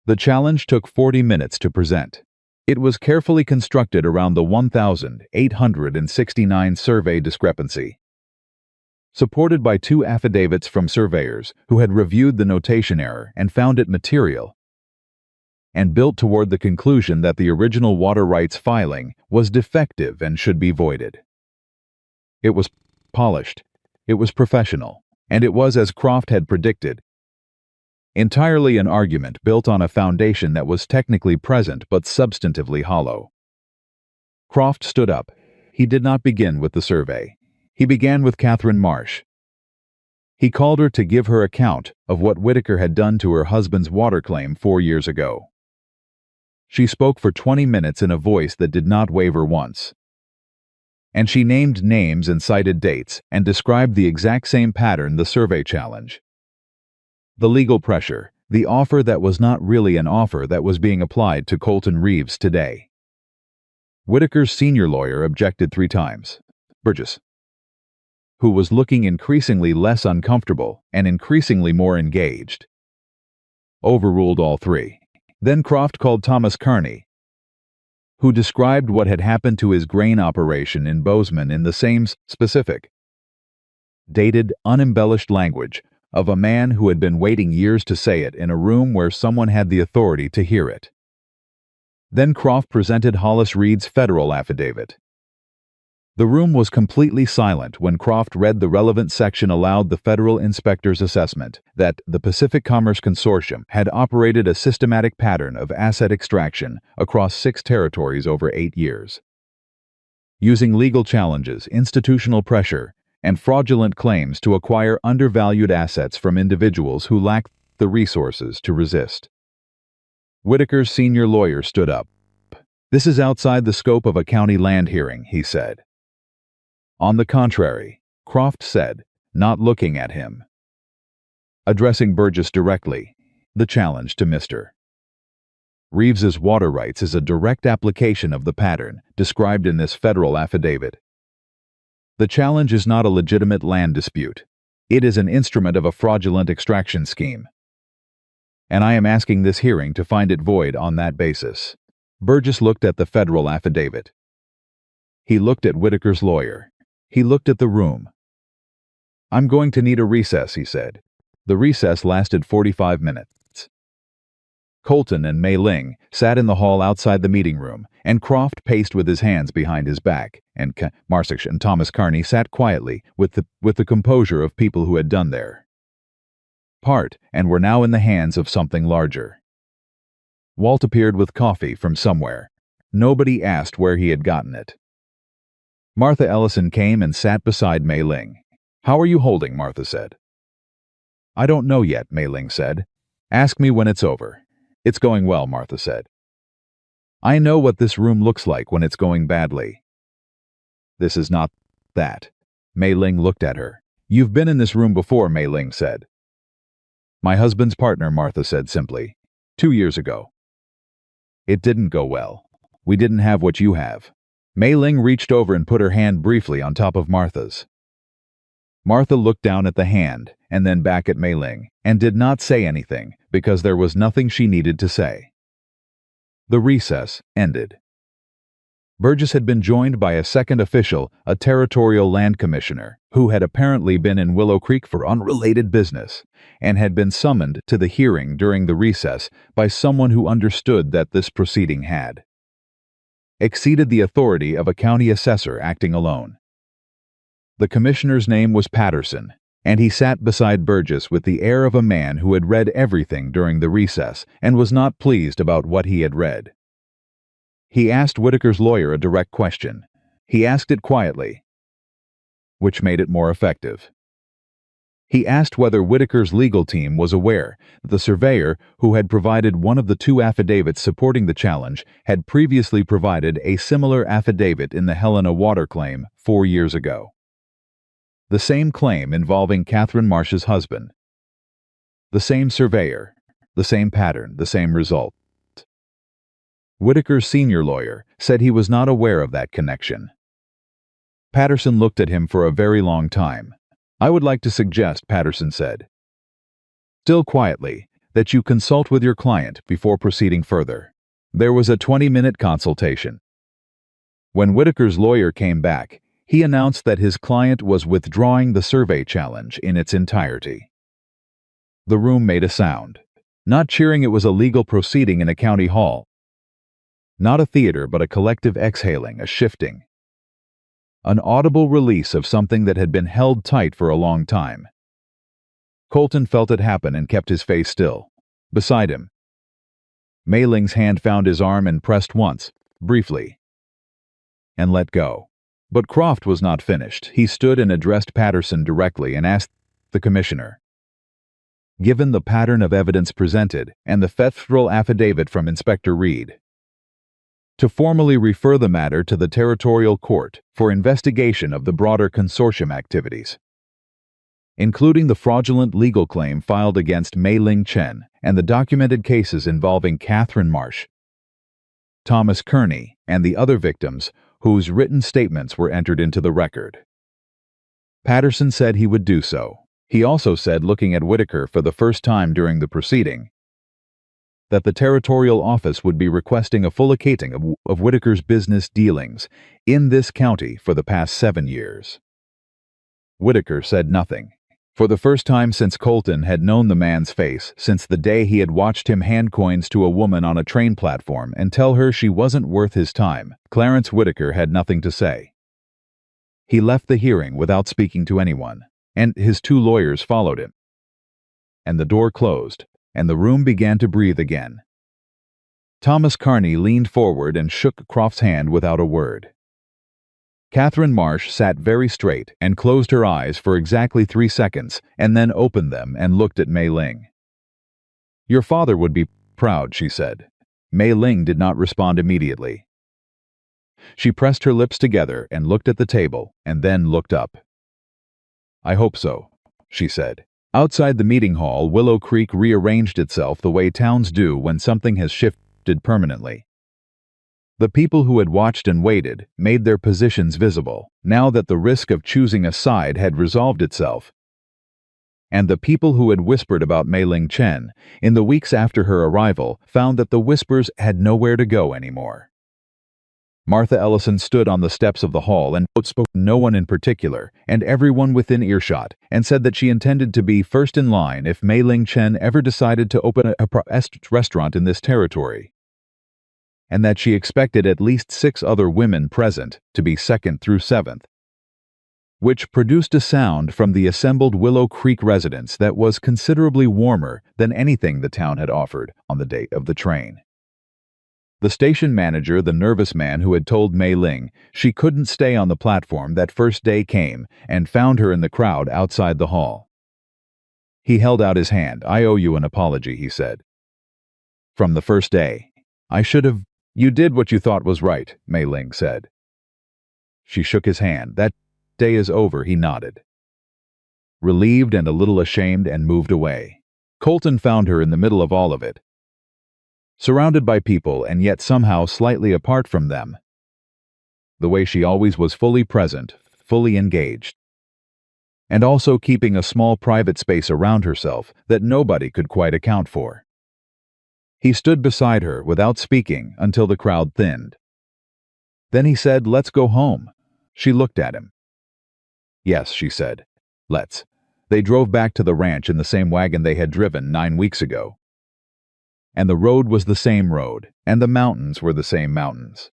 The challenge took 40 minutes to present. It was carefully constructed around the 1,869 survey discrepancy, supported by 2 affidavits from surveyors who had reviewed the notation error and found it material, and built toward the conclusion that the original water rights filing was defective and should be voided. It was polished, it was professional, and it was, as Croft had predicted, entirely an argument built on a foundation that was technically present but substantively hollow. Croft stood up. He did not begin with the survey. He began with Catherine Marsh. He called her to give her account of what Whitaker had done to her husband's water claim 4 years ago. She spoke for 20 minutes in a voice that did not waver once. And she named names and cited dates and described the exact same pattern the survey challenge. The legal pressure, the offer that was not really an offer that was being applied to Colton Reeves today. Whitaker's senior lawyer objected 3 times. Burgess, who was looking increasingly less uncomfortable and increasingly more engaged, overruled all 3. Then Croft called Thomas Carney, who described what had happened to his grain operation in Bozeman in the same specific, dated, unembellished language of a man who had been waiting years to say it in a room where someone had the authority to hear it. Then Croft presented Hollis Reed's federal affidavit. The room was completely silent when Croft read the relevant section aloud, the federal inspector's assessment that the Pacific Commerce Consortium had operated a systematic pattern of asset extraction across 6 territories over 8 years. Using legal challenges, institutional pressure, and fraudulent claims to acquire undervalued assets from individuals who lacked the resources to resist. Whitaker's senior lawyer stood up. "This is outside the scope of a county land hearing," he said. "On the contrary," Croft said, not looking at him. Addressing Burgess directly, the challenge to Mr. Reeves's water rights is a direct application of the pattern described in this federal affidavit. The challenge is not a legitimate land dispute. It is an instrument of a fraudulent extraction scheme. And I am asking this hearing to find it void on that basis. Burgess looked at the federal affidavit. He looked at Whitaker's lawyer. He looked at the room. "I'm going to need a recess," he said. The recess lasted 45 minutes. Colton and Mei Ling sat in the hall outside the meeting room, and Croft paced with his hands behind his back, and Marsish and Thomas Carney sat quietly with the composure of people who had done their part and were now in the hands of something larger. Walt appeared with coffee from somewhere. Nobody asked where he had gotten it. Martha Ellison came and sat beside Mei Ling. "How are you holding?" Martha said. "I don't know yet," Mei Ling said. "Ask me when it's over." "It's going well," Martha said. "I know what this room looks like when it's going badly." "This is not that." Mei Ling looked at her. "You've been in this room before," Mei Ling said. "My husband's partner," Martha said simply. 2 years ago. It didn't go well. We didn't have what you have." Mei Ling reached over and put her hand briefly on top of Martha's. Martha looked down at the hand, and then back at Mei Ling, and did not say anything, because there was nothing she needed to say. The recess ended. Burgess had been joined by a second official, a territorial land commissioner, who had apparently been in Willow Creek for unrelated business, and had been summoned to the hearing during the recess by someone who understood that this proceeding had exceeded the authority of a county assessor acting alone. The commissioner's name was Patterson, and he sat beside Burgess with the air of a man who had read everything during the recess and was not pleased about what he had read. He asked Whitaker's lawyer a direct question. He asked it quietly, which made it more effective. He asked whether Whitaker's legal team was aware that the surveyor who had provided one of the 2 affidavits supporting the challenge had previously provided a similar affidavit in the Helena water claim 4 years ago. The same claim involving Catherine Marsh's husband. The same surveyor, the same pattern, the same result. Whitaker's senior lawyer said he was not aware of that connection. Patterson looked at him for a very long time. "I would like to suggest," Patterson said, still quietly, "that you consult with your client before proceeding further." There was a 20-minute consultation. When Whitaker's lawyer came back, he announced that his client was withdrawing the survey challenge in its entirety. The room made a sound. Not cheering, it was a legal proceeding in a county hall. Not a theater, but a collective exhaling, a shifting. An audible release of something that had been held tight for a long time. Colton felt it happen and kept his face still. Beside him, Mei Ling's hand found his arm and pressed once, briefly, and let go. But Croft was not finished. He stood and addressed Patterson directly and asked the commissioner, given the pattern of evidence presented and the federal affidavit from Inspector Reed, to formally refer the matter to the territorial court for investigation of the broader consortium activities, including the fraudulent legal claim filed against Mei Ling Chen and the documented cases involving Catherine Marsh, Thomas Kearney, and the other victims whose written statements were entered into the record. Patterson said he would do so. He also said, looking at Whitaker for the first time during the proceeding, that the territorial office would be requesting a full accounting of Whitaker's business dealings in this county for the past 7 years. Whitaker said nothing. For the first time since Colton had known the man's face, since the day he had watched him hand coins to a woman on a train platform and tell her she wasn't worth his time, Clarence Whitaker had nothing to say. He left the hearing without speaking to anyone, and his 2 lawyers followed him. And the door closed, and the room began to breathe again. Thomas Kearney leaned forward and shook Croft's hand without a word. Catherine Marsh sat very straight and closed her eyes for exactly 3 seconds and then opened them and looked at Mei Ling. "Your father would be proud," she said. Mei Ling did not respond immediately. She pressed her lips together and looked at the table and then looked up. "I hope so," she said. Outside the meeting hall, Willow Creek rearranged itself the way towns do when something has shifted permanently. The people who had watched and waited made their positions visible, now that the risk of choosing a side had resolved itself. And the people who had whispered about Mei Ling Chen in the weeks after her arrival found that the whispers had nowhere to go anymore. Martha Ellison stood on the steps of the hall and spoke to no one in particular, and everyone within earshot, and said that she intended to be first in line if Mei Ling Chen ever decided to open a restaurant in this territory, and that she expected at least 6 other women present to be second through seventh, which produced a sound from the assembled Willow Creek residents that was considerably warmer than anything the town had offered on the day of the train. The station manager, the nervous man who had told Mei Ling she couldn't stay on the platform that first day, came and found her in the crowd outside the hall. He held out his hand. "I owe you an apology," he said. "From the first day. I should have—" "You did what you thought was right," Mei Ling said. She shook his hand. "That day is over," he nodded, relieved and a little ashamed, and moved away. Colton found her in the middle of all of it, surrounded by people and yet somehow slightly apart from them. The way she always was, fully present, fully engaged, and also keeping a small private space around herself that nobody could quite account for. He stood beside her without speaking until the crowd thinned. Then he said, "Let's go home." She looked at him. "Yes," she said. "Let's." They drove back to the ranch in the same wagon they had driven 9 weeks ago. And the road was the same road, and the mountains were the same mountains.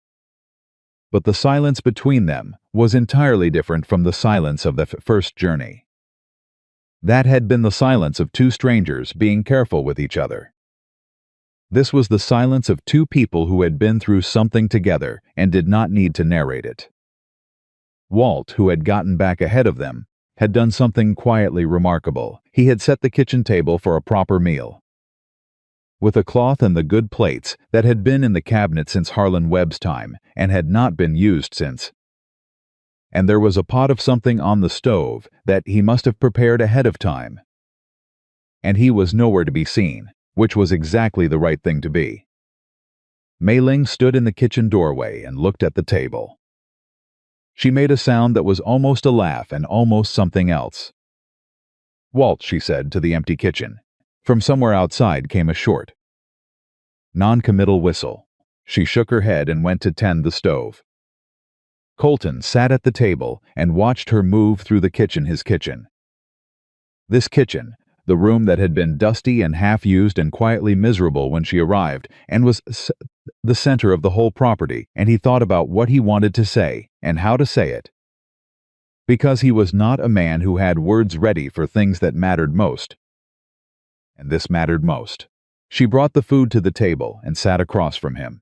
But the silence between them was entirely different from the silence of the first journey. That had been the silence of 2 strangers being careful with each other. This was the silence of 2 people who had been through something together and did not need to narrate it. Walt, who had gotten back ahead of them, had done something quietly remarkable. He had set the kitchen table for a proper meal, with a cloth and the good plates that had been in the cabinet since Harlan Webb's time and had not been used since. And there was a pot of something on the stove that he must have prepared ahead of time. And he was nowhere to be seen, which was exactly the right thing to be. Mei Ling stood in the kitchen doorway and looked at the table. She made a sound that was almost a laugh and almost something else. "Walt," she said to the empty kitchen. From somewhere outside came a short, non-committal whistle. She shook her head and went to tend the stove. Colton sat at the table and watched her move through the kitchen, his kitchen. This kitchen, the room that had been dusty and half-used and quietly miserable when she arrived, and was the center of the whole property, and he thought about what he wanted to say and how to say it, because he was not a man who had words ready for things that mattered most. And this mattered most. She brought the food to the table and sat across from him.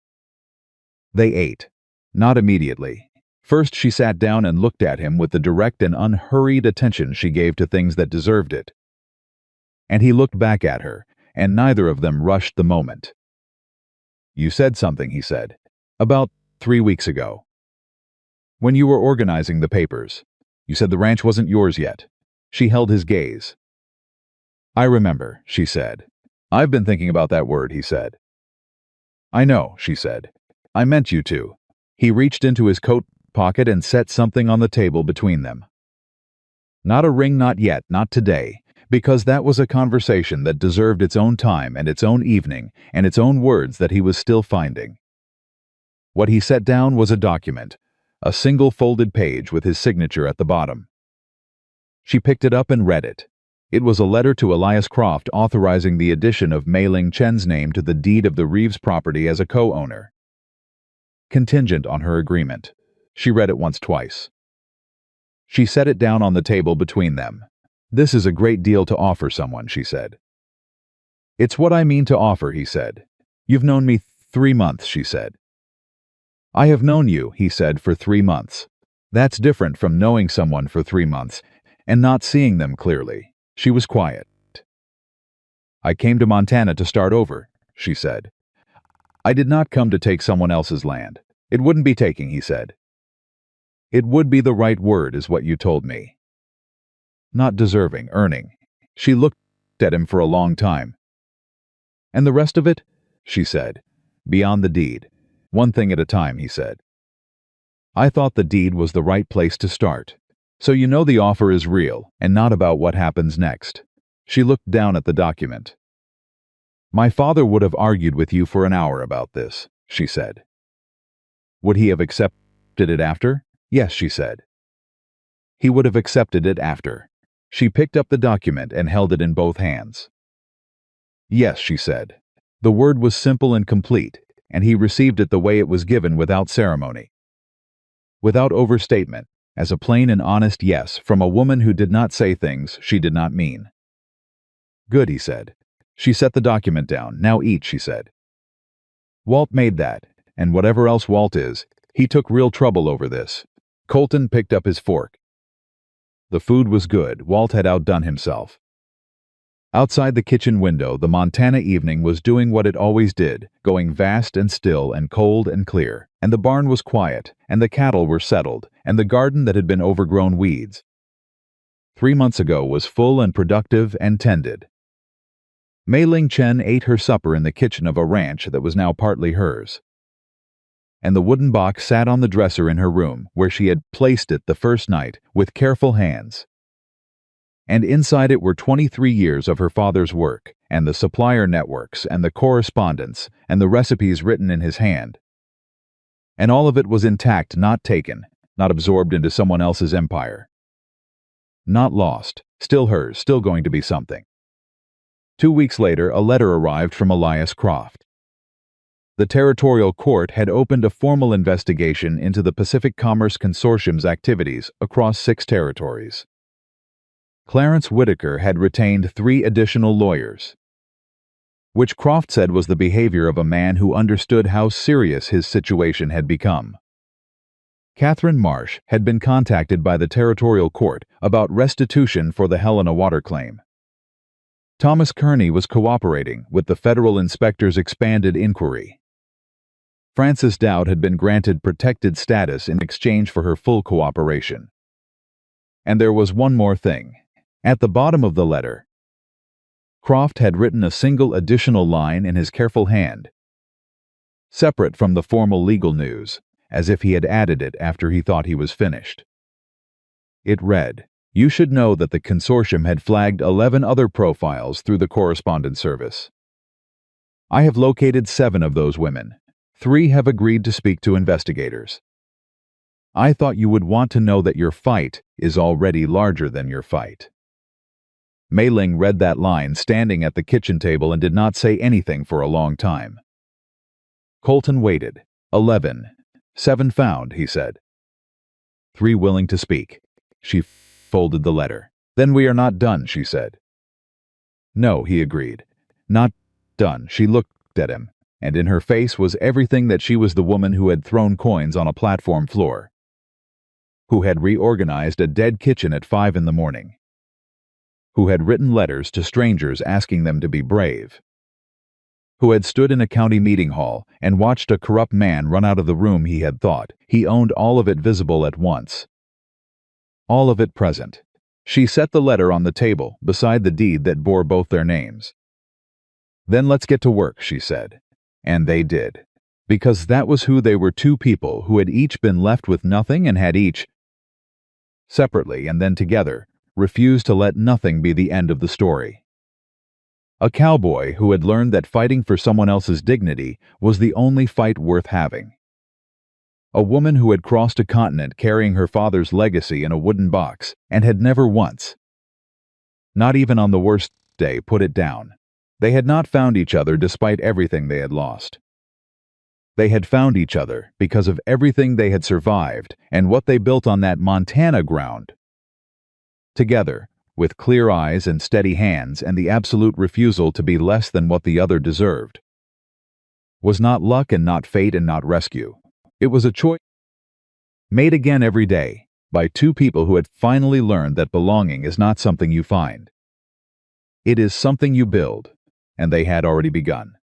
They ate. Not immediately. First she sat down and looked at him with the direct and unhurried attention she gave to things that deserved it. And he looked back at her, and neither of them rushed the moment. "You said something," he said, "about 3 weeks ago, when you were organizing the papers. You said the ranch wasn't yours yet." She held his gaze. "I remember," she said. "I've been thinking about that word," he said. "I know," she said. "I meant you to." He reached into his coat pocket and set something on the table between them. Not a ring, not yet, not today, because that was a conversation that deserved its own time and its own evening and its own words that he was still finding. What he set down was a document, a single folded page with his signature at the bottom. She picked it up and read it. It was a letter to Elias Croft authorizing the addition of Mei Ling Chen's name to the deed of the Reeves property as a co-owner, contingent on her agreement. She read it once, twice. She set it down on the table between them. "This is a great deal to offer someone," she said. "It's what I mean to offer," he said. "You've known me 3 months," she said. "I have known you," he said, "for 3 months. That's different from knowing someone for 3 months and not seeing them clearly." She was quiet. "I came to Montana to start over," she said. "I did not come to take someone else's land. It wouldn't be taking," he said. "It would be the right word, is what you told me. Not deserving, earning." She looked at him for a long time. "And the rest of it?" she said. "Beyond the deed. One thing at a time," he said. "I thought the deed was the right place to start. So you know the offer is real and not about what happens next." She looked down at the document. "My father would have argued with you for an hour about this," she said. Would he have accepted it after? Yes, she said. He would have accepted it after. She picked up the document and held it in both hands. Yes, she said. The word was simple and complete, and he received it the way it was given without ceremony. Without overstatement, as a plain and honest yes from a woman who did not say things she did not mean. Good, he said. She set the document down. Now eat, she said. Walt made that, and whatever else Walt is, he took real trouble over this. Colton picked up his fork. The food was good. Walt had outdone himself. Outside the kitchen window, the Montana evening was doing what it always did, going vast and still and cold and clear, and the barn was quiet, and the cattle were settled, and the garden that had been overgrown weeds 3 months ago was full and productive and tended. Mei Ling Chen ate her supper in the kitchen of a ranch that was now partly hers. And the wooden box sat on the dresser in her room, where she had placed it the first night, with careful hands. And inside it were 23 years of her father's work, and the supplier networks, and the correspondence, and the recipes written in his hand. And all of it was intact, not taken, not absorbed into someone else's empire. Not lost, still hers, still going to be something. 2 weeks later, a letter arrived from Elias Croft. The Territorial Court had opened a formal investigation into the Pacific Commerce Consortium's activities across 6 territories. Clarence Whitaker had retained 3 additional lawyers, which Croft said was the behavior of a man who understood how serious his situation had become. Catherine Marsh had been contacted by the Territorial Court about restitution for the Helena water claim. Thomas Kearney was cooperating with the federal inspector's expanded inquiry. Frances Dowd had been granted protected status in exchange for her full cooperation. And there was one more thing. At the bottom of the letter, Croft had written a single additional line in his careful hand, separate from the formal legal news, as if he had added it after he thought he was finished. It read, "You should know that the consortium had flagged 11 other profiles through the correspondence service. I have located 7 of those women. 3 have agreed to speak to investigators. I thought you would want to know that your fight is already larger than your fight." Mei Ling read that line standing at the kitchen table and did not say anything for a long time. Colton waited. 11. 7 found, he said. 3 willing to speak. She folded the letter. Then we are not done, she said. No, he agreed. Not done. She looked at him, and in her face was everything that she was the woman who had thrown coins on a platform floor, who had reorganized a dead kitchen at 5 in the morning, who had written letters to strangers asking them to be brave, who had stood in a county meeting hall and watched a corrupt man run out of the room he had thought he owned, all of it visible at once. All of it present. She set the letter on the table beside the deed that bore both their names. Then let's get to work, she said. And they did. Because that was who they were, 2 people who had each been left with nothing and had each, separately and then together, refused to let nothing be the end of the story. A cowboy who had learned that fighting for someone else's dignity was the only fight worth having. A woman who had crossed a continent carrying her father's legacy in a wooden box and had never once, not even on the worst day, put it down. They had not found each other despite everything they had lost. They had found each other because of everything they had survived and what they built on that Montana ground. Together, with clear eyes and steady hands and the absolute refusal to be less than what the other deserved. Was not luck and not fate and not rescue. It was a choice made again every day by 2 people who had finally learned that belonging is not something you find. It is something you build, and they had already begun.